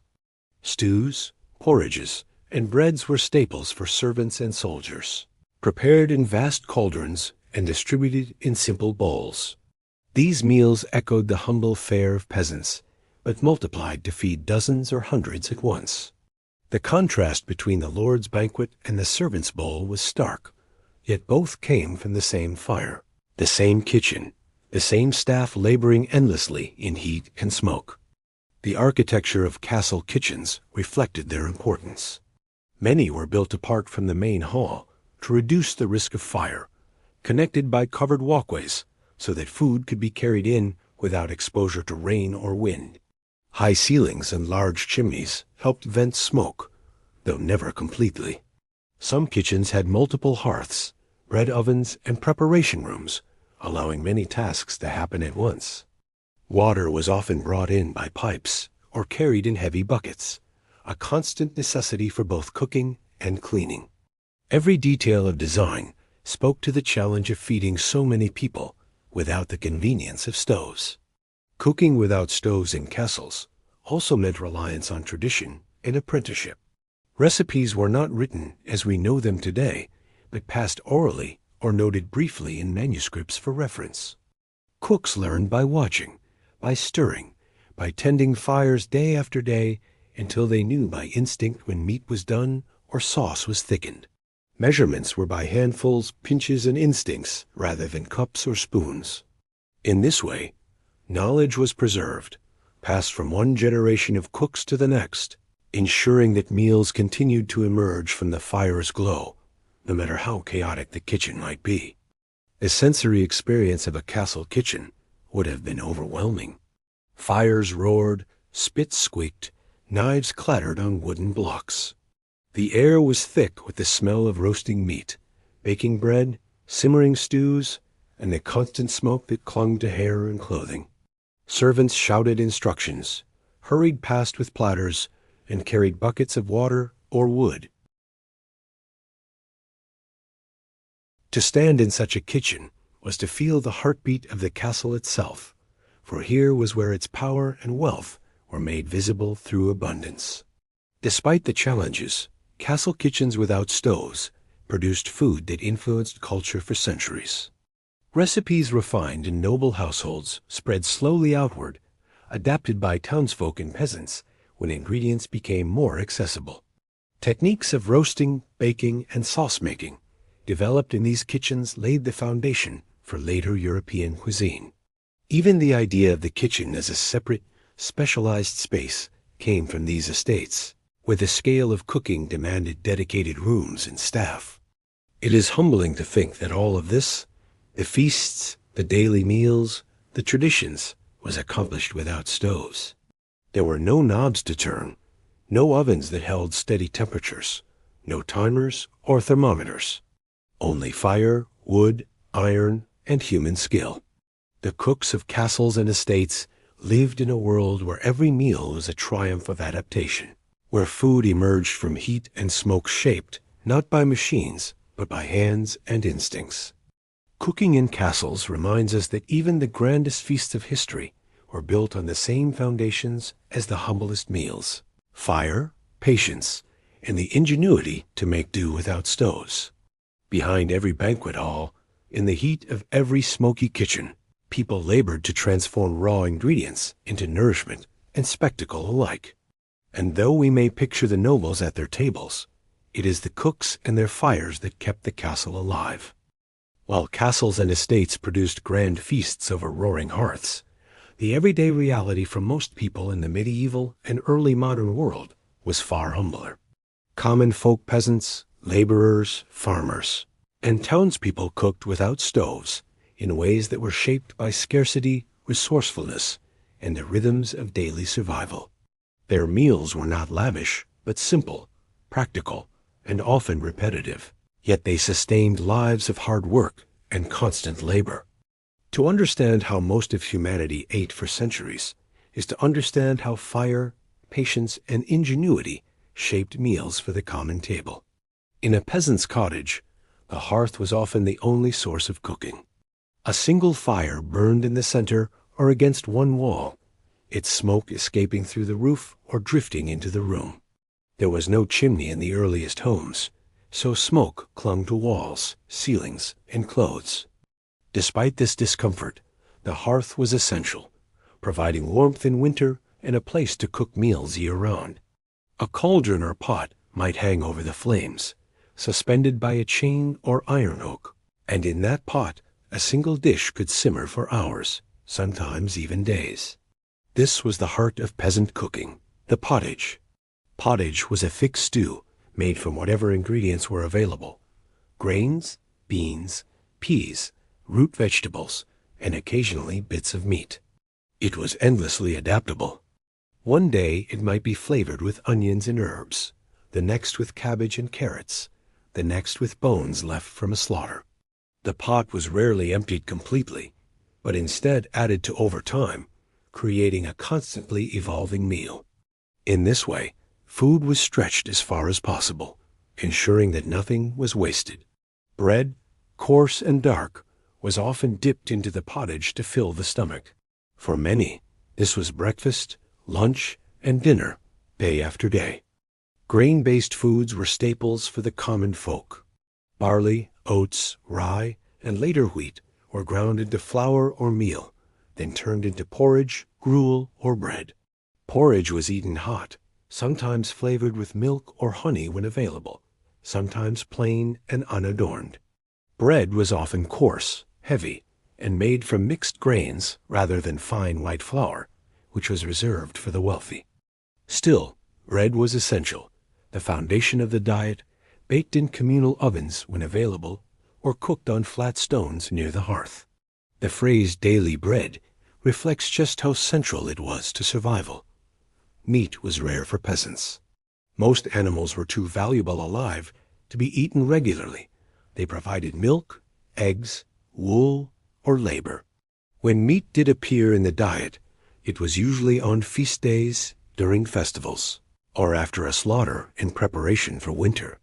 Stews, porridges, and breads were staples for servants and soldiers, prepared in vast cauldrons and distributed in simple bowls. These meals echoed the humble fare of peasants, but multiplied to feed dozens or hundreds at once. The contrast between the Lord's banquet and the servant's bowl was stark, yet both came from the same fire, the same kitchen, the same staff laboring endlessly in heat and smoke. The architecture of castle kitchens reflected their importance. Many were built apart from the main hall to reduce the risk of fire, connected by covered walkways so that food could be carried in without exposure to rain or wind. High ceilings and large chimneys helped vent smoke, though never completely. Some kitchens had multiple hearths, bread ovens, and preparation rooms, allowing many tasks to happen at once. Water was often brought in by pipes or carried in heavy buckets, a constant necessity for both cooking and cleaning. Every detail of design spoke to the challenge of feeding so many people without the convenience of stoves. Cooking without stoves in castles also meant reliance on tradition and apprenticeship. Recipes were not written as we know them today, but passed orally or noted briefly in manuscripts for reference. Cooks learned by watching, by stirring, by tending fires day after day until they knew by instinct when meat was done or sauce was thickened. Measurements were by handfuls, pinches, and instincts rather than cups or spoons. In this way, knowledge was preserved, passed from one generation of cooks to the next, ensuring that meals continued to emerge from the fire's glow, no matter how chaotic the kitchen might be. The sensory experience of a castle kitchen would have been overwhelming. Fires roared, spits squeaked, knives clattered on wooden blocks. The air was thick with the smell of roasting meat, baking bread, simmering stews, and the constant smoke that clung to hair and clothing. Servants shouted instructions, hurried past with platters, and carried buckets of water or wood. To stand in such a kitchen was to feel the heartbeat of the castle itself, for here was where its power and wealth were made visible through abundance. Despite the challenges, castle kitchens without stoves produced food that influenced culture for centuries. Recipes refined in noble households spread slowly outward, adapted by townsfolk and peasants when ingredients became more accessible. Techniques of roasting, baking, and sauce-making developed in these kitchens laid the foundation for later European cuisine. Even the idea of the kitchen as a separate, specialized space came from these estates, where the scale of cooking demanded dedicated rooms and staff. It is humbling to think that all of this, the feasts, the daily meals, the traditions, was accomplished without stoves. There were no knobs to turn, no ovens that held steady temperatures, no timers or thermometers. Only fire, wood, iron, and human skill. The cooks of castles and estates lived in a world where every meal was a triumph of adaptation, where food emerged from heat and smoke shaped not by machines, but by hands and instincts. Cooking in castles reminds us that even the grandest feasts of history were built on the same foundations as the humblest meals: fire, patience, and the ingenuity to make do without stoves. Behind every banquet hall, in the heat of every smoky kitchen, people labored to transform raw ingredients into nourishment and spectacle alike. And though we may picture the nobles at their tables, it is the cooks and their fires that kept the castle alive. While castles and estates produced grand feasts over roaring hearths, the everyday reality for most people in the medieval and early modern world was far humbler. Common folk peasants, laborers, farmers, and townspeople cooked without stoves in ways that were shaped by scarcity, resourcefulness, and the rhythms of daily survival. Their meals were not lavish, but simple, practical, and often repetitive. Yet they sustained lives of hard work and constant labor. To understand how most of humanity ate for centuries is to understand how fire, patience, and ingenuity shaped meals for the common table. In a peasant's cottage, the hearth was often the only source of cooking. A single fire burned in the center or against one wall, its smoke escaping through the roof or drifting into the room. There was no chimney in the earliest homes, so smoke clung to walls, ceilings, and clothes. Despite this discomfort, the hearth was essential, providing warmth in winter and a place to cook meals year-round. A cauldron or pot might hang over the flames, suspended by a chain or iron hook, and in that pot a single dish could simmer for hours, sometimes even days. This was the heart of peasant cooking, the pottage. Pottage was a thick stew made from whatever ingredients were available: grains, beans, peas, root vegetables, and occasionally bits of meat. It was endlessly adaptable. One day it might be flavored with onions and herbs, the next with cabbage and carrots, the next with bones left from a slaughter. The pot was rarely emptied completely, but instead added to over time, creating a constantly evolving meal. In this way, food was stretched as far as possible, ensuring that nothing was wasted. Bread, coarse and dark, was often dipped into the pottage to fill the stomach. For many, this was breakfast, lunch, and dinner, day after day. Grain-based foods were staples for the common folk. Barley, oats, rye, and later wheat were ground into flour or meal, then turned into porridge, gruel, or bread. Porridge was eaten hot, sometimes flavored with milk or honey when available, sometimes plain and unadorned. Bread was often coarse, heavy, and made from mixed grains rather than fine white flour, which was reserved for the wealthy. Still, bread was essential, the foundation of the diet, baked in communal ovens when available, or cooked on flat stones near the hearth. The phrase daily bread reflects just how central it was to survival. Meat was rare for peasants. Most animals were too valuable alive to be eaten regularly. They provided milk, eggs, wool, or labor. When meat did appear in the diet, it was usually on feast days, during festivals, or after a slaughter in preparation for winter.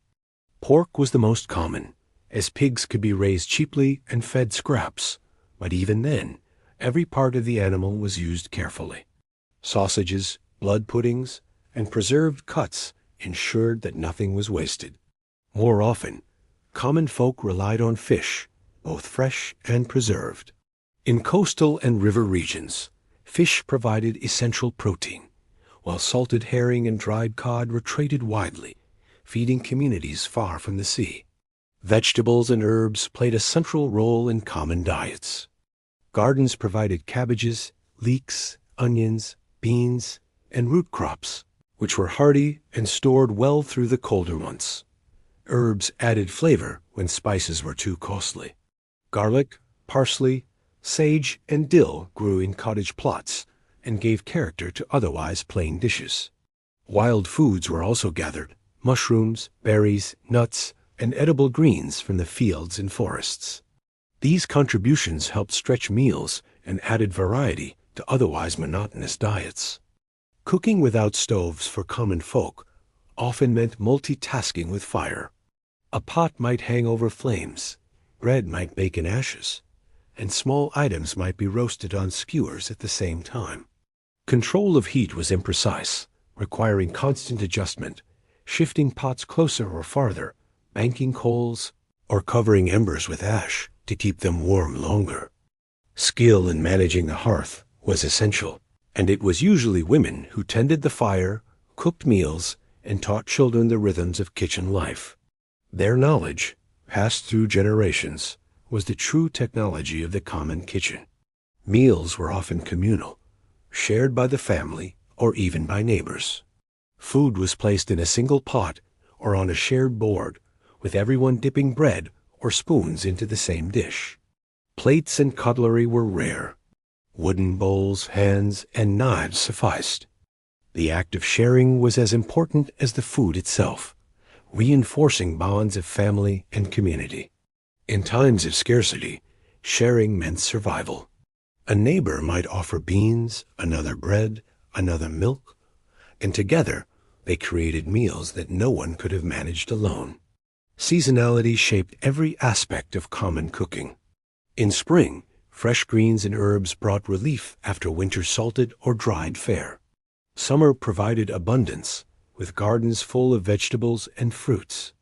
Pork was the most common, as pigs could be raised cheaply and fed scraps, but even then, every part of the animal was used carefully. Sausages, blood puddings, and preserved cuts ensured that nothing was wasted. More often, common folk relied on fish, both fresh and preserved. In coastal and river regions, fish provided essential protein, while salted herring and dried cod were traded widely, feeding communities far from the sea. Vegetables and herbs played a central role in common diets. Gardens provided cabbages, leeks, onions, beans, and root crops, which were hardy and stored well through the colder months. Herbs added flavor when spices were too costly. Garlic, parsley, sage, and dill grew in cottage plots and gave character to otherwise plain dishes. Wild foods were also gathered: mushrooms, berries, nuts, and edible greens from the fields and forests. These contributions helped stretch meals and added variety to otherwise monotonous diets. Cooking without stoves for common folk often meant multitasking with fire. A pot might hang over flames, bread might bake in ashes, and small items might be roasted on skewers at the same time. Control of heat was imprecise, requiring constant adjustment, shifting pots closer or farther, banking coals, or covering embers with ash to keep them warm longer. Skill in managing the hearth was essential, and it was usually women who tended the fire, cooked meals, and taught children the rhythms of kitchen life. Their knowledge, passed through generations, was the true technology of the common kitchen. Meals were often communal, shared by the family or even by neighbors. Food was placed in a single pot or on a shared board, with everyone dipping bread or spoons into the same dish. Plates and cutlery were rare. Wooden bowls, hands, and knives sufficed. The act of sharing was as important as the food itself, reinforcing bonds of family and community. In times of scarcity, sharing meant survival. A neighbor might offer beans, another bread, another milk, and together they created meals that no one could have managed alone. Seasonality shaped every aspect of common cooking. In spring, fresh greens and herbs brought relief after winter's salted or dried fare. Summer provided abundance, with gardens full of vegetables and fruits.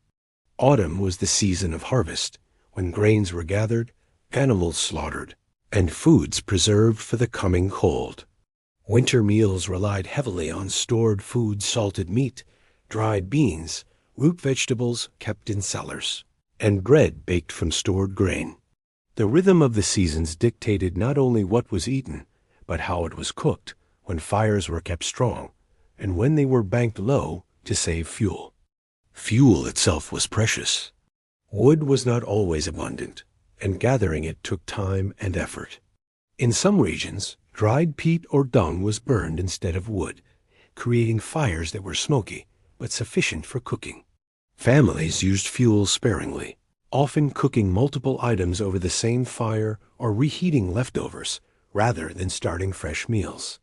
Autumn was the season of harvest, when grains were gathered, animals slaughtered, and foods preserved for the coming cold. Winter meals relied heavily on stored food, salted meat, dried beans, root vegetables kept in cellars, and bread baked from stored grain. The rhythm of the seasons dictated not only what was eaten, but how it was cooked, when fires were kept strong, and when they were banked low to save fuel. Fuel itself was precious. Wood was not always abundant, and gathering it took time and effort. In some regions, dried peat or dung was burned instead of wood, creating fires that were smoky, but sufficient for cooking. Families used fuel sparingly, often cooking multiple items over the same fire or reheating leftovers, rather than starting fresh meals.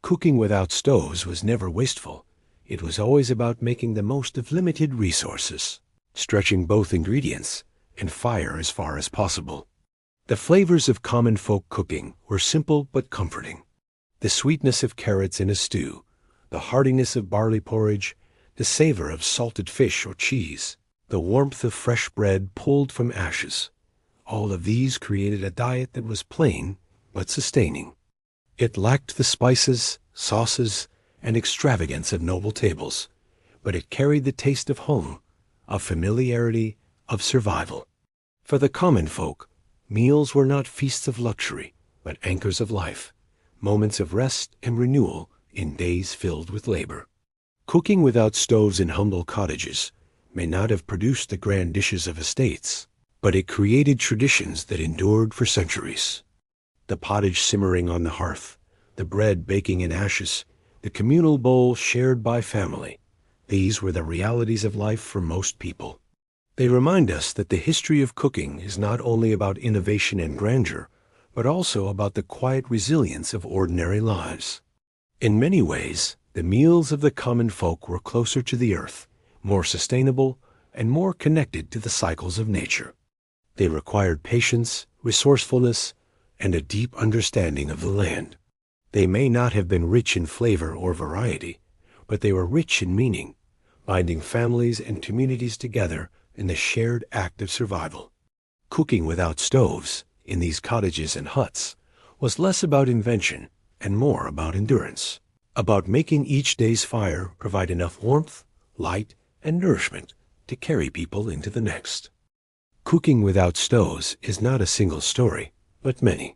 Cooking without stoves was never wasteful. It was always about making the most of limited resources, stretching both ingredients and fire as far as possible. The flavors of common folk cooking were simple but comforting. The sweetness of carrots in a stew, the heartiness of barley porridge, the savor of salted fish or cheese, the warmth of fresh bread pulled from ashes. All of these created a diet that was plain but sustaining. It lacked the spices, sauces, and extravagance of noble tables, but it carried the taste of home, of familiarity, of survival. For the common folk, meals were not feasts of luxury, but anchors of life, moments of rest and renewal in days filled with labor. Cooking without stoves in humble cottages may not have produced the grand dishes of estates, but it created traditions that endured for centuries. The pottage simmering on the hearth, the bread baking in ashes, the communal bowl shared by family, these were the realities of life for most people. They remind us that the history of cooking is not only about innovation and grandeur, but also about the quiet resilience of ordinary lives. In many ways, the meals of the common folk were closer to the earth, more sustainable, and more connected to the cycles of nature. They required patience, resourcefulness, and a deep understanding of the land. They may not have been rich in flavor or variety, but they were rich in meaning, binding families and communities together in the shared act of survival. Cooking without stoves, in these cottages and huts, was less about invention and more about endurance, about making each day's fire provide enough warmth, light, and nourishment to carry people into the next. Cooking without stoves is not a single story, but many.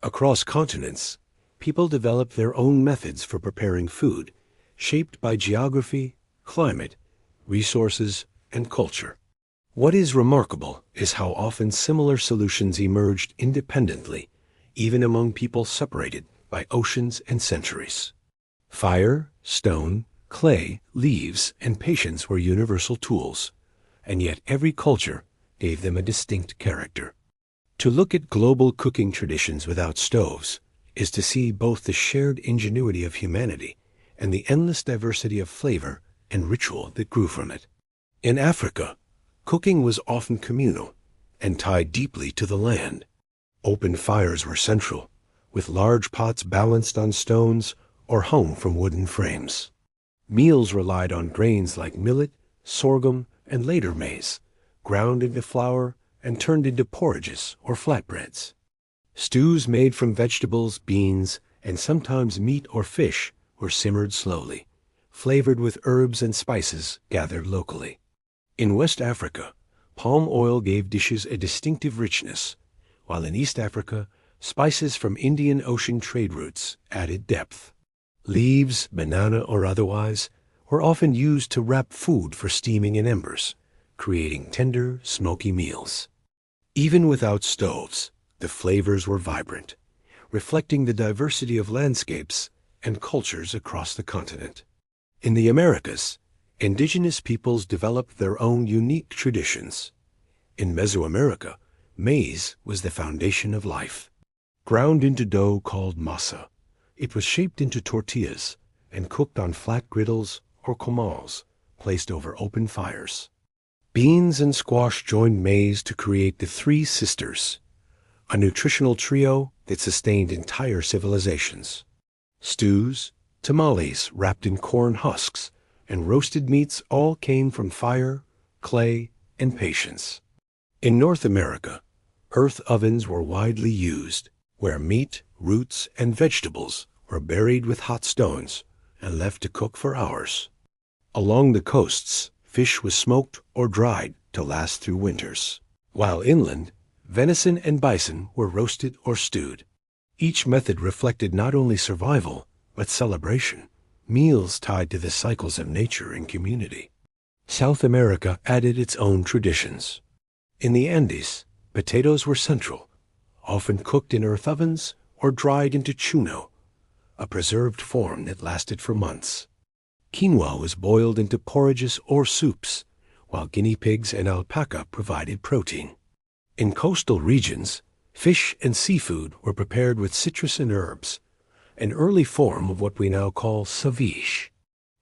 Across continents, people developed their own methods for preparing food, shaped by geography, climate, resources, and culture. What is remarkable is how often similar solutions emerged independently, even among people separated by oceans and centuries. Fire, stone, clay, leaves, and patience were universal tools, and yet every culture gave them a distinct character. To look at global cooking traditions without stoves is to see both the shared ingenuity of humanity and the endless diversity of flavor and ritual that grew from it. In Africa, cooking was often communal and tied deeply to the land. Open fires were central, with large pots balanced on stones or hung from wooden frames. Meals relied on grains like millet, sorghum, and later maize, ground into flour and turned into porridges or flatbreads. Stews made from vegetables, beans, and sometimes meat or fish were simmered slowly, flavored with herbs and spices gathered locally. In West Africa, palm oil gave dishes a distinctive richness, while in East Africa, spices from Indian Ocean trade routes added depth. Leaves, banana or otherwise, were often used to wrap food for steaming in embers, creating tender, smoky meals. Even without stoves, the flavors were vibrant, reflecting the diversity of landscapes and cultures across the continent. In the Americas, indigenous peoples developed their own unique traditions. In Mesoamerica, maize was the foundation of life. Ground into dough called masa, it was shaped into tortillas and cooked on flat griddles or comals placed over open fires. Beans and squash joined maize to create the Three Sisters, a nutritional trio that sustained entire civilizations. Stews, tamales wrapped in corn husks, and roasted meats all came from fire, clay, and patience. In North America, earth ovens were widely used, where meat, roots, and vegetables were buried with hot stones and left to cook for hours. Along the coasts, fish was smoked or dried to last through winters, while inland, venison and bison were roasted or stewed. Each method reflected not only survival, but celebration, meals tied to the cycles of nature and community. South America added its own traditions. In the Andes, potatoes were central, often cooked in earth ovens or dried into chuno, a preserved form that lasted for months. Quinoa was boiled into porridges or soups, while guinea pigs and alpaca provided protein. In coastal regions, fish and seafood were prepared with citrus and herbs, an early form of what we now call ceviche.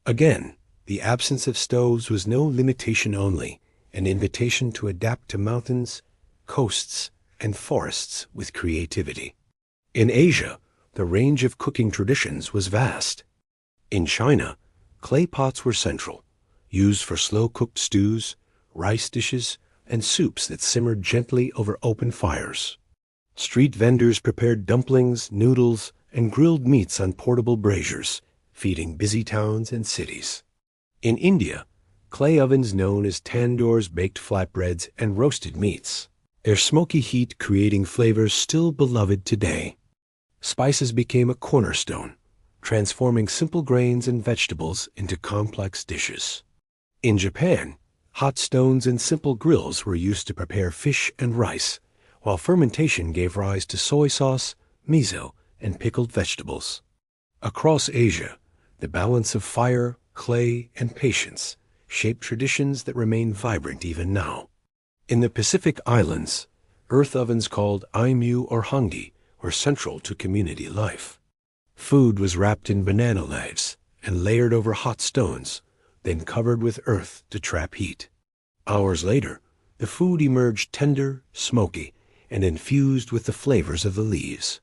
Again, the absence of stoves was no limitation only, an invitation to adapt to mountains, coasts, and forests with creativity. In Asia, the range of cooking traditions was vast. In China, clay pots were central, used for slow-cooked stews, rice dishes, and soups that simmered gently over open fires. Street vendors prepared dumplings, noodles, and grilled meats on portable braziers, feeding busy towns and cities. In India, clay ovens known as tandoors baked flatbreads and roasted meats, their smoky heat creating flavors still beloved today. Spices became a cornerstone, transforming simple grains and vegetables into complex dishes. In Japan, hot stones and simple grills were used to prepare fish and rice, while fermentation gave rise to soy sauce, miso, and pickled vegetables. Across Asia, the balance of fire, clay, and patience shaped traditions that remain vibrant even now. In the Pacific Islands, earth ovens called aimu or hangi were central to community life. Food was wrapped in banana leaves and layered over hot stones, then covered with earth to trap heat. Hours later, the food emerged tender, smoky, and infused with the flavors of the leaves.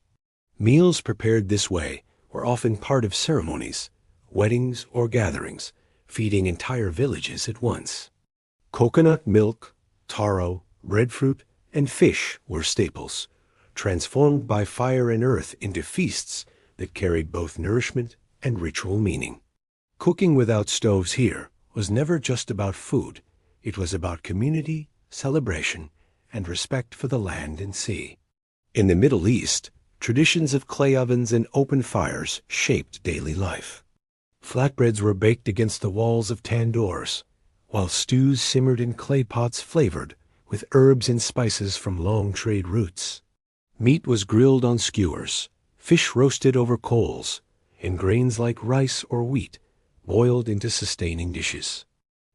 Meals prepared this way were often part of ceremonies, weddings, or gatherings, feeding entire villages at once. Coconut milk, taro, breadfruit, and fish were staples, transformed by fire and earth into feasts that carried both nourishment and ritual meaning. Cooking without stoves here was never just about food. It was about community, celebration, and respect for the land and sea. In the Middle East, traditions of clay ovens and open fires shaped daily life. Flatbreads were baked against the walls of tandoors, while stews simmered in clay pots flavored with herbs and spices from long trade routes. Meat was grilled on skewers, fish roasted over coals, and grains like rice or wheat boiled into sustaining dishes.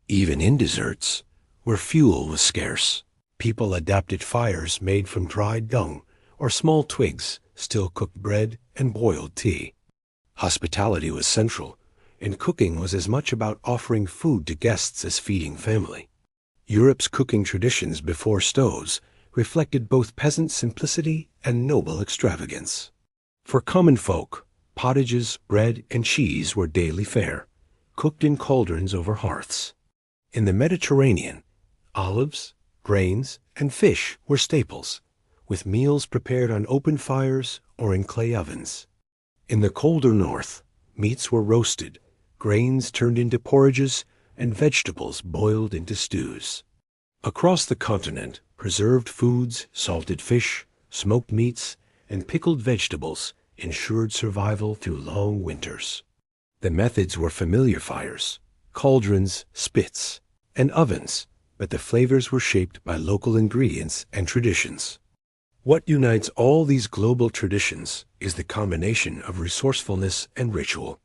Even in deserts, where fuel was scarce, people adapted fires made from dried dung or small twigs, still cooked bread and boiled tea. Hospitality was central, and cooking was as much about offering food to guests as feeding family. Europe's cooking traditions before stoves reflected both peasant simplicity and noble extravagance. For common folk, pottages, bread, and cheese were daily fare, cooked in cauldrons over hearths. In the Mediterranean, olives, grains, and fish were staples, with meals prepared on open fires or in clay ovens. In the colder north, meats were roasted, grains turned into porridges, and vegetables boiled into stews. Across the continent, preserved foods, salted fish, smoked meats, and pickled vegetables ensured survival through long winters. The methods were familiar fires, cauldrons, spits, and ovens, but the flavors were shaped by local ingredients and traditions. What unites all these global traditions is the combination of resourcefulness and ritual.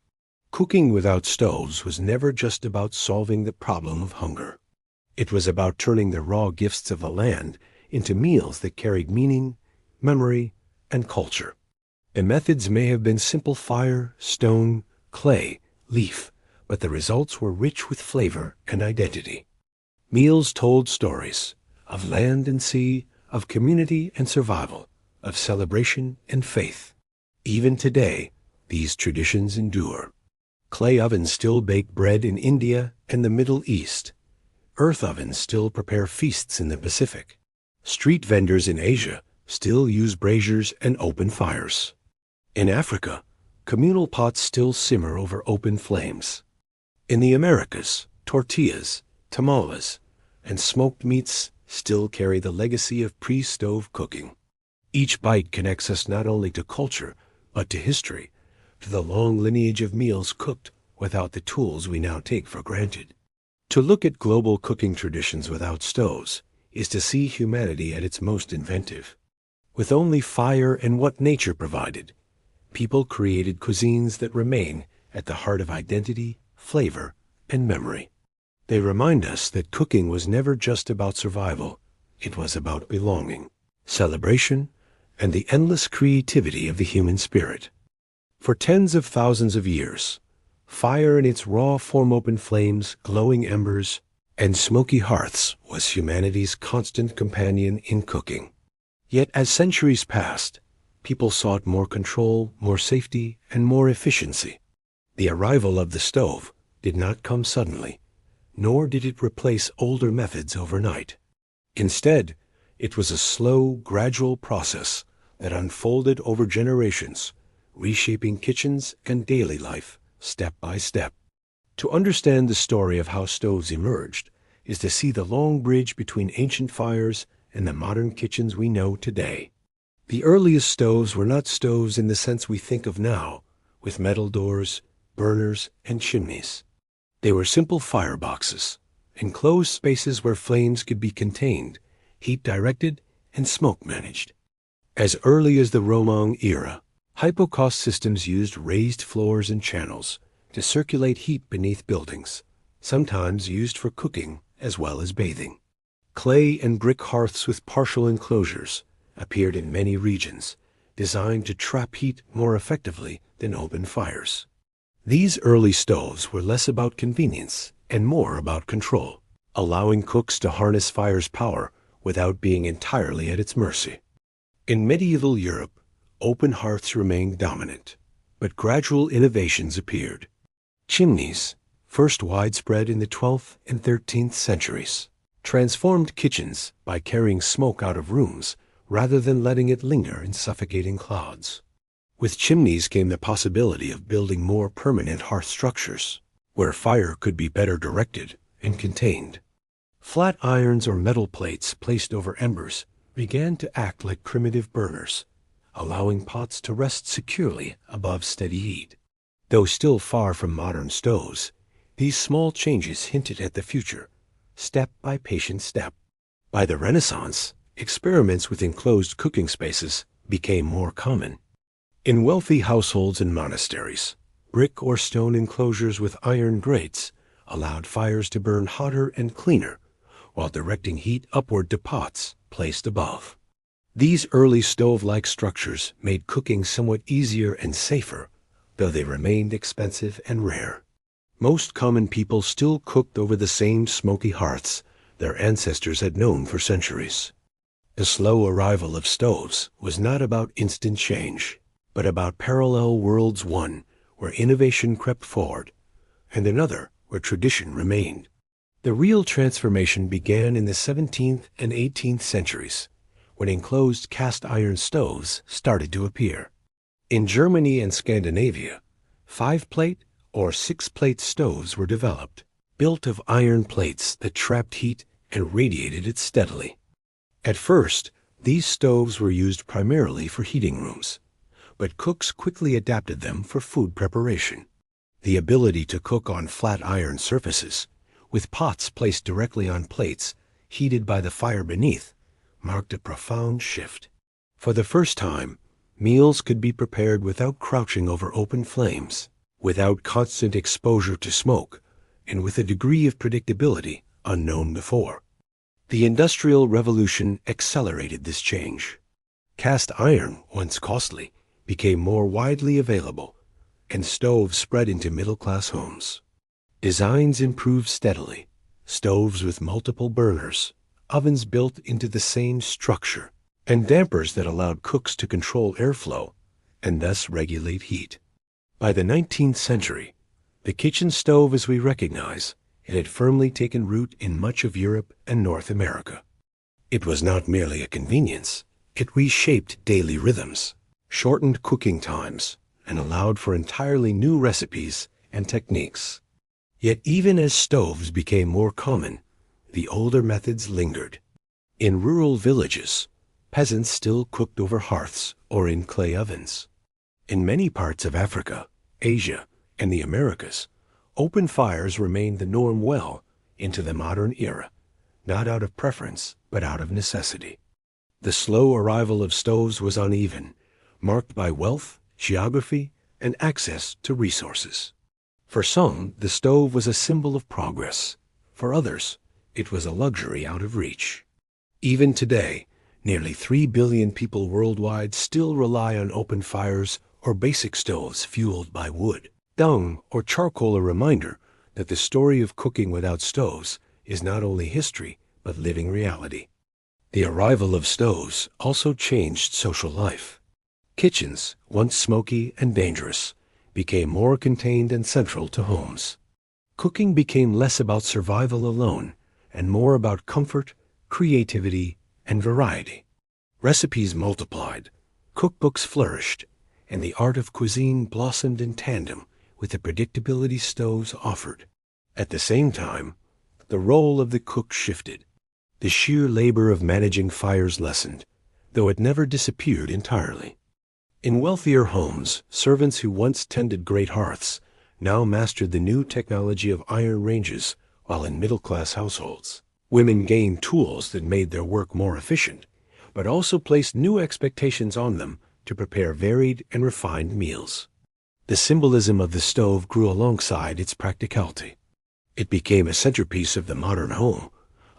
Cooking without stoves was never just about solving the problem of hunger. It was about turning the raw gifts of the land into meals that carried meaning, memory, and culture. The methods may have been simple fire, stone, clay, leaf, but the results were rich with flavor and identity. Meals told stories of land and sea, of community and survival, of celebration and faith. Even today, these traditions endure. Clay ovens still bake bread in India and the Middle East. Earth ovens still prepare feasts in the Pacific. Street vendors in Asia still use braziers and open fires. In Africa, communal pots still simmer over open flames. In the Americas, tortillas, tamales, and smoked meats still carry the legacy of pre-stove cooking. Each bite connects us not only to culture, but to history, to the long lineage of meals cooked without the tools we now take for granted. To look at global cooking traditions without stoves is to see humanity at its most inventive. With only fire and what nature provided, people created cuisines that remain at the heart of identity, flavor, and memory. They remind us that cooking was never just about survival. It was about belonging, celebration, and the endless creativity of the human spirit. For tens of thousands of years, fire in its raw form, open flames, glowing embers, and smoky hearths was humanity's constant companion in cooking. Yet as centuries passed, people sought more control, more safety, and more efficiency. The arrival of the stove did not come suddenly, nor did it replace older methods overnight. Instead, it was a slow, gradual process that unfolded over generations, reshaping kitchens and daily life step by step. To understand the story of how stoves emerged is to see the long bridge between ancient fires and the modern kitchens we know today. The earliest stoves were not stoves in the sense we think of now, with metal doors, burners, and chimneys. They were simple fireboxes, enclosed spaces where flames could be contained, heat directed, and smoke managed. As early as the Roman era, hypocaust systems used raised floors and channels to circulate heat beneath buildings, sometimes used for cooking as well as bathing. Clay and brick hearths with partial enclosures appeared in many regions, designed to trap heat more effectively than open fires. These early stoves were less about convenience and more about control, allowing cooks to harness fire's power without being entirely at its mercy. In medieval Europe, open hearths remained dominant, but gradual innovations appeared. Chimneys, first widespread in the 12th and 13th centuries, transformed kitchens by carrying smoke out of rooms rather than letting it linger in suffocating clouds. With chimneys came the possibility of building more permanent hearth structures, where fire could be better directed and contained. Flat irons or metal plates placed over embers began to act like primitive burners, allowing pots to rest securely above steady heat. Though still far from modern stoves, these small changes hinted at the future, step by patient step. By the Renaissance, experiments with enclosed cooking spaces became more common. In wealthy households and monasteries, brick or stone enclosures with iron grates allowed fires to burn hotter and cleaner, while directing heat upward to pots placed above. These early stove-like structures made cooking somewhat easier and safer, though they remained expensive and rare. Most common people still cooked over the same smoky hearths their ancestors had known for centuries. The slow arrival of stoves was not about instant change, but about parallel worlds one, where innovation crept forward and another where tradition remained. The real transformation began in the 17th and 18th centuries, when enclosed cast iron stoves started to appear. In Germany and Scandinavia, 5-plate or 6-plate stoves were developed, built of iron plates that trapped heat and radiated it steadily. At first, these stoves were used primarily for heating rooms, but cooks quickly adapted them for food preparation. The ability to cook on flat iron surfaces, with pots placed directly on plates heated by the fire beneath, marked a profound shift. For the first time, meals could be prepared without crouching over open flames, without constant exposure to smoke, and with a degree of predictability unknown before. The Industrial Revolution accelerated this change. Cast iron, once costly, became more widely available, and stoves spread into middle-class homes. Designs improved steadily: stoves with multiple burners, ovens built into the same structure, and dampers that allowed cooks to control airflow and thus regulate heat. By the 19th century, the kitchen stove as we recognize it had firmly taken root in much of Europe and North America. It was not merely a convenience, it reshaped daily rhythms, shortened cooking times, and allowed for entirely new recipes and techniques. Yet even as stoves became more common, the older methods lingered. In rural villages, peasants still cooked over hearths or in clay ovens. In many parts of Africa, Asia, and the Americas, open fires remained the norm well into the modern era, not out of preference, but out of necessity. The slow arrival of stoves was uneven, marked by wealth, geography, and access to resources. For some, the stove was a symbol of progress. For others, it was a luxury out of reach. Even today, nearly 3 billion people worldwide still rely on open fires or basic stoves fueled by wood, dung, or charcoal, a reminder that the story of cooking without stoves is not only history, but living reality. The arrival of stoves also changed social life. Kitchens, once smoky and dangerous, became more contained and central to homes. Cooking became less about survival alone and more about comfort, creativity, and variety. Recipes multiplied, cookbooks flourished, and the art of cuisine blossomed in tandem with the predictability stoves offered. At the same time, the role of the cook shifted. The sheer labor of managing fires lessened, though it never disappeared entirely. In wealthier homes, servants who once tended great hearths now mastered the new technology of iron ranges, while in middle-class households, women gained tools that made their work more efficient, but also placed new expectations on them to prepare varied and refined meals. The symbolism of the stove grew alongside its practicality. It became a centerpiece of the modern home,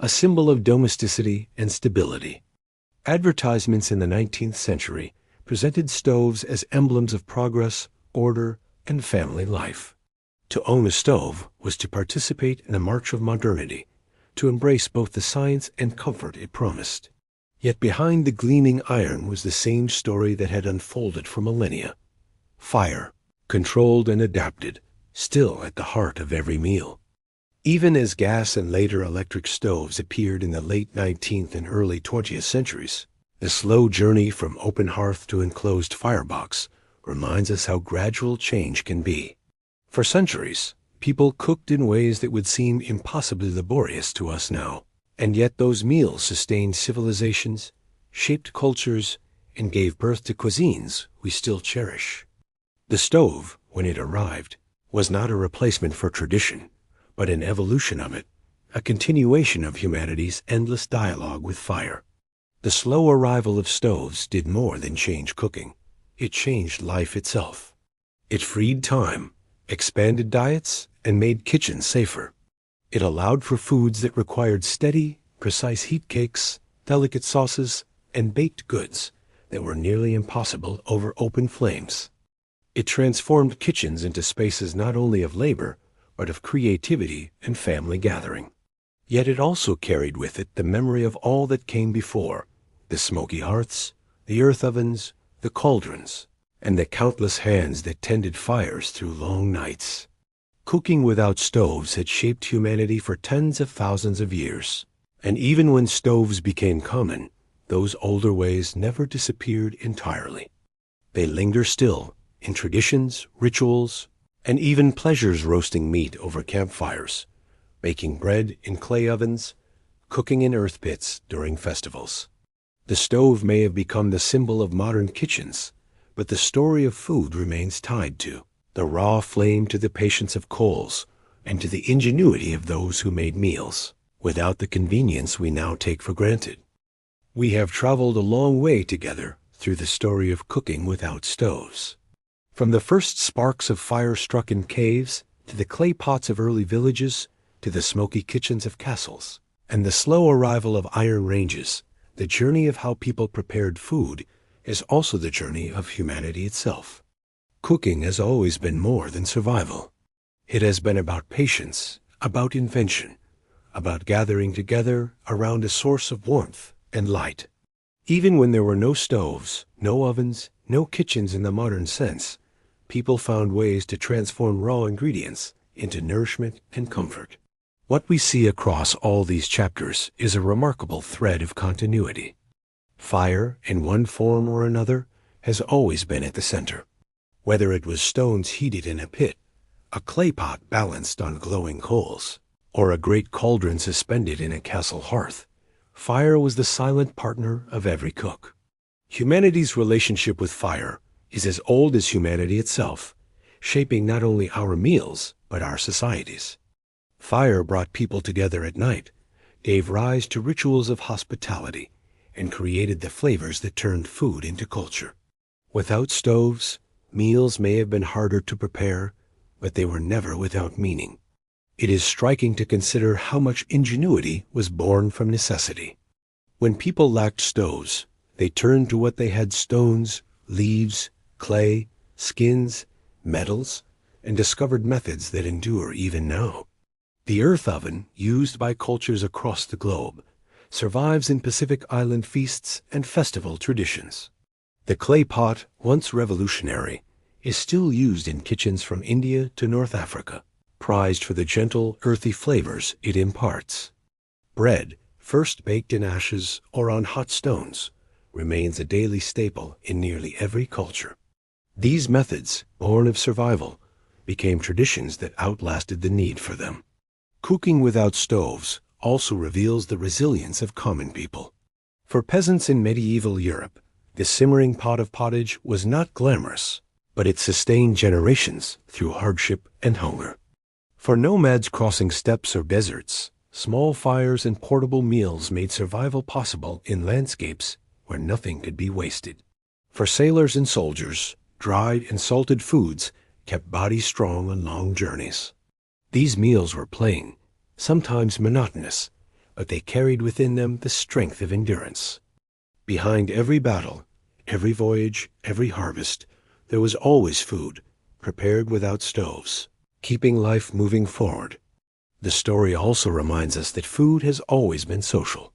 a symbol of domesticity and stability. Advertisements in the 19th century presented stoves as emblems of progress, order, and family life. To own a stove was to participate in the march of modernity, to embrace both the science and comfort it promised. Yet behind the gleaming iron was the same story that had unfolded for millennia. Fire, controlled and adapted, still at the heart of every meal. Even as gas and later electric stoves appeared in the late 19th and early 20th centuries, the slow journey from open hearth to enclosed firebox reminds us how gradual change can be. For centuries, people cooked in ways that would seem impossibly laborious to us now, and yet those meals sustained civilizations, shaped cultures, and gave birth to cuisines we still cherish. The stove, when it arrived, was not a replacement for tradition, but an evolution of it, a continuation of humanity's endless dialogue with fire. The slow arrival of stoves did more than change cooking. It changed life itself. It freed time, expanded diets, and made kitchens safer. It allowed for foods that required steady, precise heat cakes, delicate sauces, and baked goods that were nearly impossible over open flames. It transformed kitchens into spaces not only of labor, but of creativity and family gathering. Yet it also carried with it the memory of all that came before: the smoky hearths, the earth ovens, the cauldrons, and the countless hands that tended fires through long nights. Cooking without stoves had shaped humanity for tens of thousands of years. And even when stoves became common, those older ways never disappeared entirely. They linger still in traditions, rituals, and even pleasures, roasting meat over campfires, baking bread in clay ovens, cooking in earth pits during festivals. The stove may have become the symbol of modern kitchens, but the story of food remains tied to the raw flame, to the patience of coals, and to the ingenuity of those who made meals without the convenience we now take for granted. We have traveled a long way together through the story of cooking without stoves. From the first sparks of fire struck in caves, to the clay pots of early villages, to the smoky kitchens of castles, and the slow arrival of iron ranges, the journey of how people prepared food is also the journey of humanity itself. Cooking has always been more than survival. It has been about patience, about invention, about gathering together around a source of warmth and light. Even when there were no stoves, no ovens, no kitchens in the modern sense, people found ways to transform raw ingredients into nourishment and comfort. What we see across all these chapters is a remarkable thread of continuity. Fire, in one form or another, has always been at the center. Whether it was stones heated in a pit, a clay pot balanced on glowing coals, or a great cauldron suspended in a castle hearth, fire was the silent partner of every cook. Humanity's relationship with fire is as old as humanity itself, shaping not only our meals, but our societies. Fire brought people together at night, gave rise to rituals of hospitality, and created the flavors that turned food into culture. Without stoves, meals may have been harder to prepare, but they were never without meaning. It is striking to consider how much ingenuity was born from necessity. When people lacked stoves, they turned to what they had: stones, leaves, clay, skins, metals, and discovered methods that endure even now. The earth oven, used by cultures across the globe, survives in Pacific Island feasts and festival traditions. The clay pot, once revolutionary, is still used in kitchens from India to North Africa, prized for the gentle, earthy flavors it imparts. Bread, first baked in ashes or on hot stones, remains a daily staple in nearly every culture. These methods, born of survival, became traditions that outlasted the need for them. Cooking without stoves also reveals the resilience of common people. For peasants in medieval Europe, the simmering pot of pottage was not glamorous, but it sustained generations through hardship and hunger. For nomads crossing steppes or deserts, small fires and portable meals made survival possible in landscapes where nothing could be wasted. For sailors and soldiers, dried and salted foods kept bodies strong on long journeys. These meals were plain, sometimes monotonous, but they carried within them the strength of endurance. Behind every battle, every voyage, every harvest, there was always food, prepared without stoves, keeping life moving forward. The story also reminds us that food has always been social.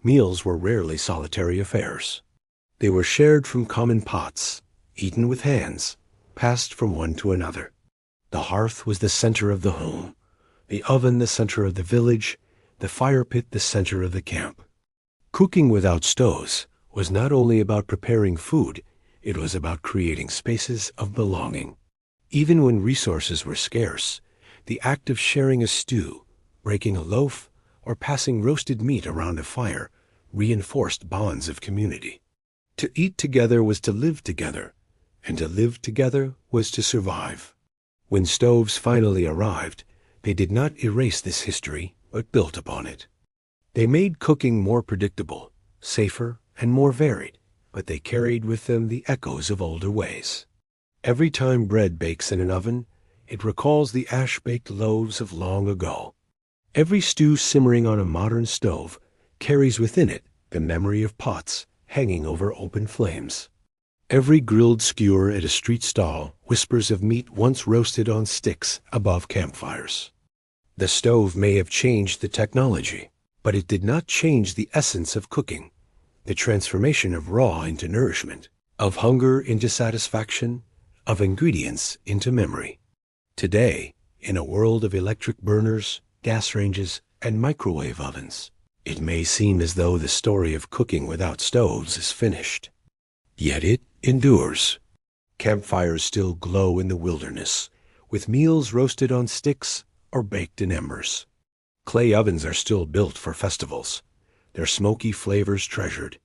Meals were rarely solitary affairs. They were shared from common pots, eaten with hands, passed from one to another. The hearth was the center of the home, the oven the center of the village, the fire pit the center of the camp. Cooking without stoves was not only about preparing food, it was about creating spaces of belonging. Even when resources were scarce, the act of sharing a stew, breaking a loaf, or passing roasted meat around a fire reinforced bonds of community. To eat together was to live together, and to live together was to survive. When stoves finally arrived, they did not erase this history, but built upon it. They made cooking more predictable, safer, and more varied, but they carried with them the echoes of older ways. Every time bread bakes in an oven, it recalls the ash-baked loaves of long ago. Every stew simmering on a modern stove carries within it the memory of pots hanging over open flames. Every grilled skewer at a street stall whispers of meat once roasted on sticks above campfires. The stove may have changed the technology, but it did not change the essence of cooking, the transformation of raw into nourishment, of hunger into satisfaction, of ingredients into memory. Today, In a world of electric burners, gas ranges, and microwave ovens, it may seem as though the story of cooking without stoves is finished. Yet it endures. Campfires still glow in the wilderness, with meals roasted on sticks or baked in embers. Clay ovens are still built for festivals, their smoky flavors treasured.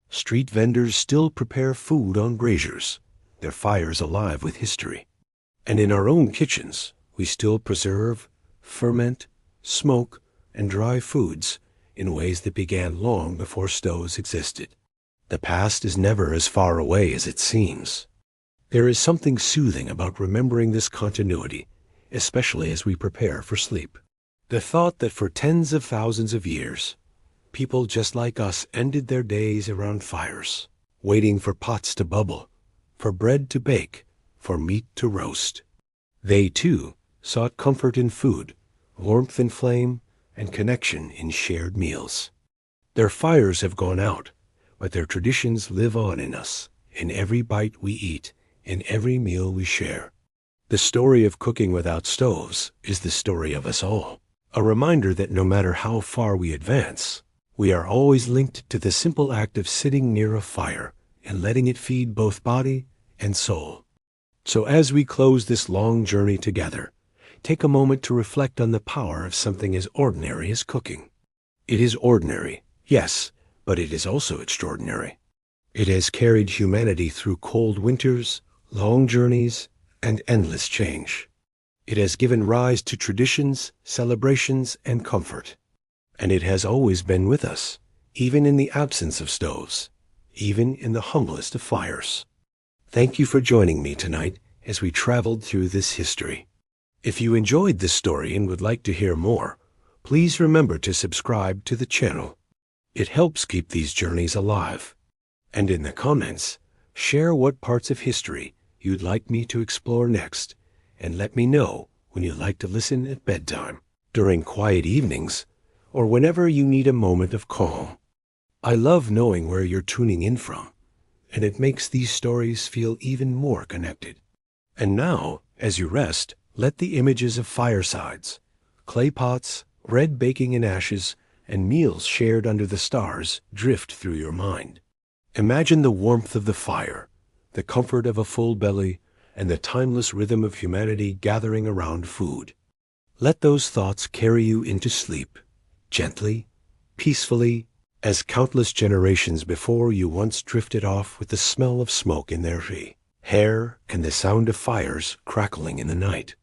Street vendors still prepare food on braziers, their fires alive with history. And in our own kitchens, we still preserve, ferment, smoke, and dry foods in ways that began long before stoves existed. The past is never as far away as it seems. There is something soothing about remembering this continuity, especially as we prepare for sleep. The thought that for tens of thousands of years, people just like us ended their days around fires, waiting for pots to bubble, for bread to bake, for meat to roast. They, too, sought comfort in food, warmth in flame, and connection in shared meals. Their fires have gone out, but their traditions live on in us, in every bite we eat, in every meal we share. The story of cooking without stoves is the story of us all, a reminder that no matter how far we advance, we are always linked to the simple act of sitting near a fire and letting it feed both body and soul. So as we close this long journey together, take a moment to reflect on the power of something as ordinary as cooking. It is ordinary, yes, but it is also extraordinary. It has carried humanity through cold winters, long journeys, and endless change. It has given rise to traditions, celebrations, and comfort. And it has always been with us, even in the absence of stoves, even in the humblest of fires. Thank you for joining me tonight as we traveled through this history. If you enjoyed this story and would like to hear more, please remember to subscribe to the channel. It helps keep these journeys alive. And in the comments, share what parts of history you'd like me to explore next, and let me know when you'd like to listen at bedtime, during quiet evenings, or whenever you need a moment of calm. I love knowing where you're tuning in from, and it makes these stories feel even more connected. And now, as you rest, let the images of firesides, clay pots, bread baking in ashes, and meals shared under the stars drift through your mind. Imagine the warmth of the fire, the comfort of a full belly, and the timeless rhythm of humanity gathering around food. Let those thoughts carry you into sleep, gently, peacefully, as countless generations before you once drifted off with the smell of smoke in their hair and the sound of fires crackling in the night.